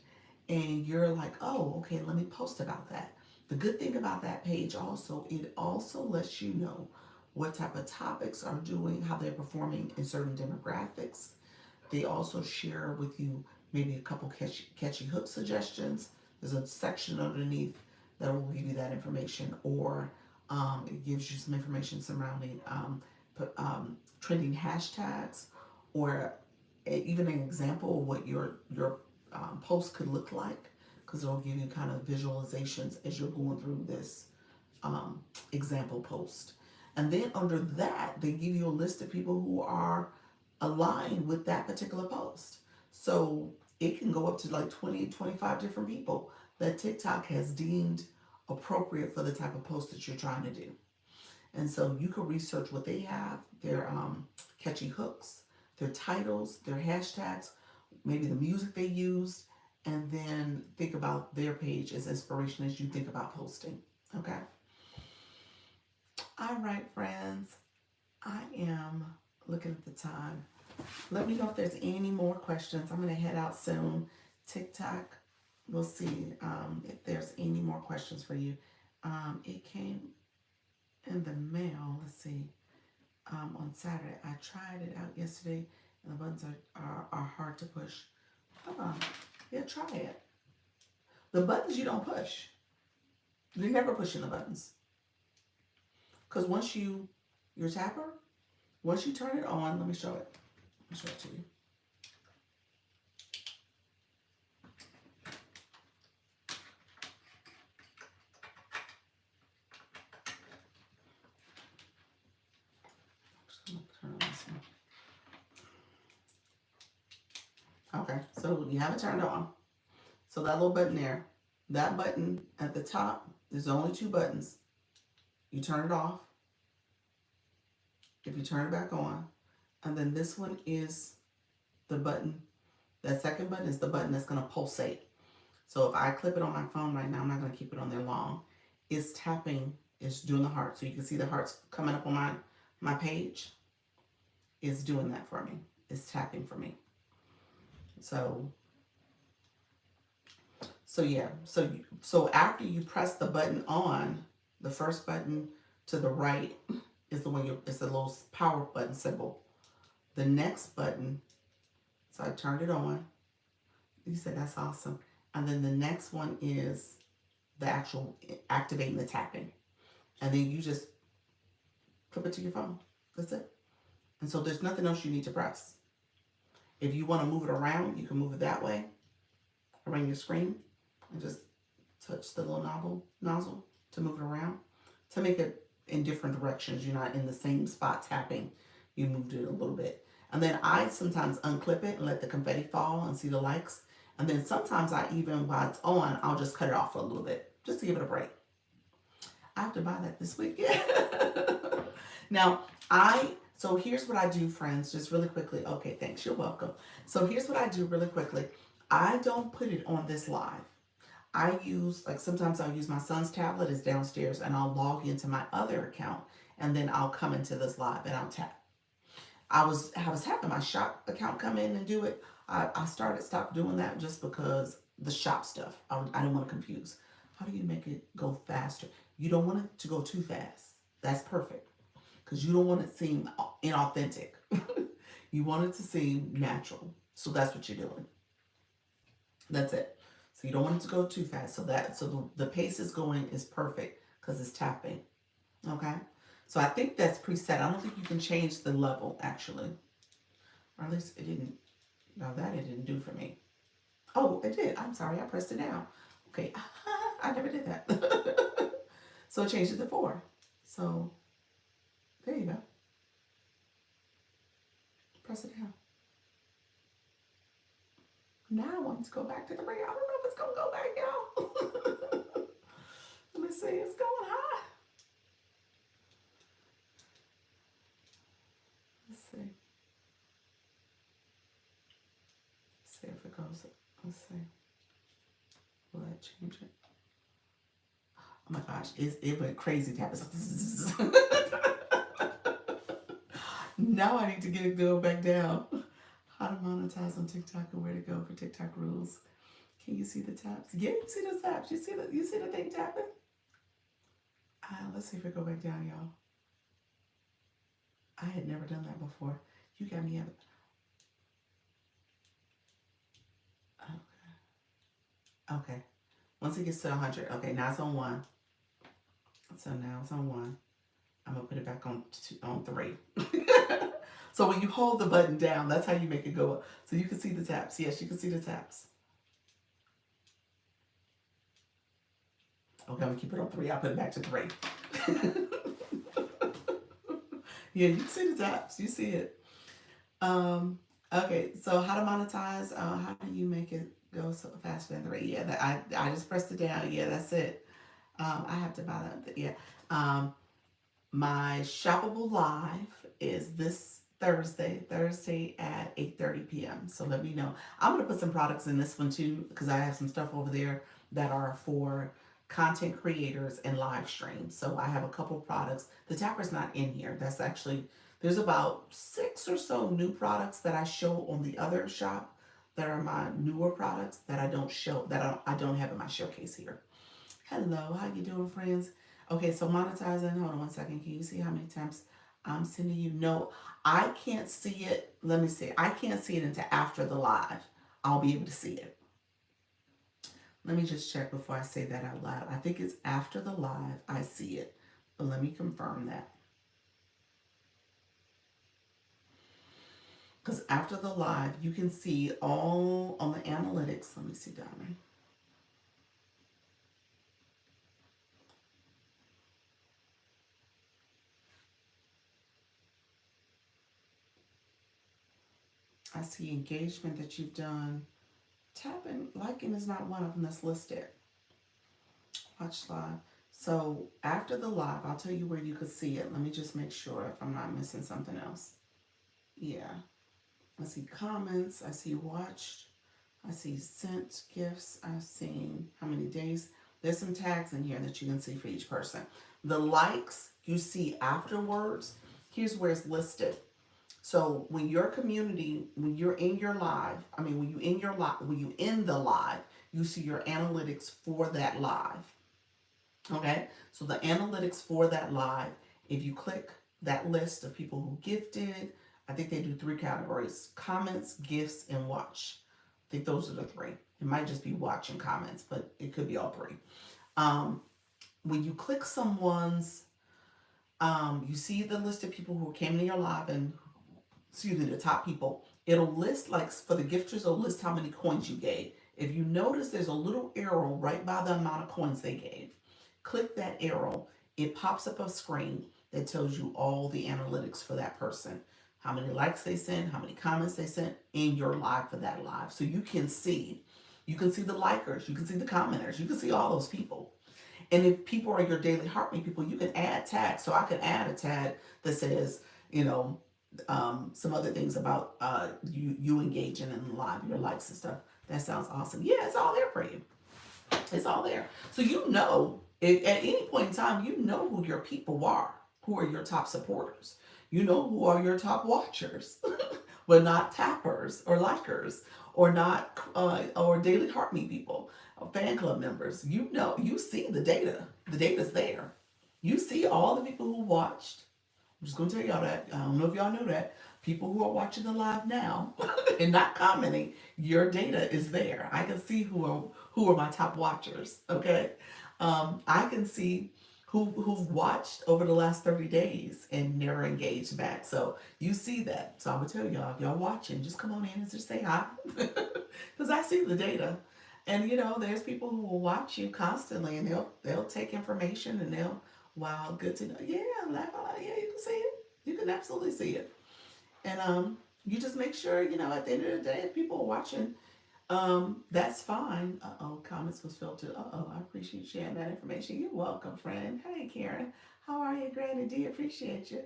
and you're like, oh, okay, let me post about that. The good thing about that page also, it also lets you know what type of topics are doing, how they're performing in certain demographics. They also share with you maybe a couple catchy hook suggestions. There's a section underneath that will give you that information, or it gives you some information surrounding trending hashtags, or even an example of what your post could look like, because it'll give you kind of visualizations as you're going through this example post. And then under that, they give you a list of people who are aligned with that particular post. So it can go up to like 20, 25 different people that TikTok has deemed, appropriate for the type of post that you're trying to do. And so you can research what they have, their catchy hooks, their titles, their hashtags, maybe the music they use, and then think about their page as inspiration as you think about posting. Okay? All right, friends. I am looking at the time. Let me know if there's any more questions. I'm going to head out soon. TikTok, we'll see if there's any more questions for you. It came in the mail. Let's see. On Saturday, I tried it out yesterday, and the buttons are hard to push. Yeah, try it. The buttons you don't push. You're never pushing the buttons. Because once your tapper, once you turn it on, let me show it. Let me show it to you. Turn on this one. Okay, so you have it turned on. So that little button there, that button at the top, there's only two buttons. You turn it off. If you turn it back on, and then this one is the button. That second button is the button that's going to pulsate. So if I clip it on my phone right now, I'm not going to keep it on there long. It's tapping, it's doing the heart. So you can see the hearts coming up on my page. It's doing that for me. It's tapping for me. So yeah. So after you press the button on, the first button to the right is the one it's the little power button symbol. The next button, so I turned it on. You said that's awesome. And then the next one is the actual activating the tapping. And then you just clip it to your phone. That's it. And so there's nothing else you need to press. If you want to move it around, you can move it that way, around your screen, and just touch the little nozzle to move it around, to make it in different directions. You're not in the same spot tapping. You moved it a little bit. And then I sometimes unclip it and let the confetti fall and see the likes. And then sometimes I even, while it's on, I'll just cut it off for a little bit, just to give it a break. I have to buy that this week. Now, so here's what I do, friends, just really quickly. Okay, thanks. You're welcome. So here's what I do really quickly. I don't put it on this live. I use, like sometimes I'll use my son's tablet, is downstairs, and I'll log into my other account, and then I'll come into this live and I'll tap. I was having my shop account come in and do it. I stopped doing that just because the shop stuff. I didn't want to confuse. How do you make it go faster? You don't want it to go too fast. That's perfect. Because you don't want it to seem inauthentic. You want it to seem natural. So that's what you're doing. That's it. So you don't want it to go too fast. So the pace is going is perfect because it's tapping. Okay. So I think that's preset. I don't think you can change the level actually. Or at least it didn't. Now that it didn't do for me. Oh, it did. I'm sorry. I pressed it down. Okay. I never did that. So it changed it to 4. So there you go. Press it down. Now I want it to go back to 3. I don't know if it's going to go back, y'all. Let me see. It's going high. Let's see. Let's see if it goes. Let's see. Will that change it? Oh my gosh. It went crazy. Tap. Now I need to get it go back down. How to monetize on TikTok and where to go for TikTok rules. Can you see the taps? Yeah, you see the taps. You see the thing tapping? Let's see if it go back down, y'all. I had never done that before. You got me up. Okay. Once it gets to 100. Okay, now it's on 1. So now it's on 1. I'm going to put it back on 3. So when you hold the button down, that's how you make it go up. So you can see the taps. Yes, you can see the taps. Okay, I'm going to keep it on 3. I'll put it back to 3. Yeah, you can see the taps. You see it. Okay, so how to monetize. How do you make it go so faster than 3? Yeah, I just pressed it down. Yeah, that's it. I have to buy that. Yeah. Um, my shoppable live is this Thursday at 8:30 p.m. So let me know. I'm gonna put some products in this one too because I have some stuff over there that are for content creators and live streams. So I have a couple products. The tapper's not in here. That's actually there's about 6 or so new products that I show on the other shop that are my newer products that I don't show that I don't have in my showcase here. Hello, how you doing, friends? Okay, so monetizing. Hold on one second. Can you see how many times I'm sending you? No, I can't see it. Let me see. I can't see it until after the live. I'll be able to see it. Let me just check before I say that out loud. I think it's after the live I see it, but let me confirm that. Because after the live, you can see all on the analytics. Let me see, Diamond. I see engagement that you've done. Tapping, liking is not one of them that's listed. Watch live. So after the live, I'll tell you where you could see it. Let me just make sure if I'm not missing something else. Yeah. I see comments. I see watched. I see sent gifts. I've seen how many days. There's some tags in here that you can see for each person. The likes you see afterwards, here's where it's listed. So when your community, when you're in your live, I mean, when you in the live, you see your analytics for that live. Okay, so the analytics for that live, if you click that list of people who gifted, I think they do 3 categories: comments, gifts, and watch. I think those are the 3. It might just be watch and comments, but it could be all 3. Um, when you click someone's, you see the list of people who came to your live and excuse me, the top people, it'll list, like for the gifters, it'll list how many coins you gave. If you notice there's a little arrow right by the amount of coins they gave, click that arrow. It pops up a screen that tells you all the analytics for that person. How many likes they sent, how many comments they sent in your live for that live. So you can see. You can see the likers, you can see the commenters, you can see all those people. And if people are your daily heartbeat people, you can add tags. So I can add a tag that says, you know, some other things about you engaging in live, your likes and stuff. That sounds awesome. Yeah, it's all there for you. It's all there. So you know, if, at any point in time, you know who your people are, who are your top supporters. You know who are your top watchers, but not tappers or likers or not or daily heartbeat people, or fan club members. You know, you see the data. The data's there. You see all the people who watched. I'm just gonna tell y'all that. I don't know if y'all know that. People who are watching the live now and not commenting, your data is there. I can see who are my top watchers. Okay, I can see who've watched over the last 30 days and never engaged back. So you see that. So I'm gonna tell y'all, if y'all watching, just come on in and just say hi, because I see the data. And you know, there's people who will watch you constantly, and they'll take information and they'll, wow, good to know. Yeah, laugh out loud. Yeah, you can see it. You can absolutely see it. And you just make sure, you know, at the end of the day, if people are watching, that's fine. Uh-oh, comments was filtered. Uh-oh, I appreciate you sharing that information. You're welcome, friend. Hey, Karen. How are you, Granny D? Appreciate you.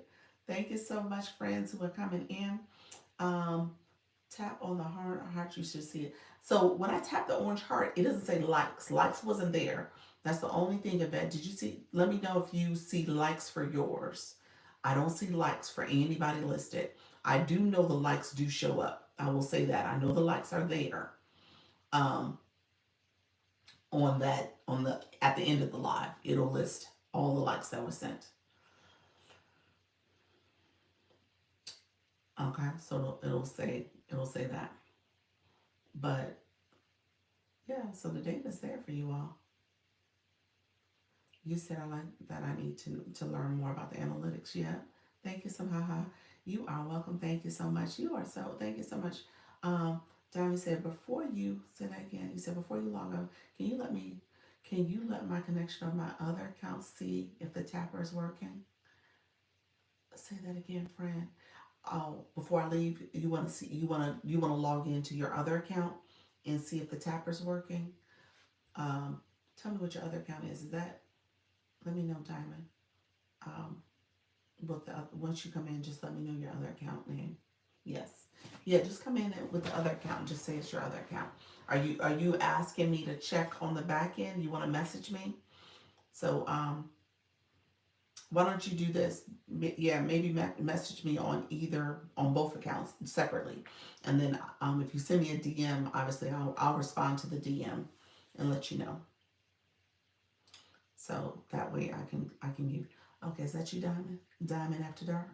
Thank you so much, friends who are coming in. Um, tap on the heart, you should see it. So when I tap the orange heart, it doesn't say likes. Likes wasn't there. That's the only thing of that. Did you see? Let me know if you see likes for yours. I don't see likes for anybody listed. I do know the likes do show up. I will say that. I know the likes are there. Um, on that, on the at the end of the live, it'll list all the likes that were sent. Okay, so it'll say that. But yeah, so the data's there for you all. You said I like that I need to learn more about the analytics. Yeah. Thank you so much. You are welcome. Thank you so much. You are so thank you so much. Um, Diamond said before you say that again, you said before you log on, can you let my connection of my other account see if the tapper is working? Say that again, friend. Oh, before I leave, you wanna see you wanna log into your other account and see if the tapper's working. Um, tell me what your other account is. Is that Let me know, Diamond. Um, once you come in, just let me know your other account name. Yes. Yeah, just come in with the other account. Just say it's your other account. Are you asking me to check on the back end? You want to message me? So why don't you do this? Yeah, maybe message me on both accounts separately, and then if you send me a DM, obviously I'll respond to the DM and let you know. So that way I can give. Okay, is that you, Diamond? Diamond After Dark.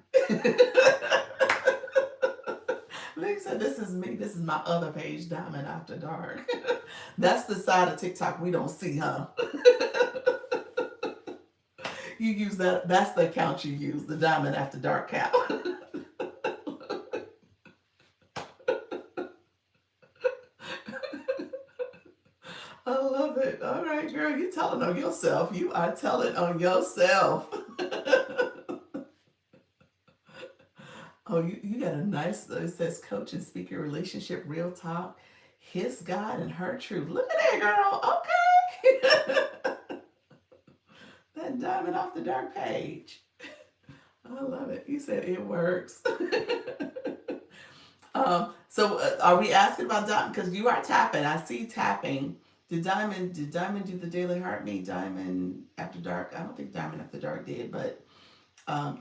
Lisa, this is me. This is my other page, Diamond After Dark. That's the side of TikTok we don't see, huh? You use that. That's the account you use, the Diamond After Dark account. I love it. All right, girl, you telling on yourself. You are telling on yourself. Oh, you got a nice, it says coach and speaker relationship, real talk, his God and her truth. Look at that, girl. Okay. That Diamond Off the Dark page. I love it. You said it works. So are we asking about Diamond? Because you are tapping. I see tapping. Did Diamond do the Daily Heartbeat? Diamond After Dark? I don't think Diamond After Dark did, but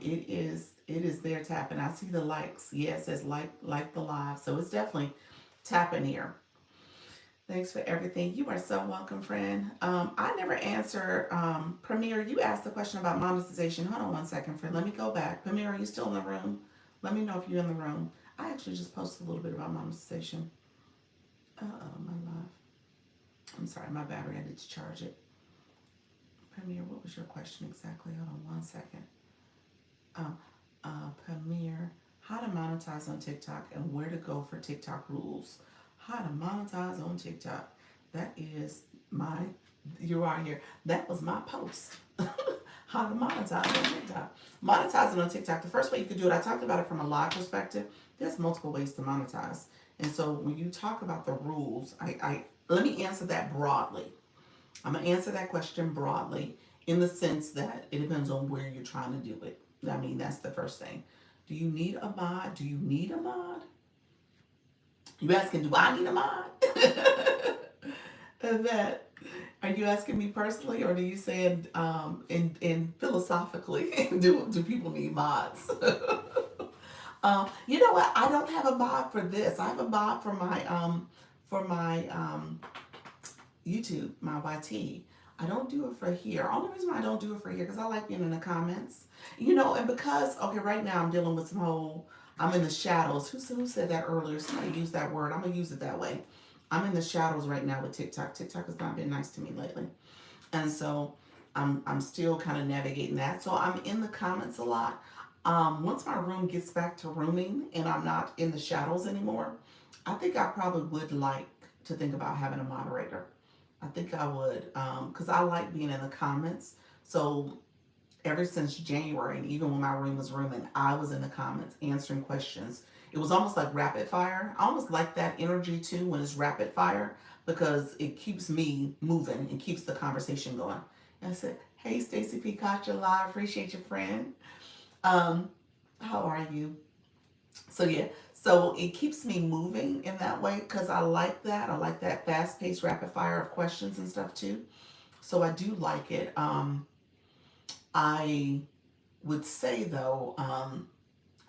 it is there tapping. I see the likes. Yeah, it says like the live. So it's definitely tapping here. Thanks for everything. You are so welcome, friend. I never answer. Premier, you asked the question about monetization. Hold on one second, friend. Let me go back. Premier, are you still in the room? Let me know if you're in the room. I actually just posted a little bit about monetization. My live. I'm sorry, my battery. I need to charge it. Premier, what was your question exactly? Hold on one second. Um, Premier, how to monetize on TikTok and where to go for TikTok rules. How to monetize on TikTok. That is my, you are here. That was my post. How to monetize on TikTok. Monetizing on TikTok, the first way you could do it, I talked about it from a live perspective. There's multiple ways to monetize. And so when you talk about the rules, I let me answer that broadly. I'm gonna answer that question broadly in the sense that it depends on where you're trying to do it. I mean, that's the first thing. Do you need a mod? Do you need a mod? You asking, do I need a mod? And that, are you asking me personally, or are you saying in philosophically, do people need mods? You know what? I don't have a mod for this. I have a mod for my YouTube, my YT. I don't do it for here. Only reason why I don't do it for here because I like being in the comments. And because okay, right now I'm dealing with some whole. I'm in the shadows. Who said that earlier? Somebody used that word. I'm gonna use it that way. I'm in the shadows right now with TikTok. TikTok has not been nice to me lately, and so I'm still kind of navigating that. So I'm in the comments a lot. Once my room gets back to rooming and I'm not in the shadows anymore, I think I probably would like to think about having a moderator. I think I would, because I like being in the comments. So ever since January, and even when my room was rooming, I was in the comments answering questions. It was almost like rapid fire. I almost like that energy too when it's rapid fire because it keeps me moving and keeps the conversation going. And I said, "Hey, Stacy P. Kacha Live, appreciate your friend. Um, how are you?" So yeah, so it keeps me moving in that way because I like that. I like that fast paced rapid fire of questions and stuff too. So I do like it. I would say though,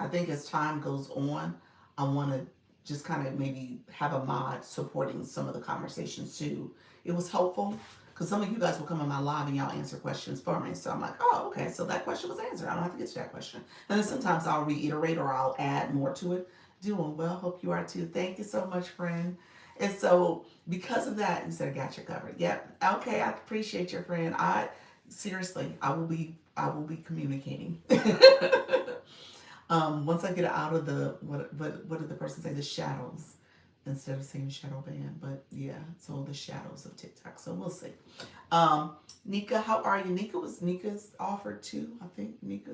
I think as time goes on, I want to just kind of maybe have a mod supporting some of the conversations too. It was helpful because some of you guys will come on my live and y'all answer questions for me. So I'm like, oh, okay, so that question was answered. I don't have to get to that question. And then sometimes I'll reiterate or I'll add more to it. Doing well. Hope you are too. Thank you so much, friend. And so because of that, you said I got you covered. Yep. Okay, I appreciate your friend. I seriously, I will be communicating. Once I get out of the what did the person say, the shadows, instead of saying shadow ban, but yeah, so the shadows of TikTok. So we'll see. Nika, how are you? Nika's offered too. I think Nika,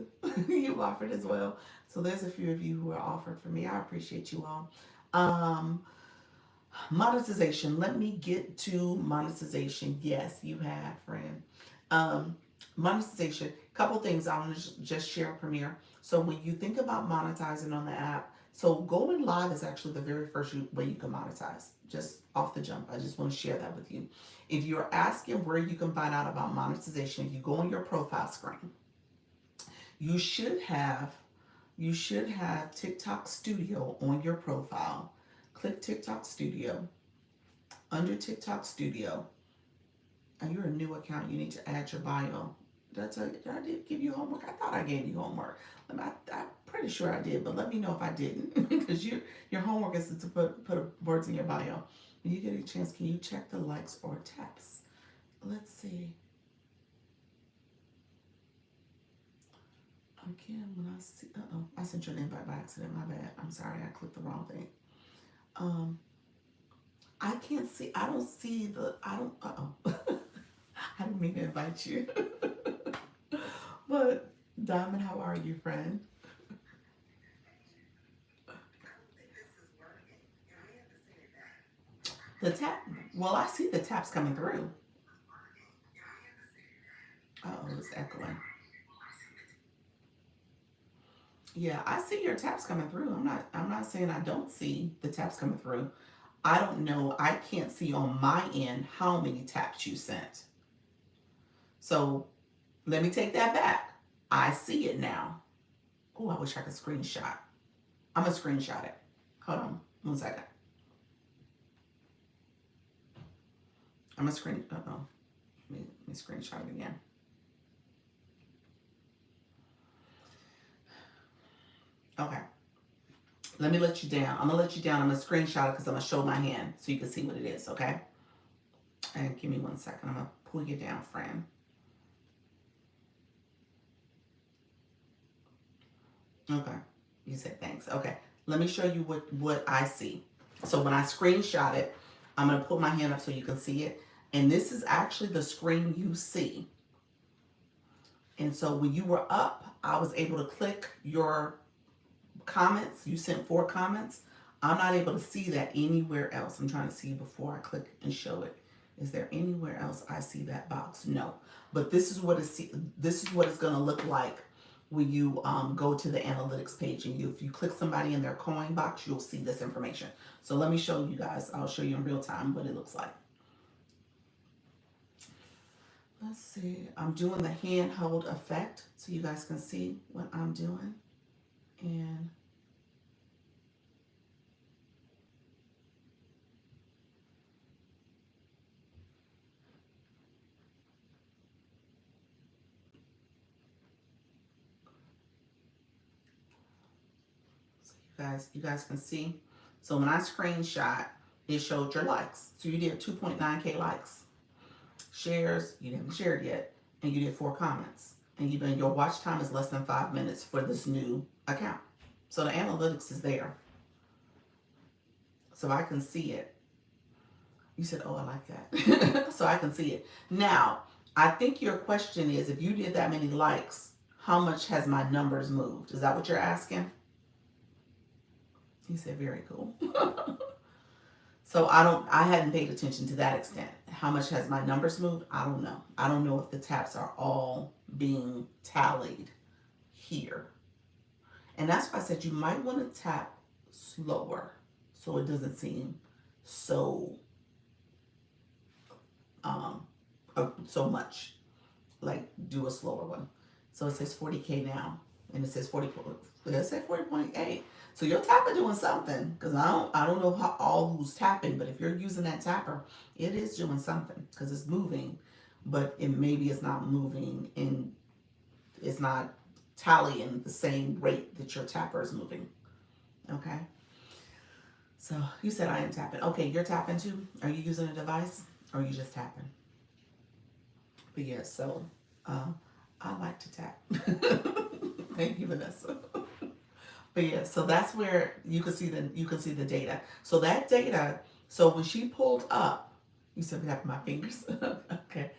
you offered as well. So there's a few of you who are offered for me. I appreciate you all. Um, Monetization. Let me get to monetization. Yes, you have, friend. Monetization, couple things I want to just share, Premiere. So when you think about monetizing on the app, so going live is actually the very first way you can monetize. Just off the jump, I just want to share that with you. If you're asking where you can find out about monetization, if you go on your profile screen, you should have you should have TikTok Studio on your profile. Click TikTok Studio. Under TikTok Studio, and you're a new account, you need to add your bio. Did I tell you? Did I did give you homework? I thought I gave you homework. I'm pretty sure I did, but let me know if I didn't, because your homework is to put words in your bio. When you get a chance, can you check the likes or taps? Let's see. Again, when I see, I sent you an invite by accident. My bad. I'm sorry, I clicked the wrong thing. Um, I can't see. I don't see the. I don't. I didn't mean to invite you. But Diamond, how are you, friend? The tap. Well, I see the taps coming through. Oh, it's echoing. Yeah, I see your taps coming through. I'm not saying I don't see the taps coming through. I don't know. I can't see on my end how many taps you sent. So let me take that back. I see it now. Oh, I wish I could screenshot. I'm gonna screenshot it. Hold on 1 second. I'm gonna screen. Oh, let me screenshot it again. Okay. Let me let you down. I'm gonna let you down. I'm gonna screenshot it because I'm gonna show my hand so you can see what it is. Okay. And give me 1 second. I'm gonna pull you down, friend. Okay. You said thanks. Okay. Let me show you what I see. So when I screenshot it, I'm gonna put my hand up so you can see it. And this is actually the screen you see. And so when you were up, I was able to click your comments. You sent 4 comments. I'm not able to see that anywhere else. I'm trying to see before I click and show it. Is there anywhere else I see that box? No. But this is what it's going to look like when you go to the analytics page, and if you click somebody in their coin box, you'll see this information. So let me show you guys. I'll show you in real time what it looks like. Let's see. I'm doing the handhold effect so you guys can see what I'm doing. And you guys can see. So when I screenshot, it showed your likes. So you did 2.9K likes. Shares, you didn't share it yet. And you did 4 comments. And your watch time is less than 5 minutes for this new account. So the analytics is there. So I can see it. You said, oh, I like that. So I can see it. Now, I think your question is, if you did that many likes, how much has my numbers moved? Is that what you're asking? He said, very cool. So I hadn't paid attention to that extent. How much has my numbers moved? I don't know. I don't know if the taps are all being tallied here. And that's why I said you might want to tap slower so it doesn't seem so so much. Like, do a slower one. So it says 40K now, and it says 40. It says 40.8. So your tapper doing something, because I don't know how all who's tapping, but if you're using that tapper, it is doing something because it's moving, but maybe it's not moving and it's not tallying the same rate that your tapper is moving. Okay. So you said I am tapping. Okay, you're tapping too. Are you using a device or are you just tapping? But yeah, so I like to tap. Thank you, Vanessa. But yeah, so that's where you can see the data. So that data. So when she pulled up, you said we have my fingers. Okay,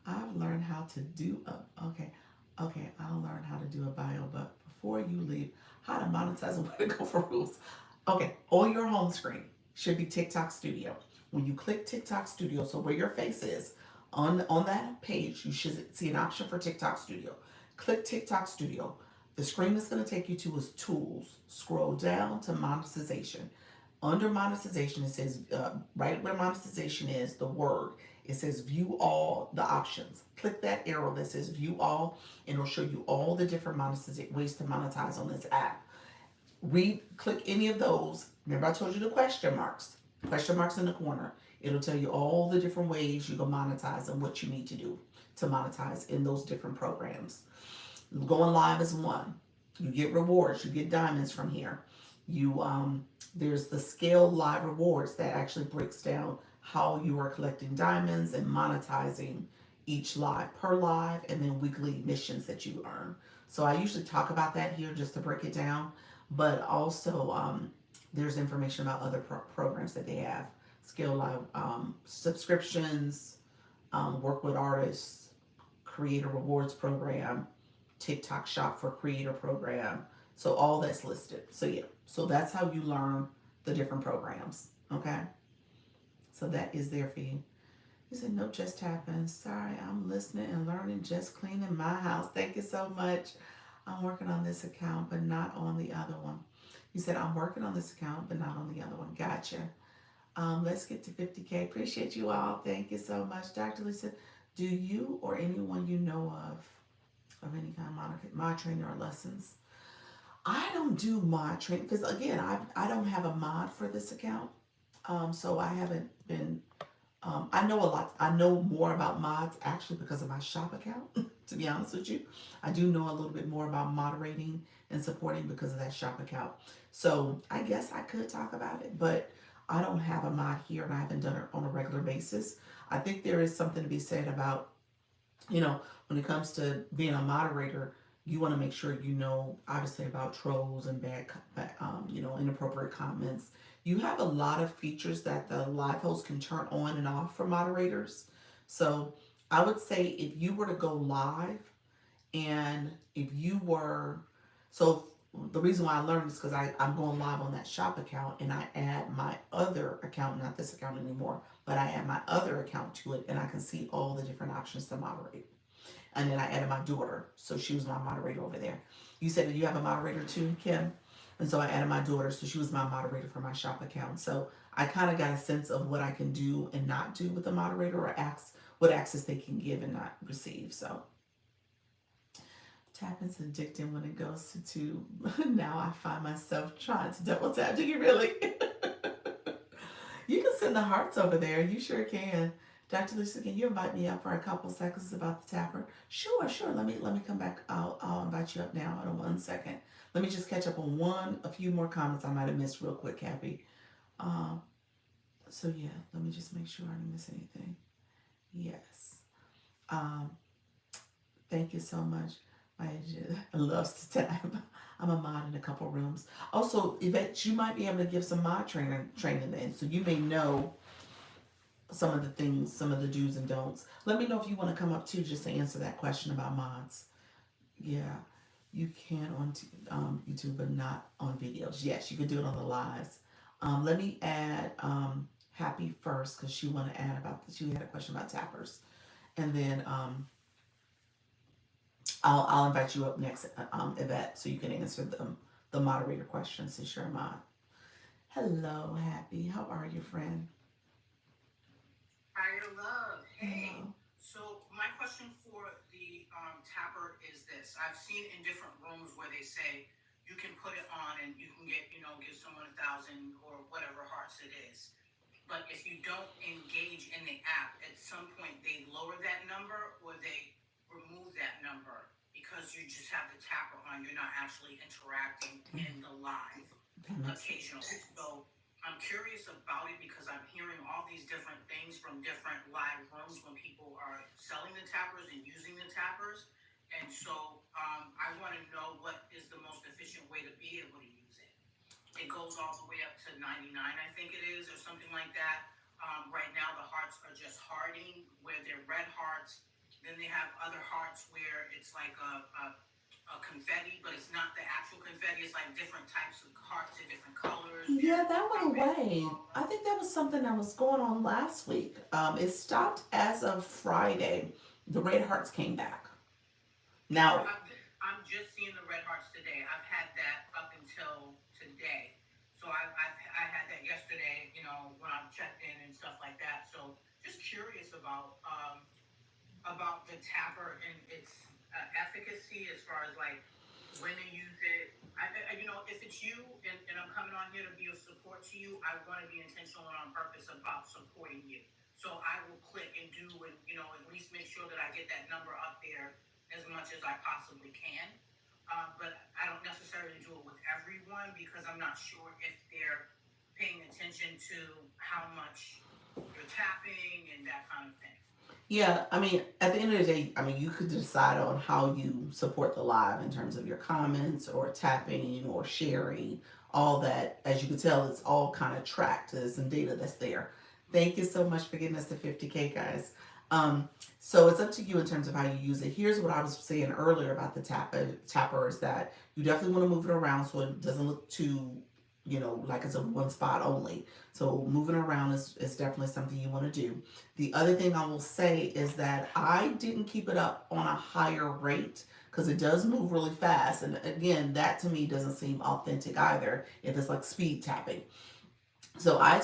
I've learned how to do a. Okay, I'll learn how to do a bio. But before you leave, how to monetize and where to go for rules. Okay, on your home screen should be TikTok Studio. When you click TikTok Studio, so where your face is, On that page, you should see an option for TikTok Studio. Click TikTok Studio. The screen it's going to take you to is Tools. Scroll down to Monetization. Under Monetization, it says right where monetization is, the word, it says View All the options. Click that arrow that says View All, and it'll show you all the different ways to monetize on this app. Click any of those. Remember, I told you the question marks in the corner. It'll tell you all the different ways you can monetize and what you need to do to monetize in those different programs. Going live is one. You get rewards, you get diamonds from here. You There's the scale live rewards that actually breaks down how you are collecting diamonds and monetizing each live per live, and then weekly missions that you earn. So I usually talk about that here just to break it down, but also there's information about other programs that they have. Scale live subscriptions, work with artists, creator rewards program, TikTok shop for creator program. So all that's listed. So yeah, so that's how you learn the different programs. Okay, so that is there for you. You said no, just happened. Sorry, I'm listening and learning, just cleaning my house. Thank you so much. I'm working on this account, but not on the other one. You said I'm working on this account, but not on the other one. Gotcha. Let's get to 50K. Appreciate you all. Thank you so much. Dr. Lisa, do you or anyone you know of any kind of mod training or lessons? I don't do mod training because again, I don't have a mod for this account. So I haven't been I know a lot. I know more about mods actually because of my shop account, to be honest with you. I do know a little bit more about moderating and supporting because of that shop account. So I guess I could talk about it, but I don't have a mod here and I haven't done it on a regular basis. I think there is something to be said about, when it comes to being a moderator, you want to make sure you know, obviously, about trolls and inappropriate comments. You have a lot of features that the live host can turn on and off for moderators. So I would say if you were to go live and if you were, so the reason why I learned is because I'm going live on that shop account and I add my other account, not this account anymore, but I add my other account to it and I can see all the different options to moderate. And then I added my daughter, so she was my moderator over there. You said that you have a moderator too, Kim? And so I added my daughter, so she was my moderator for my shop account. So I kind of got a sense of what I can do and not do with the moderator, or what access they can give and not receive. So tapping's addicting when it goes to two. Now I find myself trying to double tap. Do you really? You can send the hearts over there. You sure can. Dr. Lisa, can you invite me up for a couple seconds about the tapper? Sure, sure. Let me come back. I'll invite you up now. Hold on 1 second. Let me just catch up on a few more comments I might have missed real quick, Happy. So yeah, let me just make sure I didn't miss anything. Yes. Um, Thank you so much. My agent loves to tap. I'm a mod in a couple rooms. Also, Yvette, you might be able to give some mod training then, so you may know some of the things, some of the do's and don'ts. Let me know if you want to come up too, just to answer that question about mods. Yeah, you can on YouTube, but not on videos. Yes, you can do it on the lives. Let me add Happy first because she want to add about. She had a question about tappers, and then I'll invite you up next, Yvette, so you can answer the moderator questions since you're a mod. Hello, Happy. How are you, friend? Higher love. Hey. Hello. So my question for the tapper is this: I've seen in different rooms where they say you can put it on and you can get, give someone 1,000 or whatever hearts it is. But if you don't engage in the app, at some point they lower that number or they remove that number because you just have the tapper on. You're not actually interacting in the live occasionally. So I'm curious about it because I'm hearing all these different things from different live rooms when people are selling the tappers and using the tappers. And so I want to know what is the most efficient way to be able to use it. It goes all the way up to 99, I think it is, or something like that. Right now, the hearts are just hearting, where they're red hearts. Then they have other hearts where it's like a confetti, but it's not the actual confetti. It's like different types of hearts in different colors. Yeah, that went away. I think that was something that was going on last week. It stopped as of Friday. The red hearts came back. Now, I'm just seeing the red hearts today. I've had that up until today. So I had that yesterday, you know, when I checked in and stuff like that. So just curious about the tapper and its efficacy as far as like when to use it. You know, if it's you and I'm coming on here to be of support to you, I want to be intentional and on purpose about supporting you. So I will click and do and, you know, at least make sure that I get that number up there as much as I possibly can. But I don't necessarily do it with everyone because I'm not sure if they're paying attention to how much you're tapping and that kind of thing. yeah, I mean, at the end of the day, I mean, you could decide on how you support the live in terms of your comments or tapping or sharing, all that. As you can tell, it's all kind of tracked. There's some data that's there. Thank you so much for getting us to 50K, guys. Um, so it's up to you in terms of how you use it. Here's what I was saying earlier about the tapper is that you definitely want to move it around so it doesn't look too, like it's a one spot only. So moving around is definitely something you want to do. The other thing I will say is that I didn't keep it up on a higher rate because it does move really fast. And again, that to me doesn't seem authentic either if it's like speed tapping. So I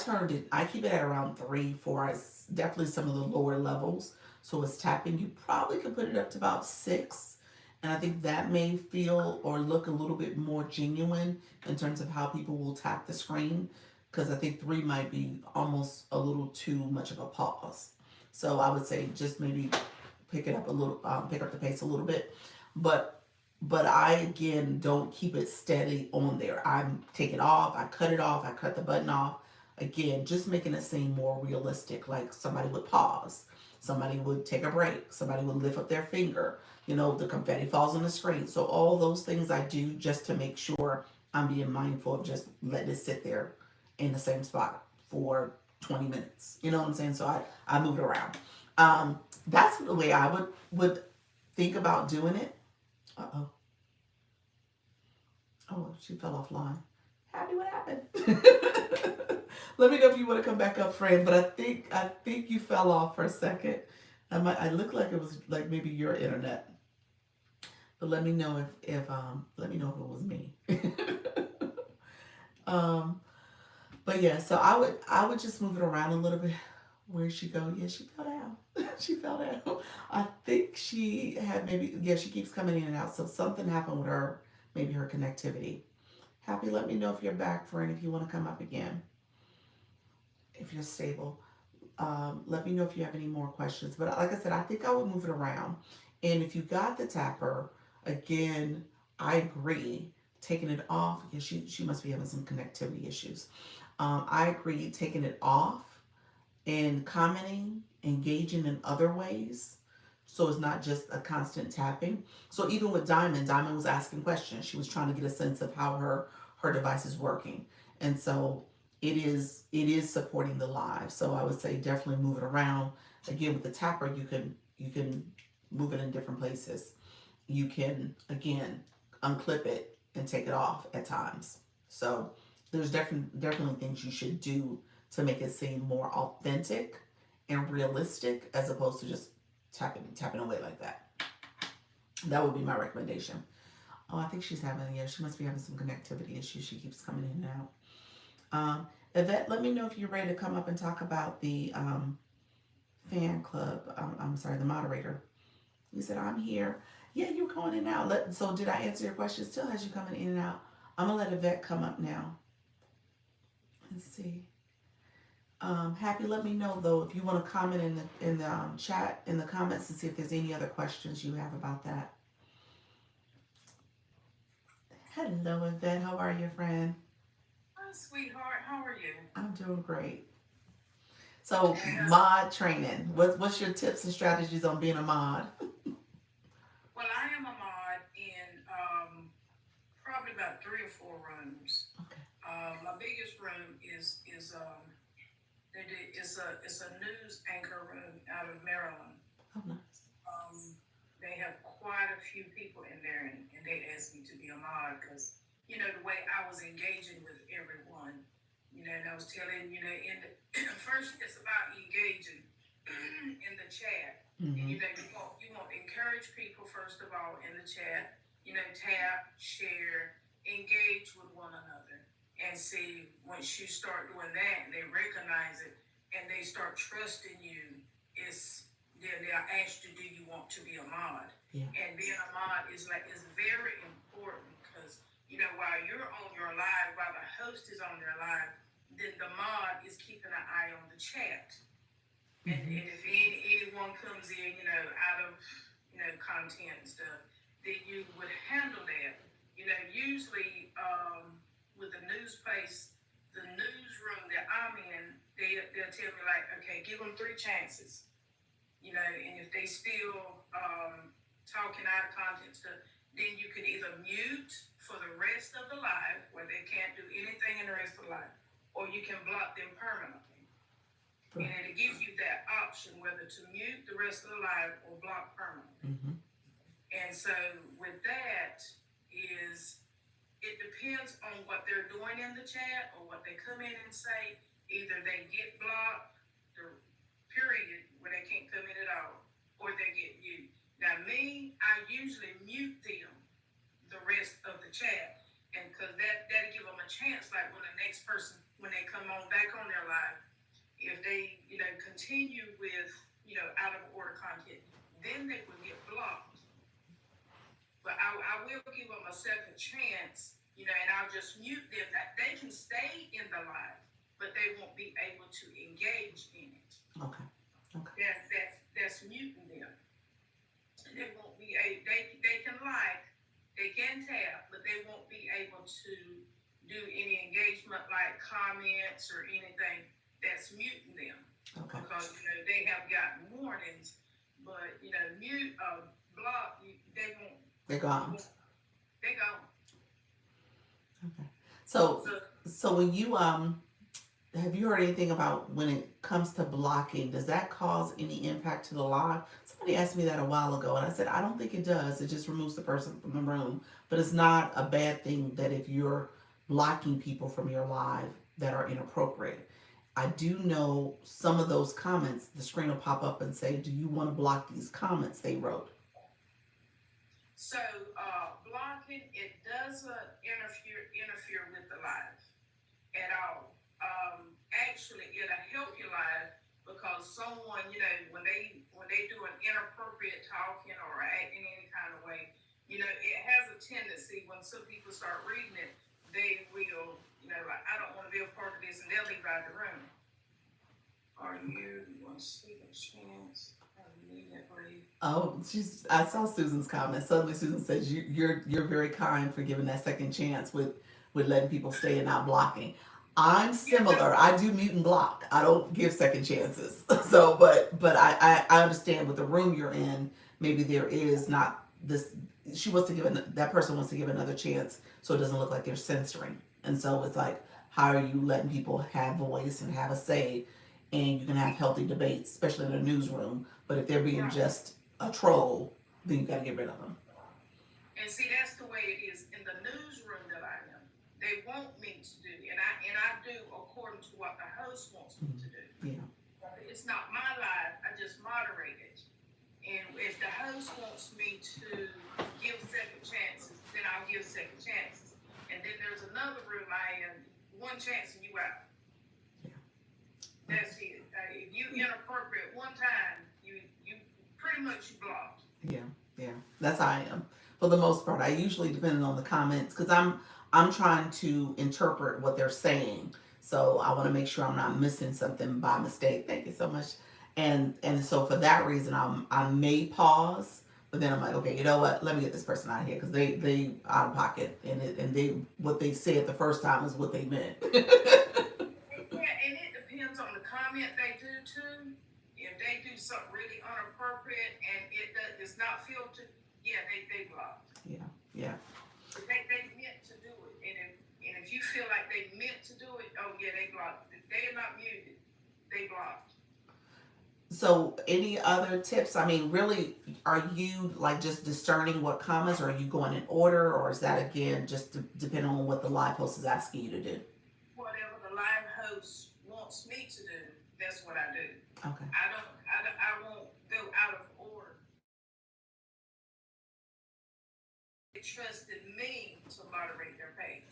keep it at around 3, 4. It's definitely some of the lower levels. So it's tapping. You probably could put it up to about 6. And I think that may feel or look a little bit more genuine in terms of how people will tap the screen. Because I think 3 might be almost a little too much of a pause. So I would say just maybe pick up the pace a little bit. But I again don't keep it steady on there. I take it off, I cut it off, I cut the button off. Again, just making it seem more realistic. Like somebody would pause, somebody would take a break, somebody would lift up their finger. The confetti falls on the screen. So all those things I do just to make sure I'm being mindful of just letting it sit there in the same spot for 20 minutes. You know what I'm saying? So I move it around. That's the way I would think about doing it. Uh-oh. Oh, she fell offline. Happy, what happened? Let me know if you want to come back up, friend. But I think you fell off for a second. I looked like it was like maybe your internet. But let me know if let me know if it was me. um, but yeah, so I would just move it around a little bit. Where'd she go? Yeah, she fell down. She fell down. I think she had maybe, yeah, she keeps coming in and out. So something happened with her, maybe her connectivity. Happy, let me know if you're back, friend, if you want to come up again, if you're stable. Let me know if you have any more questions. But like I said, I think I would move it around. And if you got the tapper, again, I agree. Taking it off, because she must be having some connectivity issues. I agree taking it off and commenting, engaging in other ways. So it's not just a constant tapping. So even with Diamond was asking questions. She was trying to get a sense of how her device is working. And so it is supporting the live. So I would say definitely move it around. Again, with the tapper, you can move it in different places. You can again unclip it and take it off at times. So there's definitely things you should do to make it seem more authentic and realistic as opposed to just tapping away like that. That would be my recommendation. Oh, I think she's having, yeah, she must be having some connectivity issues. She keeps coming in and out. Yvette, let me know if you're ready to come up and talk about the fan club. I'm sorry, the moderator. You said, I'm here. Yeah, you're going in and out. So did I answer your question? Still has you coming in and out. I'm going to let Yvette come up now. Let's see. Happy, let me know though if you want to comment in the chat in the comments and see if there's any other questions you have about that. Hello, Yvette. How are you, friend? Hi, sweetheart. How are you? I'm doing great. So, mod training. What's your tips and strategies on being a mod? Well, I am a mod in probably about 3 or 4 rooms. Okay. My biggest room is it's a news anchor room out of Maryland. Oh, nice. They have quite a few people in there, and they asked me to be a mod because, you know, the way I was engaging with everyone, you know, and I was telling, you know, in the first it's about engaging in the chat. Mm-hmm. And, you know, you want to encourage people, first of all, in the chat, you know, tap, share, engage with one another. And see, once you start doing that and they recognize it and they start trusting you, then they'll ask you, do you want to be a mod? Yeah. And being a mod is very important because, you know, while you're on your live, while the host is on their live, then the mod is keeping an eye on the chat. And, Mm-hmm. and if anyone comes in, you know, out of, you know, content and stuff, then you would handle that. You know, usually with the news place, the newsroom that I'm in, they'll tell me like, okay, give them 3 chances. You know, and if they still talking out of content stuff, then you can either mute for the rest of the live, where they can't do anything in the rest of the live, or you can block them permanently. Right. And it gives you that option whether to mute the rest of the live or block permanently. Mm-hmm. And so with that is, it depends on what they're doing in the chat or what they come in and say. Either they get blocked, period, where they can't come in at all, or they get mute. Now me, I usually mute them the rest of the chat, and because that'll give them a chance, like when the next person, when they come on back on their live, if they, you know, continue with, you know, out of order content, then they will get blocked. But I will give them a second chance, you know, and I'll just mute them. That they can stay in the live, but they won't be able to engage in it. Okay. That's muting them. They won't be able. They can like, they can tap, but they won't be able to do any engagement like comments or anything. That's muting them. Okay. Because, you know, they have gotten warnings, but, you know, mute, block, they won't. They're gone. They gone. Okay. So when you have you heard anything about when it comes to blocking, does that cause any impact to the live? Somebody asked me that a while ago and I said I don't think it does. It just removes the person from the room. But it's not a bad thing that if you're blocking people from your live that are inappropriate. I do know some of those comments, the screen will pop up and say, do you want to block these comments they wrote? So blocking, it doesn't interfere with the live at all. Actually, it'll help your live because someone, you know, when they do an inappropriate talking or acting any kind of way, you know, it has a tendency when some people start reading it, they will, you know, like, I don't want to be a part of this, and they'll leave out the room. Are you want to see a chance? Oh, I saw Susan's comment. Suddenly Susan says you're very kind for giving that second chance with letting people stay and not blocking. I'm similar. I do mute and block. I don't give second chances. So, but I understand with the room you're in, maybe there is not this. She wants to that person wants to give another chance, so it doesn't look like they're censoring. And so it's like, how are you letting people have voice and have a say, and you can have healthy debates, especially in a newsroom. But if they're being just a troll, then you got to get rid of them. And see, that's the way it is in the newsroom that I am. They want me to do, and I do according to what the host wants me to do. Yeah. It's not my live. I just moderate it. And if the host wants me to give second chances, then I'll give second chances. And then there's another room I am, one chance and you out. Yeah. That's it. If you inappropriate one time, you pretty much blocked. Yeah. That's how I am. For the most part, I usually, depending on the comments, because I'm trying to interpret what they're saying. So I want to make sure I'm not missing something by mistake. Thank you so much. And so for that reason, I may pause, but then I'm like, okay, you know what? Let me get this person out of here because they out of pocket, and they what they said the first time is what they meant. Yeah, and it depends on the comment they do too. If they do something really inappropriate and it's not filtered, yeah, they block. Yeah. They meant to do it, and if you feel like they meant to do it, oh yeah, they blocked. If they are not muted, they blocked. So any other tips? I mean, really, are you like just discerning what comments, or are you going in order, or is that again just depending on what the live host is asking you to do? Whatever the live host wants me to do, that's what I do. Okay. I won't go out of order. They trusted me to moderate their page.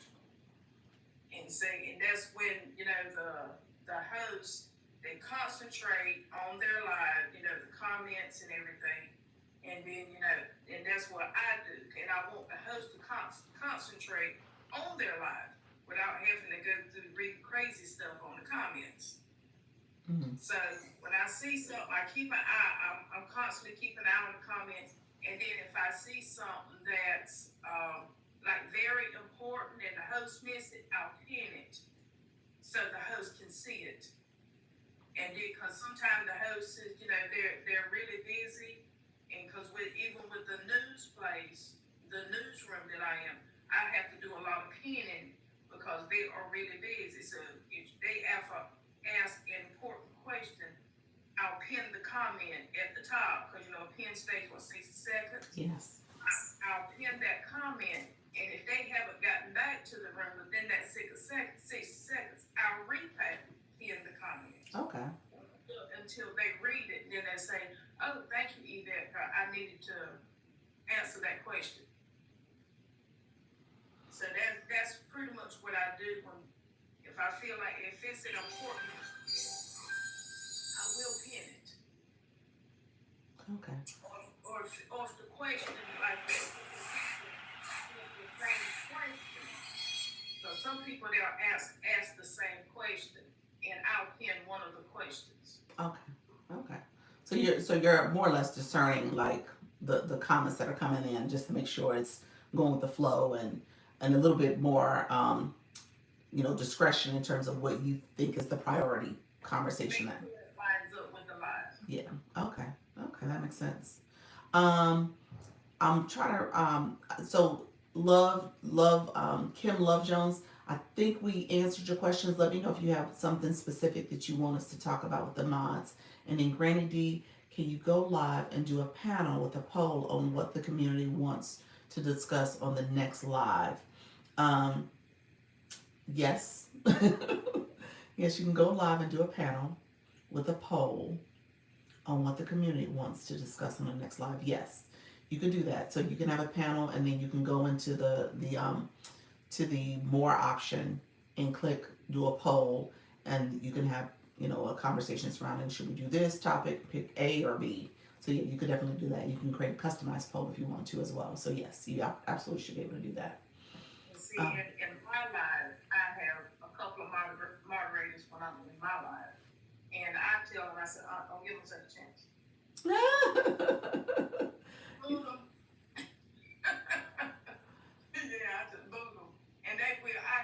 And that's when, the hosts, they concentrate on their live, the comments and everything. And then, and that's what I do. And I want the host to concentrate on their live without having to go through read crazy stuff on the comments. Mm-hmm. So when I see something, I keep an eye. I'm constantly keeping an eye on the comments. And then if I see something that's like very important and the host missed it, I'll pin it so the host can see it. And then, because sometimes the hosts, they're really busy, and because even with the news place, the newsroom that I am, I have to do a lot of pinning because they are really busy. So if they ask an important question, I'll pin the comment at the top because a pin stays for 60 seconds. Yes. I'll pin that comment, and if they haven't gotten back to the room within that 60 seconds, I'll repin the comment. Okay. Until they read it, and then they say, "Oh, thank you, Yvette. I needed to answer that question." So that's pretty much what I do when if I feel like if it's an important, I will pin it. Okay. Or if the question like the same question, so some people they'll ask the same question, and I'll pin one of the questions. Okay. Okay. So you're more or less discerning like the comments that are coming in just to make sure it's going with the flow, and a little bit more discretion in terms of what you think is the priority conversation. Make That sure it lines up with the live. Yeah. Okay. Okay, that makes sense. Um, I'm trying to so love Kim Love Jones. I think we answered your questions. Let me know if you have something specific that you want us to talk about with the mods. And then Granny D, can you go live and do a panel with a poll on what the community wants to discuss on the next live? Um, yes. Yes, you can go live and do a panel with a poll on what the community wants to discuss on the next live. Yes, you can do that. So you can have a panel, and then you can go into the more option and click do a poll, and you can have a conversation surrounding should we do this topic, pick A or B. So yeah, you could definitely do that. You can create a customized poll if you want to as well. So yes, you absolutely should be able to do that. See, in my live, I have a couple of moderators when I'm in my live. And I tell them, I said, don't give them such a chance. Boot them. Yeah, I just boot them. And I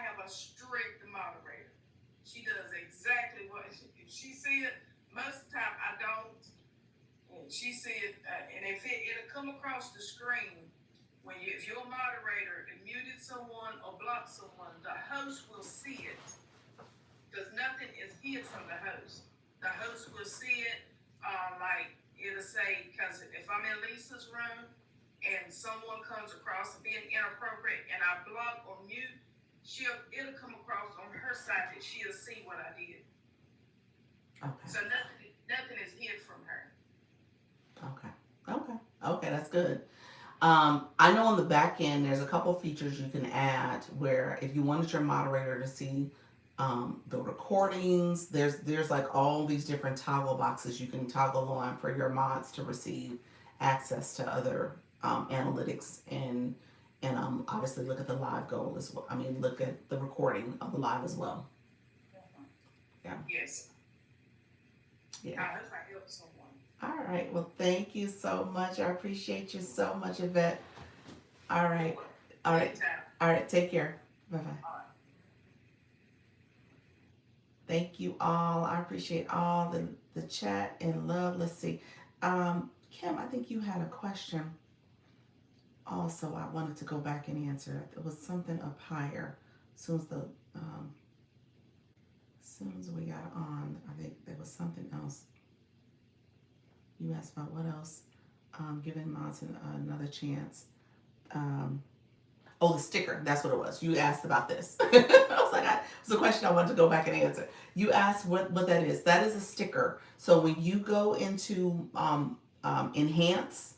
have a strict moderator. She does exactly what, if she see it, most of the time I don't. And she see it, and if it'll come across the screen, if you're a moderator and muted someone or blocked someone, the host will see it. Because nothing is hid from the host. The host will see it, like it'll say, because if I'm in Lisa's room and someone comes across being inappropriate and I block or mute, it'll come across on her side that she'll see what I did. Okay. So nothing is hid from her. Okay, that's good. I know on the back end there's a couple features you can add where if you wanted your moderator to see the recordings, there's like all these different toggle boxes you can toggle on for your mods to receive access to other analytics, and obviously look at the live goal as well. I mean, look at the recording of the live as well. Yeah. Yes. Yeah. I hope I help someone. All right. Well, thank you so much. I appreciate you so much, Yvette. All right. All right. All right. Take care. Bye bye. Thank you all. I appreciate all the chat and love. Let's see. Kim, I think you had a question. Also, I wanted to go back and answer. It was something up higher. As soon as we got on, I think there was something else. You asked about what else? Giving mods another chance. Um, Oh, the sticker. That's what it was. You asked about this. I was like, it's a question I wanted to go back and answer. You asked what that is. That is a sticker. So when you go into enhance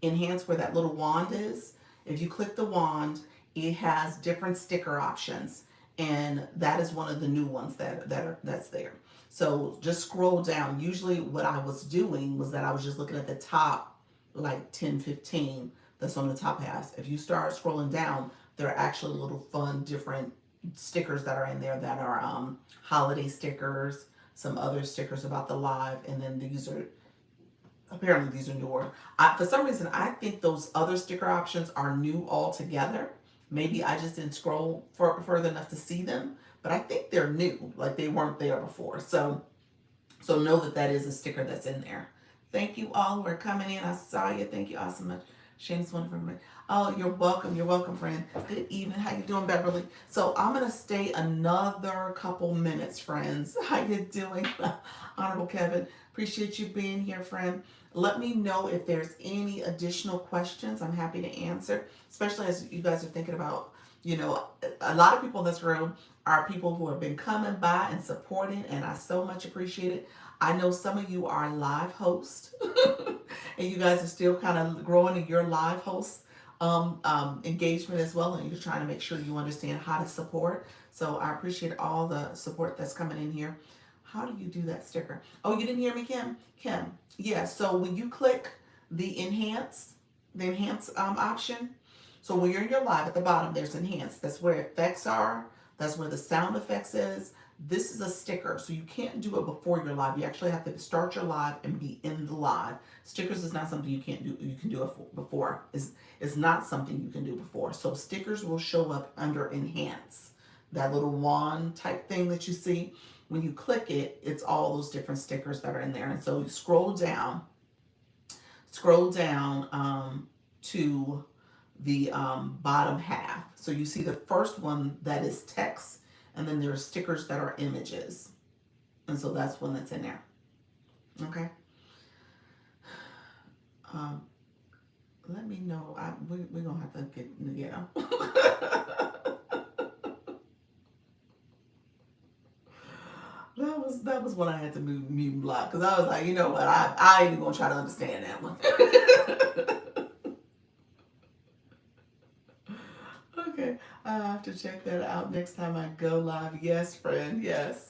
where that little wand is, if you click the wand, it has different sticker options, and that is one of the new ones that's there. So just scroll down. Usually, what I was doing was that I was just looking at the top, like 10, 15 that's on the top half. If you start scrolling down, there are actually little fun different stickers that are in there that are holiday stickers, some other stickers about the live, and then these are apparently these are newer. For some reason, I think those other sticker options are new altogether. Maybe I just didn't scroll further enough to see them, but I think they're new, like they weren't there before. So know that that is a sticker that's in there. Thank you all who are coming in. I saw you. Thank you all so much. Shane's wonderful. Oh, you're welcome. You're welcome, friend. Good evening. How you doing, Beverly? So I'm gonna stay another couple minutes, friends. How you doing, Honorable Kevin? Appreciate you being here, friend. Let me know if there's any additional questions. I'm happy to answer, especially as you guys are thinking about, a lot of people in this room are people who have been coming by and supporting, and I so much appreciate it. I know some of you are live hosts, and you guys are still kind of growing in your live host engagement as well, and you're trying to make sure you understand how to support. So I appreciate all the support that's coming in here. How do you do that sticker? Oh, you didn't hear me, Kim? Kim, yeah. So when you click the enhance option. So when you're in your live at the bottom, there's enhance. That's where effects are. That's where the sound effects is. This is a sticker, so you can't do it before your live. You actually have to start your live and be in the live. Stickers is not something you can't do. You can do it before. It's not something you can do before. So stickers will show up under enhance. That little wand type thing that you see. When you click it, it's all those different stickers that are in there. And so you scroll down to the bottom half. So you see the first one that is text, and then there are stickers that are images. And so that's one that's in there. Okay. Um, Let me know. We're going to have to get, that was when I had to mute and block, because I was like, you know what, I ain't even gonna try to understand that one. Okay, I have to check that out next time I go live. Yes, friend, yes.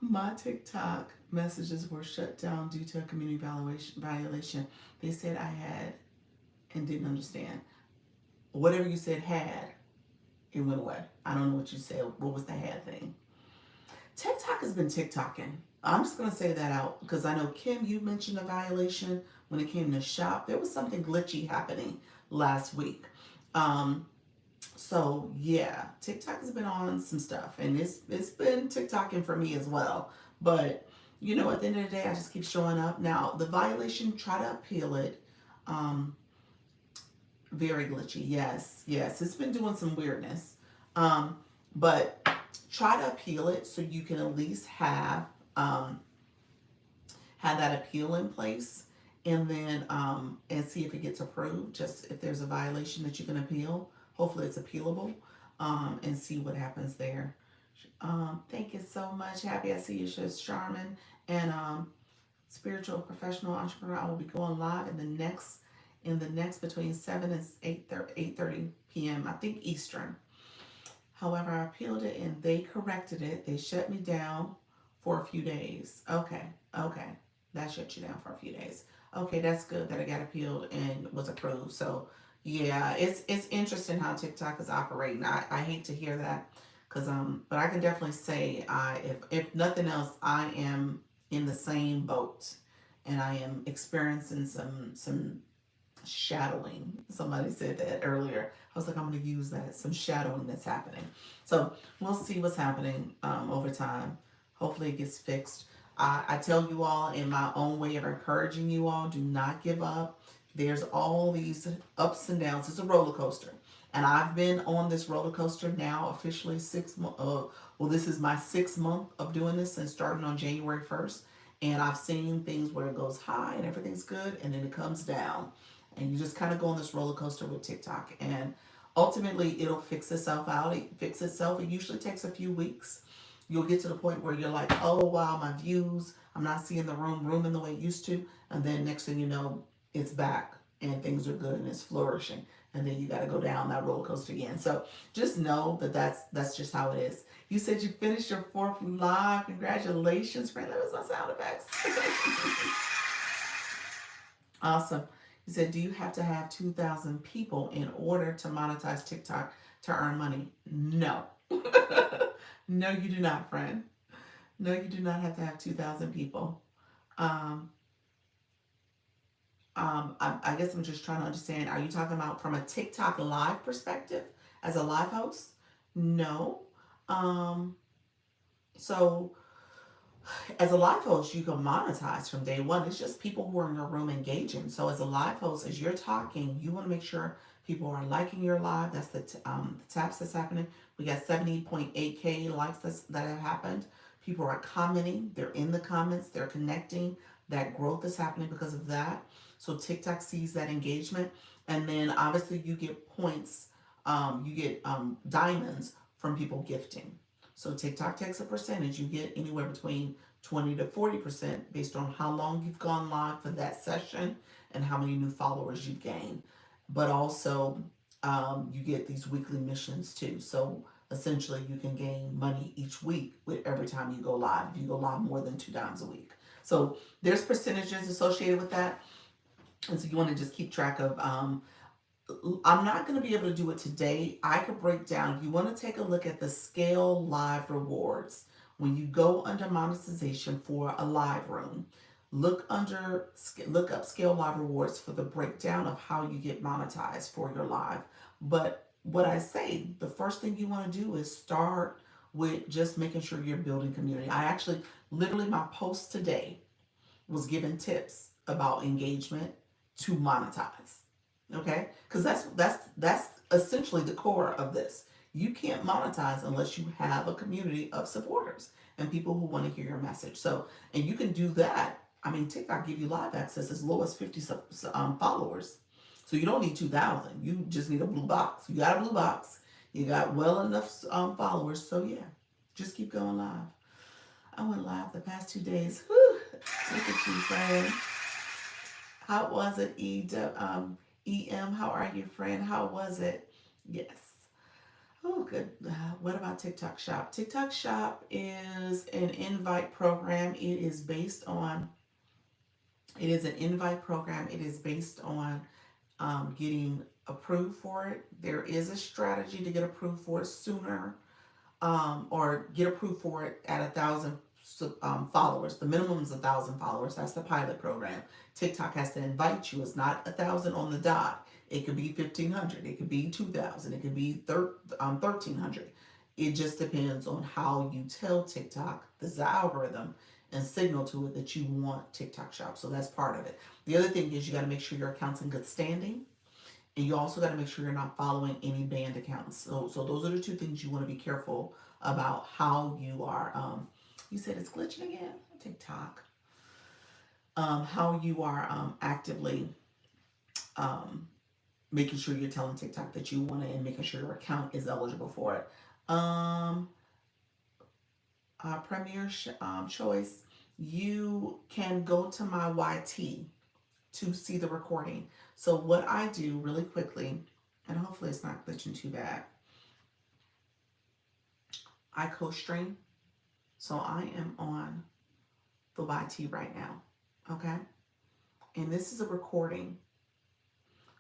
My TikTok messages were shut down due to a community violation. They said I had and didn't understand. Whatever you said had, it went away. I don't know what you said. What was the had thing? TikTok has been TikToking. I'm just gonna say that out because I know Kim, you mentioned a violation when it came to shop. There was something glitchy happening last week. Um, so yeah, TikTok has been on some stuff, and it's been TikToking for me as well. But at the end of the day, I just keep showing up. Now the violation, try to appeal it. Um, Very glitchy. Yes, yes, it's been doing some weirdness. But try to appeal it so you can at least um, have that appeal in place, and then and see if it gets approved. Just if there's a violation that you can appeal, hopefully it's appealable, and see what happens there. Thank you so much. Happy I see you, Charmin, and spiritual professional entrepreneur. I will be going live in the next between 7 and 8:30 p.m. I think Eastern. However, I appealed it and they corrected it. They shut me down for a few days. Okay, okay. That shut you down for a few days. Okay, that's good that it got appealed and was approved. So yeah, it's interesting how TikTok is operating. I hate to hear that, because but I can definitely say if nothing else, I am in the same boat, and I am experiencing some shadowing. Somebody said that earlier. I was like, I'm going to use that. Some shadowing that's happening. So we'll see what's happening over time. Hopefully it gets fixed. I tell you all, in my own way of encouraging you all, do not give up. There's all these ups and downs. It's a roller coaster. And I've been on this roller coaster now officially 6 months. Well, this is my 6th month of doing this since starting on January 1st. And I've seen things where it goes high and everything's good, and then it comes down. And you just kind of go on this roller coaster with TikTok. And ultimately, it'll fix itself out. It fix itself. It usually takes a few weeks. You'll get to the point where you're like, oh, wow, my views, I'm not seeing the room in the way it used to. And then next thing you know, it's back and things are good and it's flourishing. And then you got to go down that roller coaster again. So just know that that's just how it is. You said you finished your fourth live. Congratulations, friend. That was my sound effects. Awesome. You said, do you have to have 2,000 people in order to monetize TikTok to earn money? No. No, you do not, friend. No, you do not have to have 2,000 people. Um, I guess I'm just trying to understand. Are you talking about from a TikTok live perspective as a live host? No. Um, so as a live host, you can monetize from day one. It's just people who are in your room engaging. So as a live host, as you're talking, you want to make sure people are liking your live. That's the taps that's happening. We got 70.8K likes that have happened. People are commenting. They're in the comments. They're connecting. That growth is happening because of that. So TikTok sees that engagement. And then obviously you get points. You get diamonds from people gifting. So TikTok takes a percentage. You get anywhere between 20 to 40% based on how long you've gone live for that session and how many new followers you've gained. But also, you get these weekly missions too. So essentially, you can gain money each week with every time you go live. If you go live more than 2 times a week, so there's percentages associated with that, and so you want to just keep track of. I'm not going to be able to do it today. I could break down, if you want to take a look at the scale live rewards, when you go under monetization for a live room, look up scale live rewards for the breakdown of how you get monetized for your live. But what I say, the first thing you want to do is start with just making sure you're building community. I actually, literally, my post today was given tips about engagement to monetize. Okay, because that's essentially the core of this. You can't monetize unless you have a community of supporters and people who want to hear your message. So, and you can do that. I mean, TikTok give you live access as low as 50 followers. So you don't need 2,000. You just need a blue box. You got a blue box. You got well enough followers. So yeah, just keep going live. I went live the past 2 days. Whew. Look at you, friend. How was it, EM? How are you, friend? How was it? Yes. Oh, good. What about TikTok Shop? TikTok Shop is an invite program. It is an invite program. It is based on getting approved for it. There is a strategy to get approved for it sooner, or get approved for it at 1,000 followers. The minimum is 1,000 followers. That's the pilot program. TikTok has to invite you. It's not 1,000 on the dot. It could be 1,500. It could be 2,000. It could be 1,300. It just depends on how you tell TikTok, this is the algorithm, and signal to it that you want TikTok Shop. So that's part of it. The other thing is you got to make sure your account's in good standing. And you also got to make sure you're not following any banned accounts. So those are the two things you want to be careful about how you are. You said it's glitching again, TikTok. How you are actively um, making sure you're telling TikTok that you want it and making sure your account is eligible for it. Premier choice. You can go to my YT to see the recording. So what I do really quickly, and hopefully it's not glitching too bad, I co-stream. So I am on the YT right now, okay? And this is a recording.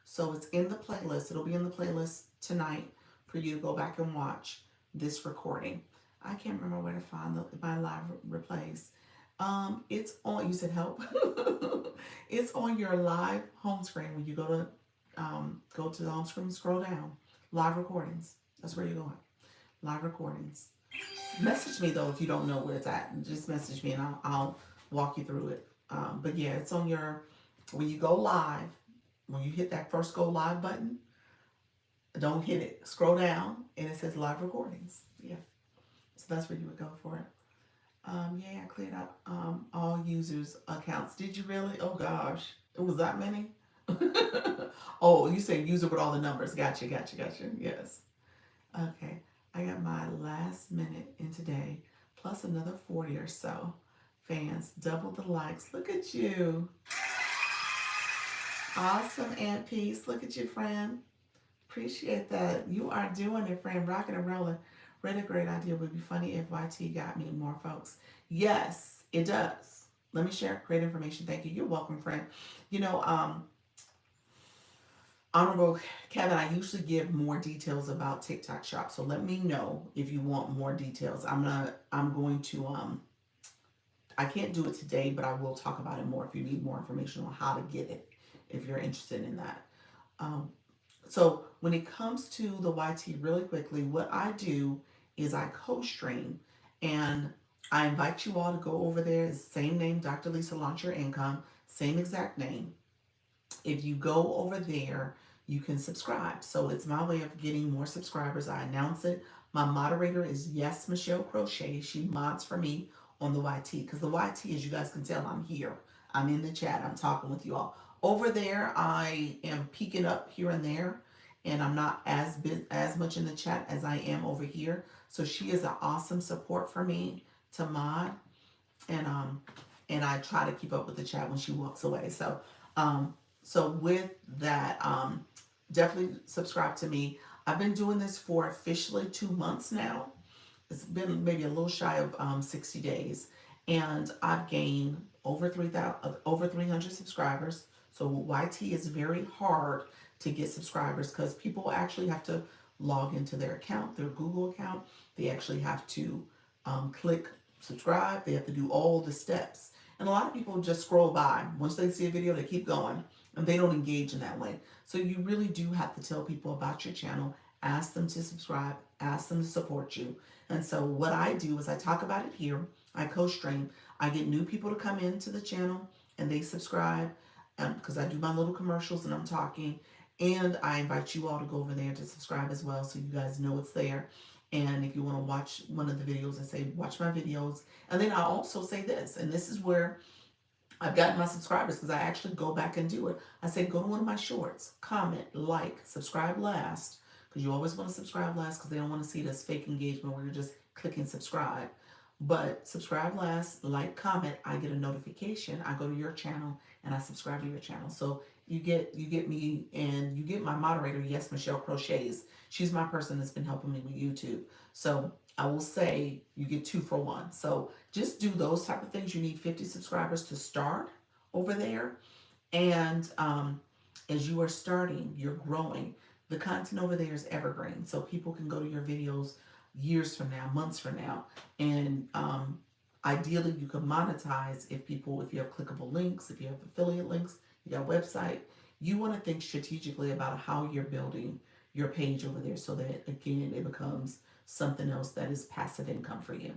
So it's in the playlist. It'll be in the playlist tonight for you to go back and watch this recording. I can't remember where to find my live replays. It's on, you said help. It's on your live home screen when you go to the home screen, scroll down, live recordings. That's where you're going, live recordings. Message me though if you don't know where it's at. Just message me and I'll walk you through it. But yeah, it's on your, when you go live, when you hit that first go live button, don't hit it. Scroll down and it says live recordings. Yeah. So that's where you would go for it. Yeah, I cleared out all users accounts. Did you really? Oh gosh, it was that many. Oh, you say user with all the numbers. Gotcha, gotcha, gotcha. Yes. Okay. I got my last minute in today, plus another 40 or so fans. Double the likes. Look at you. Awesome, Aunt Peace. Look at you, friend. Appreciate that. You are doing it, friend. Rocking and rolling. Really great idea. Would be funny if YT got me more folks. Yes, it does. Let me share great information. Thank you. You're welcome, friend. You know, Honorable Kevin, I usually give more details about TikTok Shop. So let me know if you want more details. I'm going to I can't do it today, but I will talk about it more if you need more information on how to get it, if you're interested in that. Um, so when it comes to the YT, really quickly, what I do is I co-stream, and I invite you all to go over there. Same name, Dr. Lisa Launch Your Income, same exact name. If you go over there, you can subscribe. So it's my way of getting more subscribers. I announce it. My moderator is Yes Michelle Crochet. She mods for me on the YT, because the YT, as you guys can tell, I'm here. I'm in the chat. I'm talking with you all. Over there, I am peeking up here and there, and I'm not as much in the chat as I am over here. So she is an awesome support for me to mod, and I try to keep up with the chat when she walks away. Um so with that, definitely subscribe to me. I've been doing this for officially 2 months now. It's been maybe a little shy of 60 days, and I've gained over 300 subscribers. So YT is very hard to get subscribers, because people actually have to log into their account, their Google account. They actually have to click subscribe. They have to do all the steps, and a lot of people just scroll by. Once they see a video, they keep going, and they don't engage in that way. So you really do have to tell people about your channel, ask them to subscribe, ask them to support you. And so what I do is I talk about it here. I co-stream. I get new people to come into the channel, and they subscribe, because I do my little commercials and I'm talking. And I invite you all to go over there to subscribe as well, so you guys know it's there. And if you want to watch one of the videos, I say watch my videos. And then I also say this, and this is where I've gotten my subscribers, because I actually go back and do it. I say go to one of my shorts, comment, like, subscribe last, because you always want to subscribe last, because they don't want to see this fake engagement where you're just clicking subscribe. But subscribe last, like, comment, I get a notification. I go to your channel and I subscribe to your channel. So you get me, and you get my moderator, Yes Michelle Crochets. She's my person that's been helping me with YouTube. So I will say you get 2 for 1. So just do those type of things. You need 50 subscribers to start over there. And as you are starting, you're growing. The content over there is evergreen. So people can go to your videos years from now, months from now. And ideally, you can monetize if you have clickable links, if you have affiliate links, you got a website. You want to think strategically about how you're building your page over there, so that, again, it becomes something else that is passive income for you.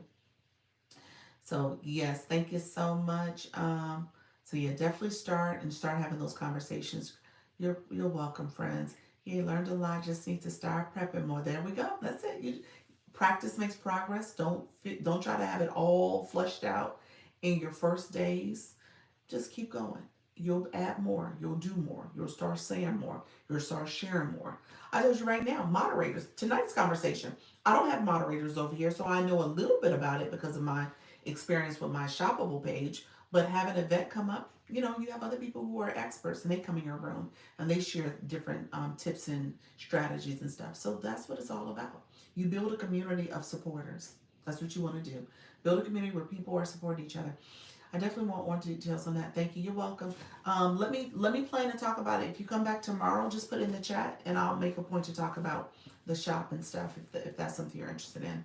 So yes, thank you so much. So yeah, definitely start having those conversations. You're welcome, friends. You learned a lot. Just need to start prepping more. There we go. That's it. You practice makes progress. Don't try to have it all fleshed out in your first days. Just keep going. You'll add more. You'll do more. You'll start saying more. You'll start sharing more. I told you right now, moderators. Tonight's conversation. I don't have moderators over here, so I know a little bit about it because of my experience with my shoppable page. But having a vet come up, you have other people who are experts, and they come in your room and they share different tips and strategies and stuff. So that's what it's all about. You build a community of supporters. That's what you want to do. Build a community where people are supporting each other. I definitely want more details on that. Thank you. You're welcome. Let me plan to talk about it. If you come back tomorrow, just put it in the chat, and I'll make a point to talk about the shop and stuff if that's something you're interested in.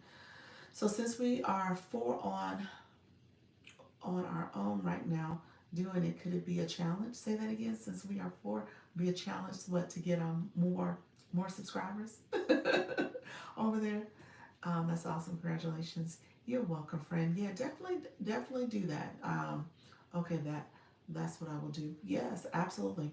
So since we are 4 on our own right now doing it, could it be a challenge? Say that again. Since we are 4, be a challenge to get more subscribers over there. That's awesome. Congratulations. You're welcome, friend. Yeah, definitely do that. Okay, that's what I will do. Yes, absolutely,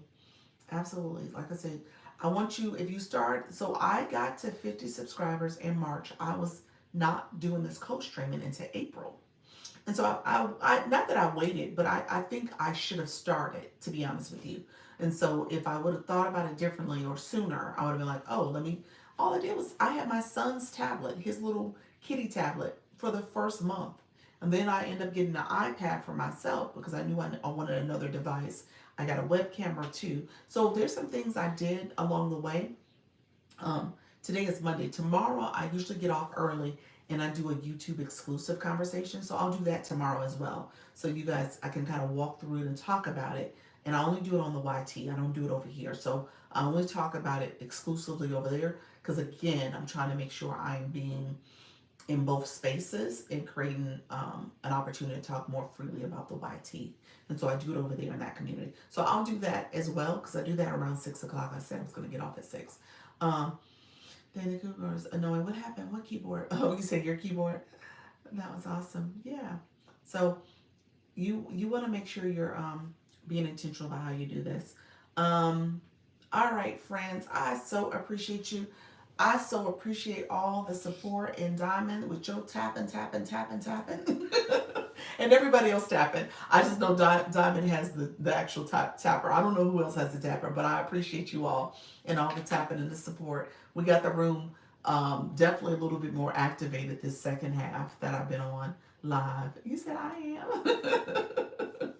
absolutely. Like I said, I want you, if you start. So I got to 50 subscribers in March. I was not doing this co-streaming until April. And so not that I waited, but I think I should have started, to be honest with you. And so if I would have thought about it differently or sooner, I would have been like, oh, all I did was I had my son's tablet, his little kitty tablet for the first month. And then I ended up getting an iPad for myself because I knew I wanted another device. I got a web camera too. So there's some things I did along the way. um, Today is Monday. Tomorrow, I usually get off early and I do a YouTube exclusive conversation. So I'll do that tomorrow as well. So you guys, I can kind of walk through it and talk about it. And I only do it on the YT. I don't do it over here. So I only talk about it exclusively over there. Because again, I'm trying to make sure I'm being in both spaces and creating an opportunity to talk more freely about the YT. And so I do it over there in that community. So I'll do that as well because I do that around 6 o'clock. I said I was going to get off at 6. Um, Danny Cougar is annoying. What happened? What keyboard? Oh, you said your keyboard. That was awesome. Yeah. So you want to make sure you're being intentional about how you do this. Um, all right, friends. I so appreciate you. I so appreciate all the support in Diamond with Joe tapping, tapping, tapping, tapping. And everybody else tapping. I just know Diamond has the actual tapper. I don't know who else has the tapper, but I appreciate you all and all the tapping and the support. We got the room definitely a little bit more activated this second half that I've been on live. You said I am.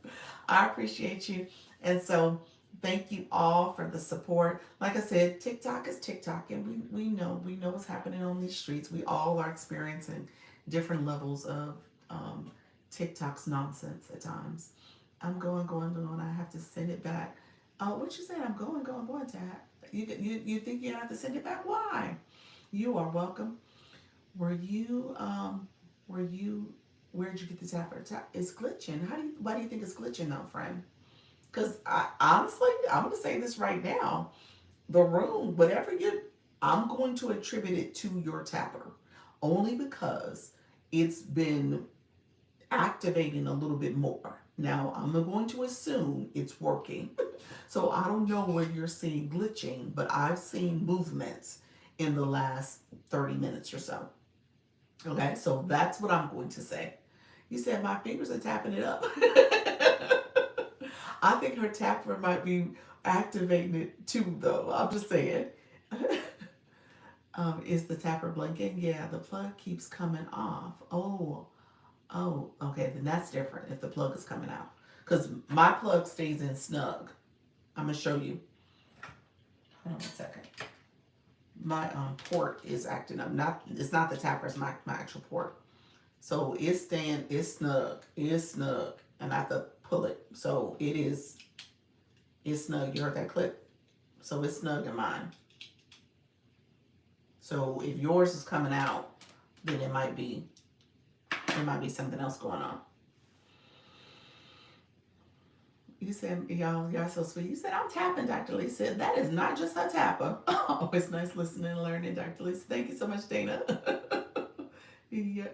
I appreciate you. And so thank you all for the support. Like I said, TikTok is TikTok, and we know what's happening on these streets. We all are experiencing different levels of um, TikTok's nonsense at times. I'm going. I have to send it back. What you saying? I'm going to. You think you have to send it back? Why? You are welcome. Were you were you where'd you get the tapper? It's glitching. Why do you think it's glitching though, friend? Because I honestly, I'm gonna say this right now. The room, whatever you, I'm going to attribute it to your tapper, only because it's been activating a little bit more. Now I'm going to assume it's working. So I don't know where you're seeing glitching, but I've seen movements in the last 30 minutes or so. Okay, so that's what I'm going to say. You said my fingers are tapping it up. I think her tapper might be activating it too, though. I'm just saying. Is the tapper blinking? Yeah, the plug keeps coming off. Oh, okay, then that's different if the plug is coming out. Because my plug stays in snug. I'm going to show you. Hold on 1 second. My port is acting up. It's not the tapper, it's my actual port. So it's snug, and I have to pull it. So it's snug. You heard that click? So it's snug in mine. So if yours is coming out, then it might be something else going on. You said, y'all so sweet. You said, I'm tapping, Dr. Lee said, that is not just a tapper. Oh, it's nice listening and learning, Dr. Lee. Thank you so much, Dana. Yeah.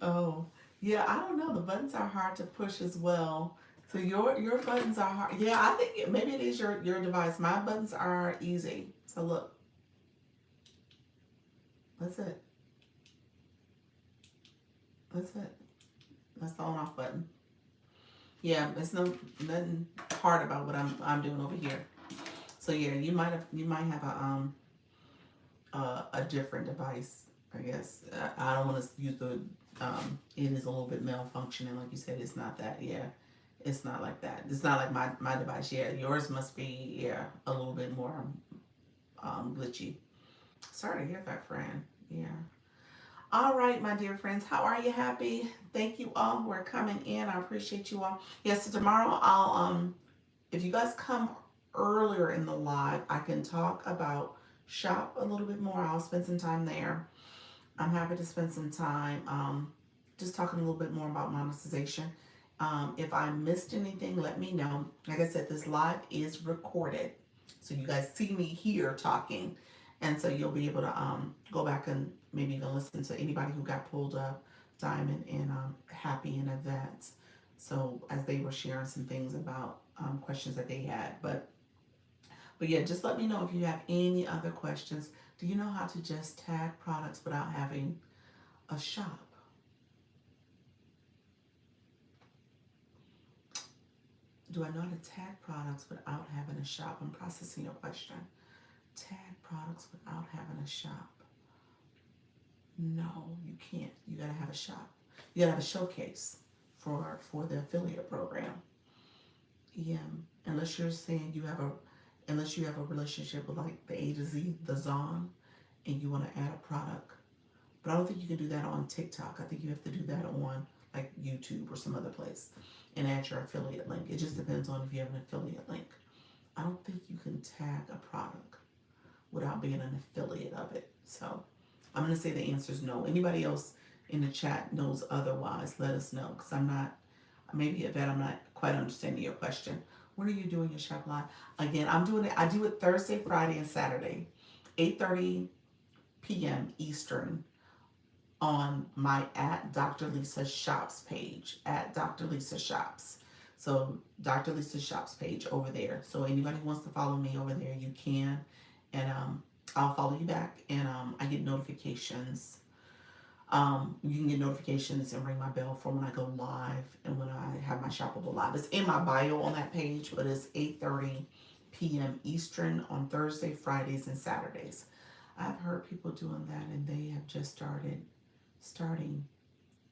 Oh, yeah, I don't know. The buttons are hard to push as well. So your buttons are hard. Yeah, I think maybe it is your device. My buttons are easy. So look, that's it. That's it. That's the on off button. Yeah, it's nothing hard about what I'm doing over here. So yeah, you might have a different device. I guess I don't want to use the it is a little bit malfunctioning, like you said. It's not that. Yeah, it's not like that. It's not like my device. Yeah, yours must be a little bit more glitchy. Sorry to hear that, friend. Yeah. All right, my dear friends, how are you? Happy? Thank you all who are coming in. I appreciate you all. Yes, so tomorrow I'll if you guys come earlier in the live, I can talk about shop a little bit more. I'll spend some time there. I'm happy to spend some time just talking a little bit more about monetization. If I missed anything, let me know. Like I said, this live is recorded. So you guys see me here talking. And so you'll be able to go back and maybe even listen to anybody who got pulled up, Diamond and Happy and Yvette. So as they were sharing some things about questions that they had. But yeah, just let me know if you have any other questions. Do you know how to just tag products without having a shop? Do I know how to tag products without having a shop? I'm processing your question. Tag products without having a shop. No, you can't. You gotta have a shop. You gotta have a showcase for the affiliate program. Yeah, unless you're saying you have a, unless you have a relationship with like the A to Z, the Zon, and you want to add a product. But I don't think you can do that on TikTok. I think you have to do that on like YouTube or some other place and add your affiliate link. It just depends on if you have an affiliate link. I don't think you can tag a product without being an affiliate of it. So I'm going to say the answer is no. Anybody else in the chat knows otherwise, let us know because I'm not, maybe Yvette, I'm not quite understanding your question. When are you doing your shop live? Again, I'm doing it, I do it Thursday, Friday, and Saturday, 8:30 p.m. Eastern on my at Dr. Lisa Shops page, at Dr. Lisa Shops. So Dr. Lisa Shops page over there. So anybody who wants to follow me over there, you can. And I'll follow you back. And I get notifications. You can get notifications and ring my bell for when I go live and when I have my shoppable live. It's in my bio on that page, but it's 8:30 p.m. Eastern on Thursday, Fridays, and Saturdays. I've heard people doing that and they have just starting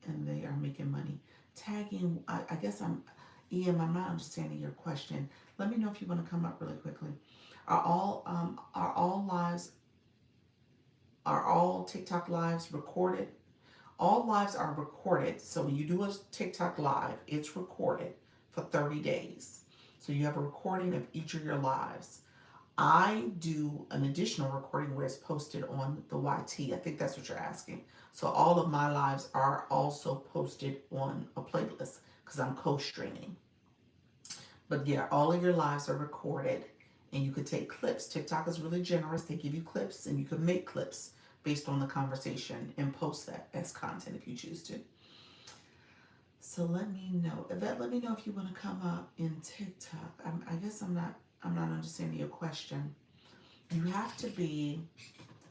and they are making money. Tagging, I guess I'm not understanding your question. Let me know if you want to come up really quickly. Are all lives, are all TikTok lives recorded? All lives are recorded. So when you do a TikTok live, it's recorded for 30 days. So you have a recording of each of your lives. I do an additional recording where it's posted on the YT. I think that's what you're asking. So all of my lives are also posted on a playlist because I'm co-streaming. But yeah, all of your lives are recorded and you could take clips. TikTok is really generous. They give you clips and you can make clips based on the conversation and post that as content if you choose to. So let me know. Yvette, let me know if you want to come up in TikTok. I guess I'm not understanding your question. You have to be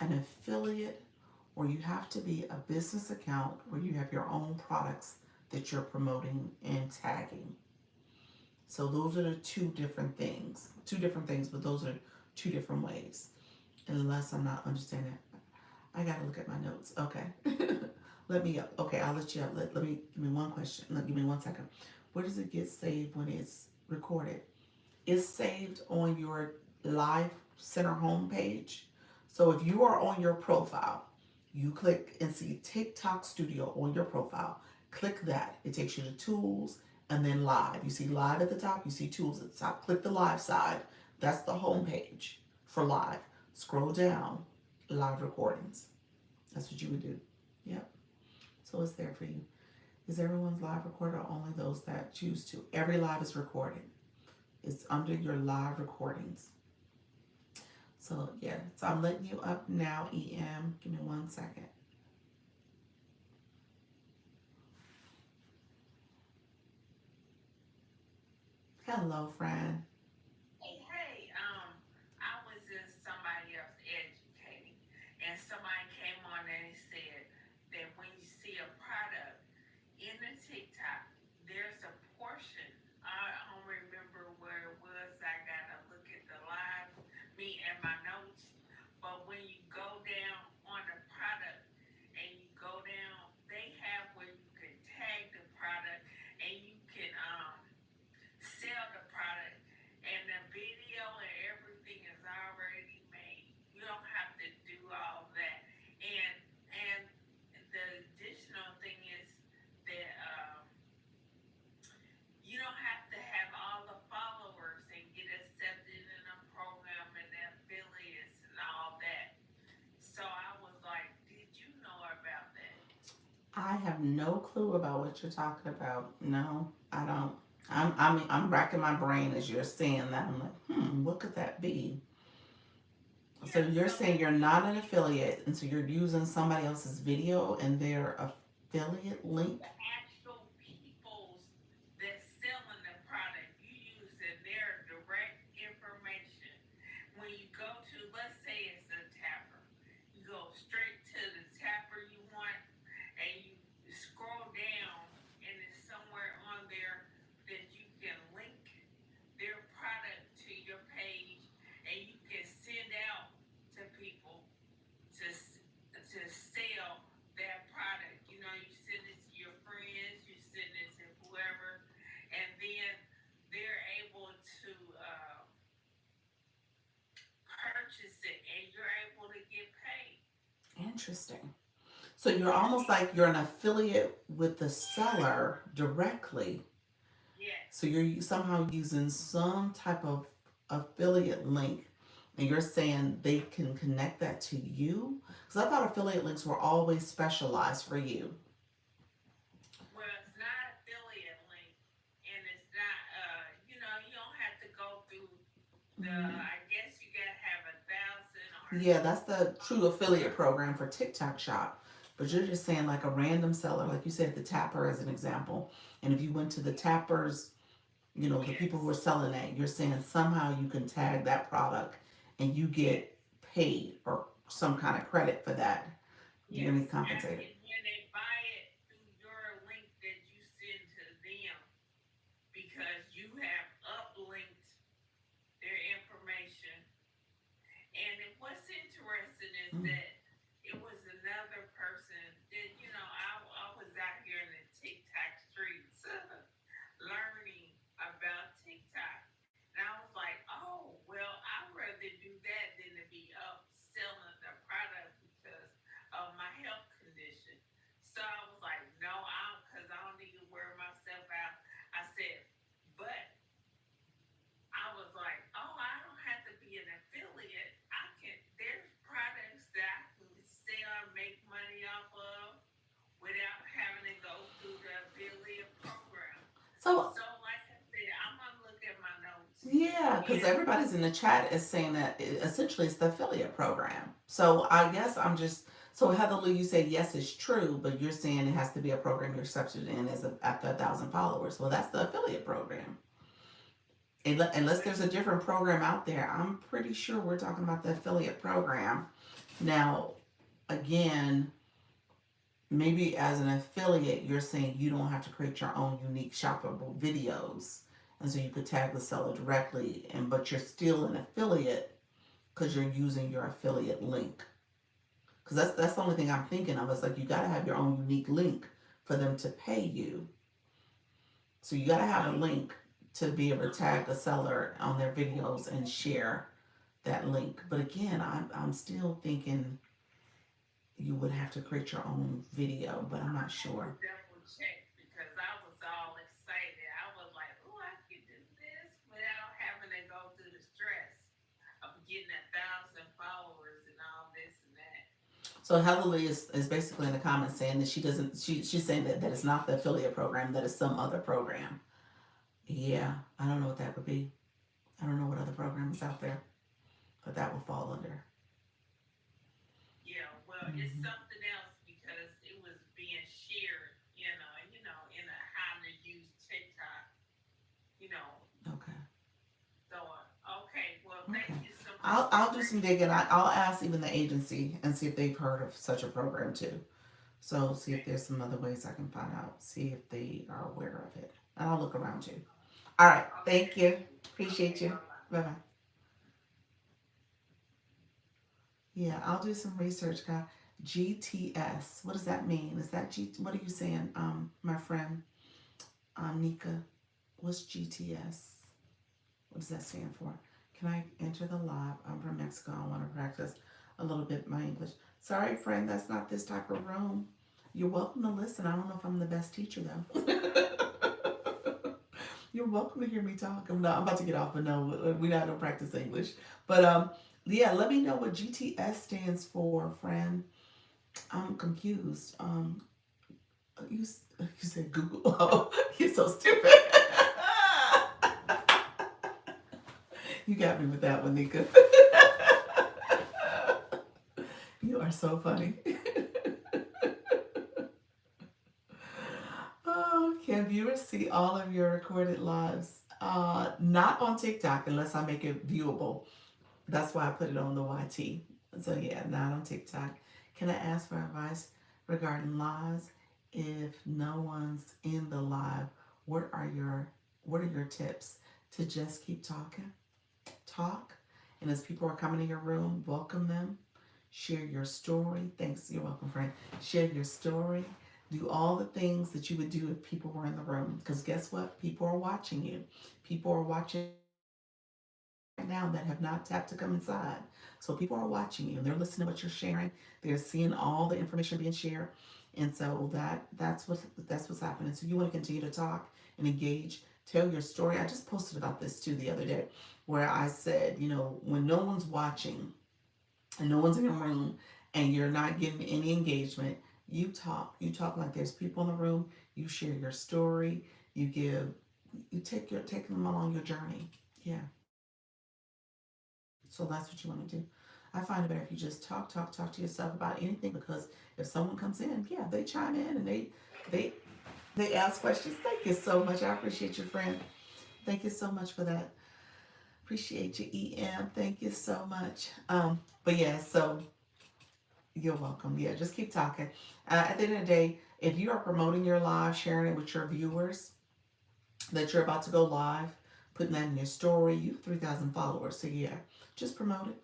an affiliate or you have to be a business account where you have your own products that you're promoting and tagging. So those are the two different things. Two different things, but those are two different ways. Unless I'm not understanding. I gotta look at my notes. Okay. Let me up. Okay, I'll let you up. Let me give me one question. Give me 1 second. Where does it get saved when it's recorded? It's saved on your live center homepage. So if you are on your profile, you click and see TikTok Studio on your profile. Click that. It takes you to tools and then live. You see live at the top, you see tools at the top. Click the live side. That's the homepage for live. Scroll down, live recordings. That's what you would do. Yep. So it's there for you. Is everyone's live recorded or only those that choose to? Every live is recorded. It's under your live recordings. So yeah, so I'm letting you up now, EM. Give me 1 second. Hello, friend. Hey, I was just somebody else educating, and somebody came on and said that when you see a product in the TikTok, there's a portion. I don't remember where it was. I gotta look at the live, me and my notes. But when you go down on the product and you go down, they have where you can tag the product and you can sell the product, and the video and everything is already made. You don't have to do all that. And the additional thing is that you don't have to have all the followers and get accepted in a program and affiliates and all that. So I was like, did you know about that? I have no clue about what you're talking about. No, I don't. I'm racking my brain as you're saying that. I'm like, what could that be? So Yeah, you're so saying you're not an affiliate, and so you're using somebody else's video and their affiliate link. the actual peoples that's selling the product, you using their direct information. When you go to, let's say it's a tapper, you go straight to the tapper you want, and you scroll down, and it's somewhere on there that you can link. Interesting. So you're almost like you're an affiliate with the seller directly. Yes. So you're somehow using some type of affiliate link, and you're saying they can connect that to you. Because I thought affiliate links were always specialized for you. Well, it's not affiliate link, and it's not. You don't have to go through the. Mm. I guess you gotta have 1,000 or Yeah, that's the true affiliate followers. program for TikTok Shop. But you're just saying like a random seller, like you said, the Tapper as an example. And if you went to the Tappers, the people who are Yes. selling that, you're saying somehow you can tag that product and you Yes. get paid or some kind of credit for that. You're gonna be Yes. compensated. And when they buy it through your link that you send to them, because you have uplinked their information. And what's interesting is Mm. that it was another person that, I was out here in the TikTok streets learning about TikTok. And I was like, oh, well, I'd rather do that than to be up selling the product because of my health condition. So I was like, no, because I don't need to wear myself out. I said, but I was like, oh, I don't have to be an affiliate. There's products that I can sell and make money off of without having to go through the affiliate program. So So, like I said, I'm gonna look at my notes. yeah, because And everybody's in the chat is saying that essentially it's the affiliate program. So I guess I'm just so Heather Lee, you say yes, it's true, but you're saying it has to be a program you're accepted in as after 1,000 followers. Well, that's the affiliate program. Unless there's a different program out there, I'm pretty sure we're talking about the affiliate program. Now, again, maybe as an affiliate, you're saying you don't have to create your own unique shoppable videos, and so you could tag the seller directly, and but you're still an affiliate because you're using your affiliate link. Because that's the only thing I'm thinking of. It's like you got to have your own unique link for them to pay you. So you got to have a link to be able to tag the seller on their videos and share that link. But again, I'm still thinking you would have to create your own video, but I'm I not had to sure. double check because I was all excited. I was like, oh, I can do this without having to go through the stress of getting 1,000 followers and all this and that. So Heather Lee is basically in the comments saying that she doesn't she's saying that it's not the affiliate program, that it's some other program. Yeah, I don't know what that would be. I don't know what other program is out there that that will fall under. Yeah, well, it's Hmm. something else because it was being shared, in a how to use TikTok, you know. Okay. So, okay, well, Okay. thank you so much I'll for do some bringing digging. that. I'll ask even the agency and see if they've heard of such a program too. So see if Okay, there's some other ways I can find out. See if they are aware of it. And I'll look around too. All right. okay, Thank thank you. you. Appreciate Okay, you. bye bye. Bye bye. Yeah, I'll do some research, guy. GTS. What does that mean? Is that G? What are you saying, my friend, Nika? What's GTS? What does that stand for? Can I enter the live? I'm from Mexico. I want to practice a little bit my English. Sorry, friend, that's not this type of room. You're welcome to listen. I don't know if I'm the best teacher though. You're welcome to hear me talk. I'm about to get off, but no, we don't practice English. But yeah, let me know what GTS stands for, friend. I'm confused. You said Google. Oh, you're so stupid. You got me with that one, Nika. You are so funny. Oh, can viewers see all of your recorded lives? Not on TikTok unless I make it viewable. That's why I put it on the YT. So yeah, not on TikTok. Can I ask for advice regarding lives? If no one's in the live, what are your what are your tips to just keep talking? Talk. And as people are coming in your room, welcome them. Share your story. Thanks. You're welcome, friend. Share your story. Do all the things that you would do if people were in the room. Because guess what? People are watching you. People are watching your live. now that have not tapped to come inside. So people are watching you and they're listening to what you're sharing. They're seeing all the information being shared. And so that's what's happening. So you want to continue to talk and engage, tell your story. I just posted about this too the other day where I said, when no one's watching and no one's in your room and you're not getting any engagement, you talk. You talk like there's people in the room, you share your story, you take them along your journey. Yeah. So that's what you want to do. I find it better if you just talk to yourself about anything because if someone comes in, yeah, they chime in and they they ask questions. Thank you so much. I appreciate your friend. Thank you so much for that. Appreciate you, EM. Thank you so much. But yeah, so you're welcome. Yeah, just keep talking. At the end of the day, if you are promoting your live, sharing it with your viewers that you're about to go live, putting that in your story, you have 3,000 followers. So yeah, just promote it.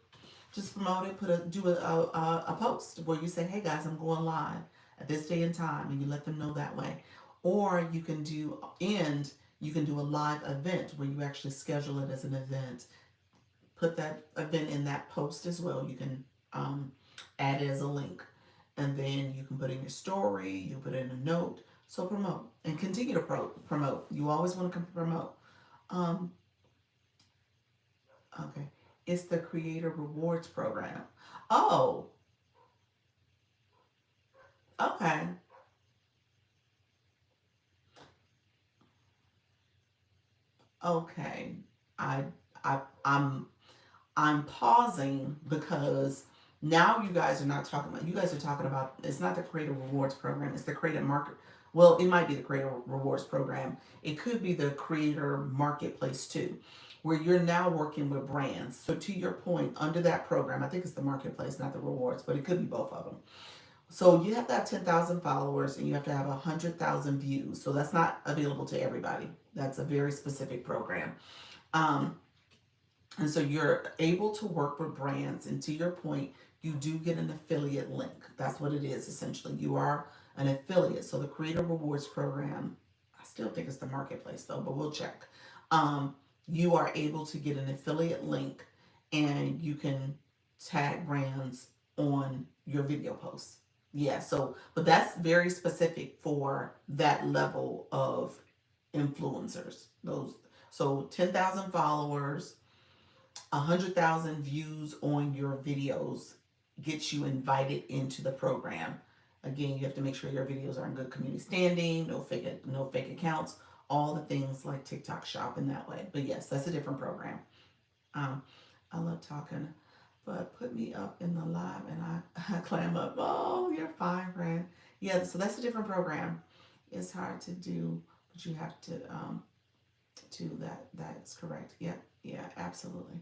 Just promote it. Do a post where you say, "Hey guys, I'm going live at this day and time," and you let them know that way. Or you can do a live event where you actually schedule it as an event. Put that event in that post as well. You can add it as a link, and then you can put in your story. You put in a note. So promote and continue to promote. You always want to promote. Um, okay, it's the Creator Rewards Program. Oh, okay. Okay. I I I'm pausing because now you guys are not talking about, you guys are talking about, it's not the Creator Rewards Program, it's the Creator Market. Well, it might be the Creator Rewards Program. It could be the Creator Marketplace too, where you're now working with brands. So to your point, under that program, I think it's the Marketplace, not the Rewards, but it could be both of them. So you have to have 10,000 followers and you have to have 100,000 views. So that's not available to everybody. That's a very specific program. Um, and so you're able to work with brands. And to your point, you do get an affiliate link. That's what it is essentially. You are an affiliate. So the Creator Rewards Program, I still think it's the marketplace though, but we'll check. You are able to get an affiliate link and you can tag brands on your video posts. Yeah, so, but that's very specific for that level of influencers. So 10,000 followers, 100,000 views on your videos gets you invited into the program. Again, you have to make sure your videos are in good community standing, no fake accounts, all the things like TikTok Shop in that way. But yes, that's a different program. Um, I love talking, but put me up in the live and I clam up. Oh, you're fine, friend. Yeah, so that's a different program. It's hard to do, but you have to that. That's correct. Yep. Yeah, absolutely.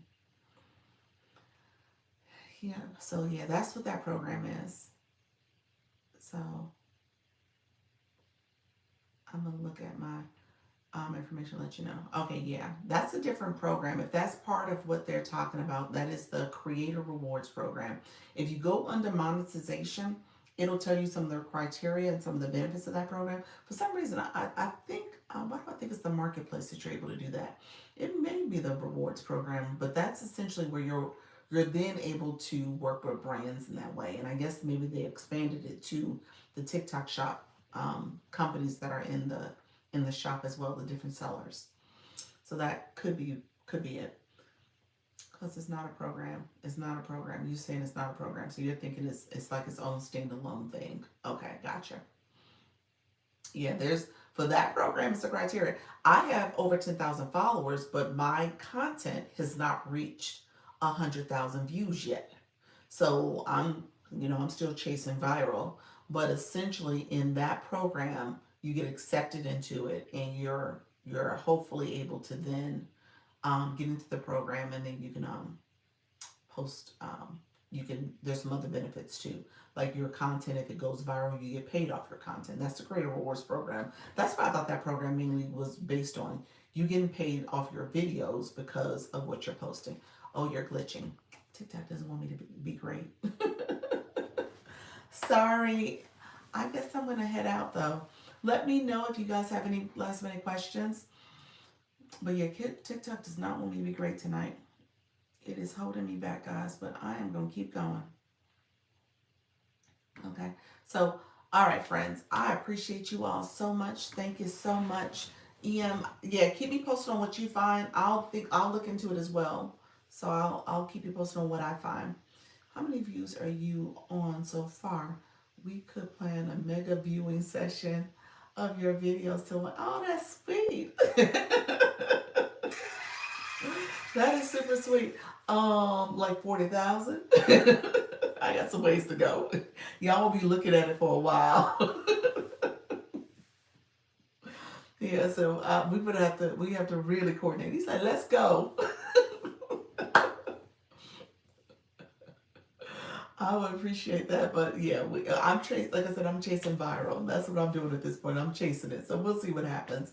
Yeah. So yeah, that's what that program is. So I'm gonna look at my information, let you know. Okay, yeah, that's a different program. If that's part of what they're talking about, that is the Creator Rewards Program. If you go under monetization, it'll tell you some of the criteria and some of the benefits of that program. For some reason, I think, why do I think it's the marketplace that you're able to do that? It may be the rewards program, but that's essentially where you're then able to work with brands in that way. And I guess maybe they expanded it to the TikTok shop companies that are in the shop as well, the different sellers. So that could be it. Because it's not a program. It's not a program. You're saying it's not a program. So you're thinking it's like its own standalone thing. Okay, gotcha. Yeah, there's for that program, it's a criteria. I have over 10,000 followers, but my content has not reached 100,000 views yet. So I'm still chasing viral, but essentially in that program, you get accepted into it, and you're hopefully able to then get into the program, and then you can post. There's some other benefits too, like your content. If it goes viral, you get paid off your content. That's the Creator Rewards program. That's what I thought that program mainly was based on. You getting paid off your videos because of what you're posting. Oh, you're glitching. TikTok doesn't want me to be great. Sorry. I guess I'm gonna head out though. Let me know if you guys have any last minute questions. But yeah, TikTok does not want me to be great tonight. It is holding me back, guys, but I am going to keep going. Okay. So, all right, friends, I appreciate you all so much. Thank you so much. Yeah, keep me posted on what you find. I'll look into it as well. So I'll keep you posted on what I find. How many views are you on so far? We could plan a mega viewing session of your videos to oh, that's sweet. That is super sweet. Like 40,000. I got some ways to go. Y'all will be looking at it for a while. Yeah, so we have to really coordinate. He's like, let's go. I would appreciate that, but yeah, I'm chasing. Like I said, I'm chasing viral. That's what I'm doing at this point. I'm chasing it, so we'll see what happens.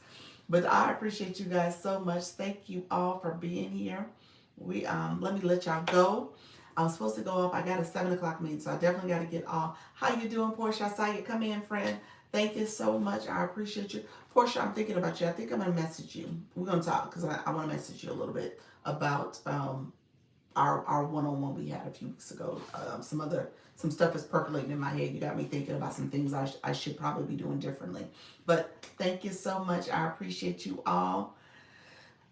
But I appreciate you guys so much. Thank you all for being here. We Let me let y'all go. I was supposed to go off. I got a 7 o'clock meeting, so I definitely got to get off. How you doing, Portia? I saw you come in, friend. Thank you so much. I appreciate you, Portia. I'm thinking about you. I think I'm gonna message you. We're gonna talk because I want to message you a little bit about our one-on-one we had a few weeks ago. Some stuff is percolating in my head. You got me thinking about some things I should probably be doing differently. But thank you so much. I appreciate you all,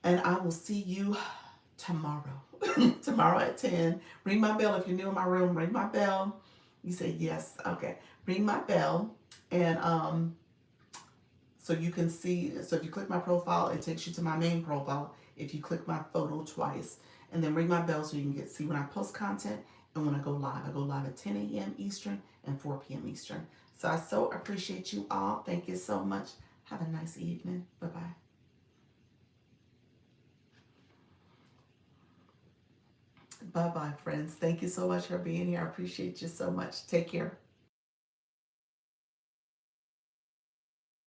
and I will see you tomorrow. Tomorrow at 10. Ring my bell if you're new in my room. Ring my bell. You say yes. Okay. Ring my bell, and so you can see. So if you click my profile, it takes you to my main profile. If you click my photo twice, and then ring my bell so you can see when I post content and when I go live. I go live at 10 a.m. Eastern and 4 p.m. Eastern. So I so appreciate you all. Thank you so much. Have a nice evening. Bye bye. Bye bye, friends. Thank you so much for being here. I appreciate you so much. Take care.